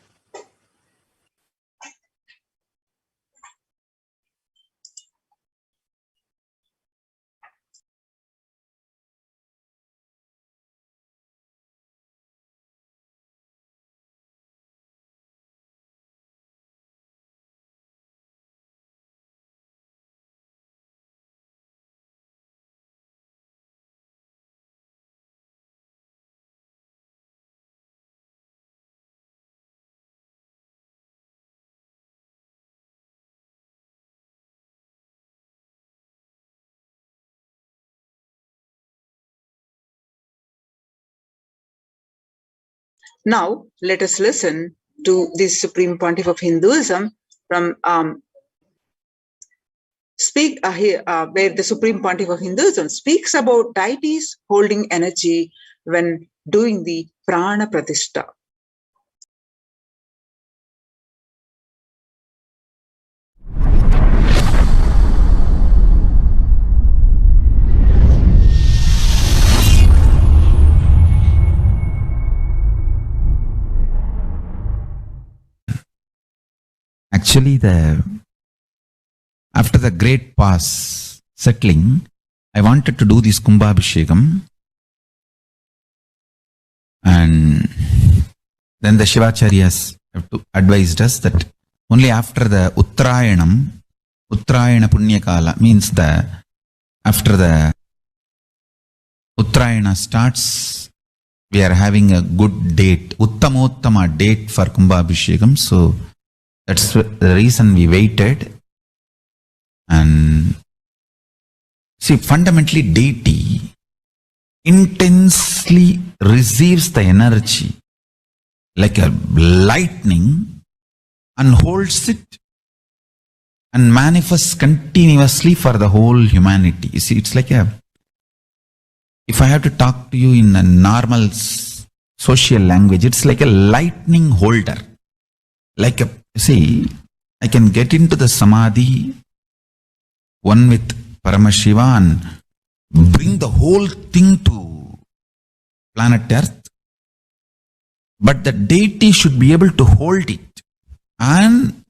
Now, let us listen to the Supreme Pontiff of Hinduism from where the Supreme Pontiff of Hinduism speaks about deities holding energy when doing the prana pratishtha. Actually, after the great pause settling, I wanted to do this Kumbhabhishekam, and then the Shivacharyas have advised us that only after the Uttrayanam, Uttrayana Punyakala means after the Uttrayana starts, we are having a good date, Uttamottama date for Kumbhabhishekam. So that's the reason we waited. And see, fundamentally, deity intensely receives the energy like a lightning and holds it and manifests continuously for the whole humanity. You see, it's like if I have to talk to you in a normal social language, it's like a lightning holder. See, I can get into the samadhi, one with Paramashiva, and bring the whole thing to planet Earth. But the deity should be able to hold it and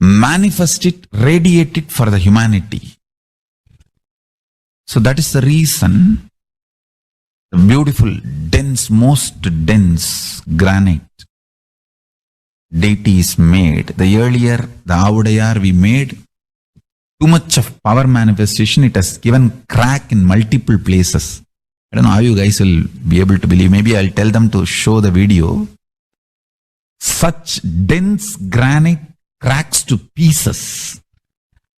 manifest it, radiate it for the humanity. So that is the reason the beautiful, dense, most dense granite deity is made. The earlier, the Avudayar we made, too much of power manifestation, it has given crack in multiple places. I don't know how you guys will be able to believe. Maybe I'll tell them to show the video. Such dense granite cracks to pieces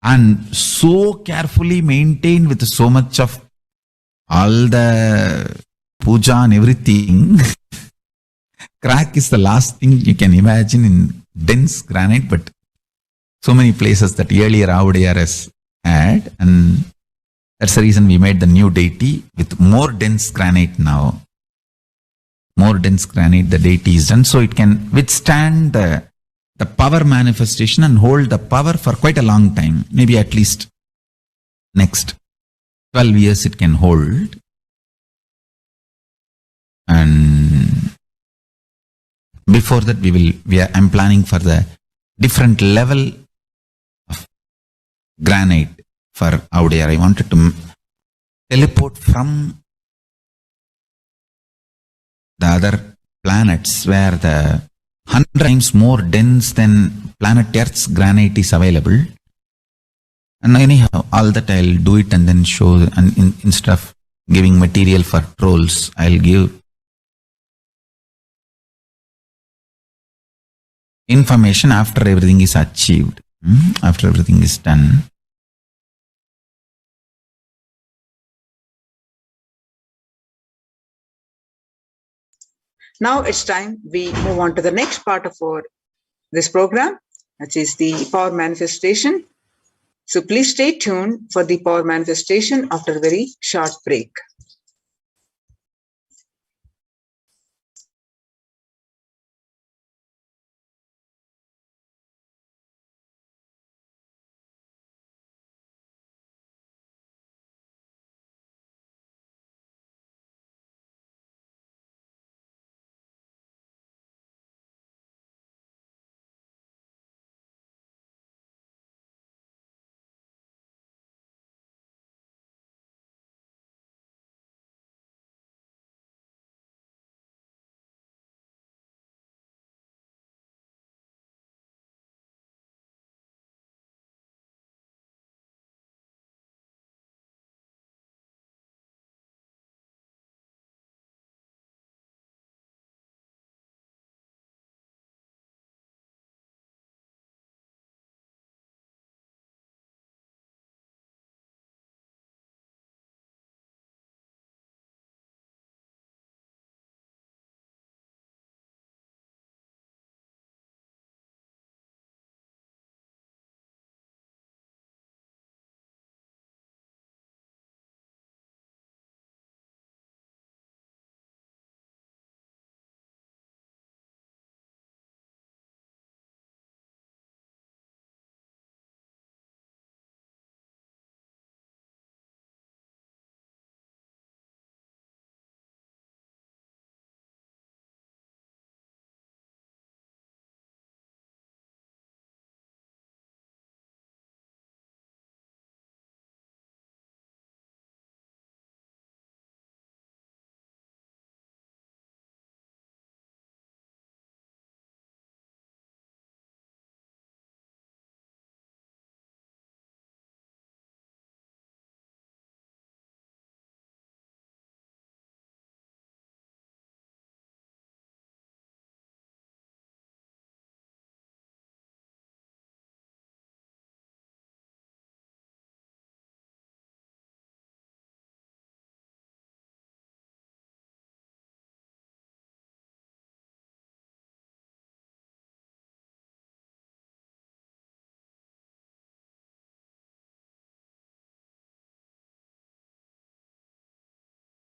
and so carefully maintained with so much of all the puja and everything. Crack is the last thing you can imagine in dense granite, but so many places that earlier Avudayar has had, and that's the reason we made the new deity with more dense granite now. More dense granite, the deity is done, so it can withstand the power manifestation and hold the power for quite a long time. Maybe at least next 12 years it can hold. And before that, I'm planning for the different level of granite for Avudayar. I wanted to teleport from the other planets where the 100 times more dense than planet Earth's granite is available. And anyhow, all that I'll do it and then show, and instead of giving material for trolls, I'll give information after everything is achieved, after everything is done. Now it's time we move on to the next part of this program, which is the power manifestation. So please stay tuned for the power manifestation after a very short break.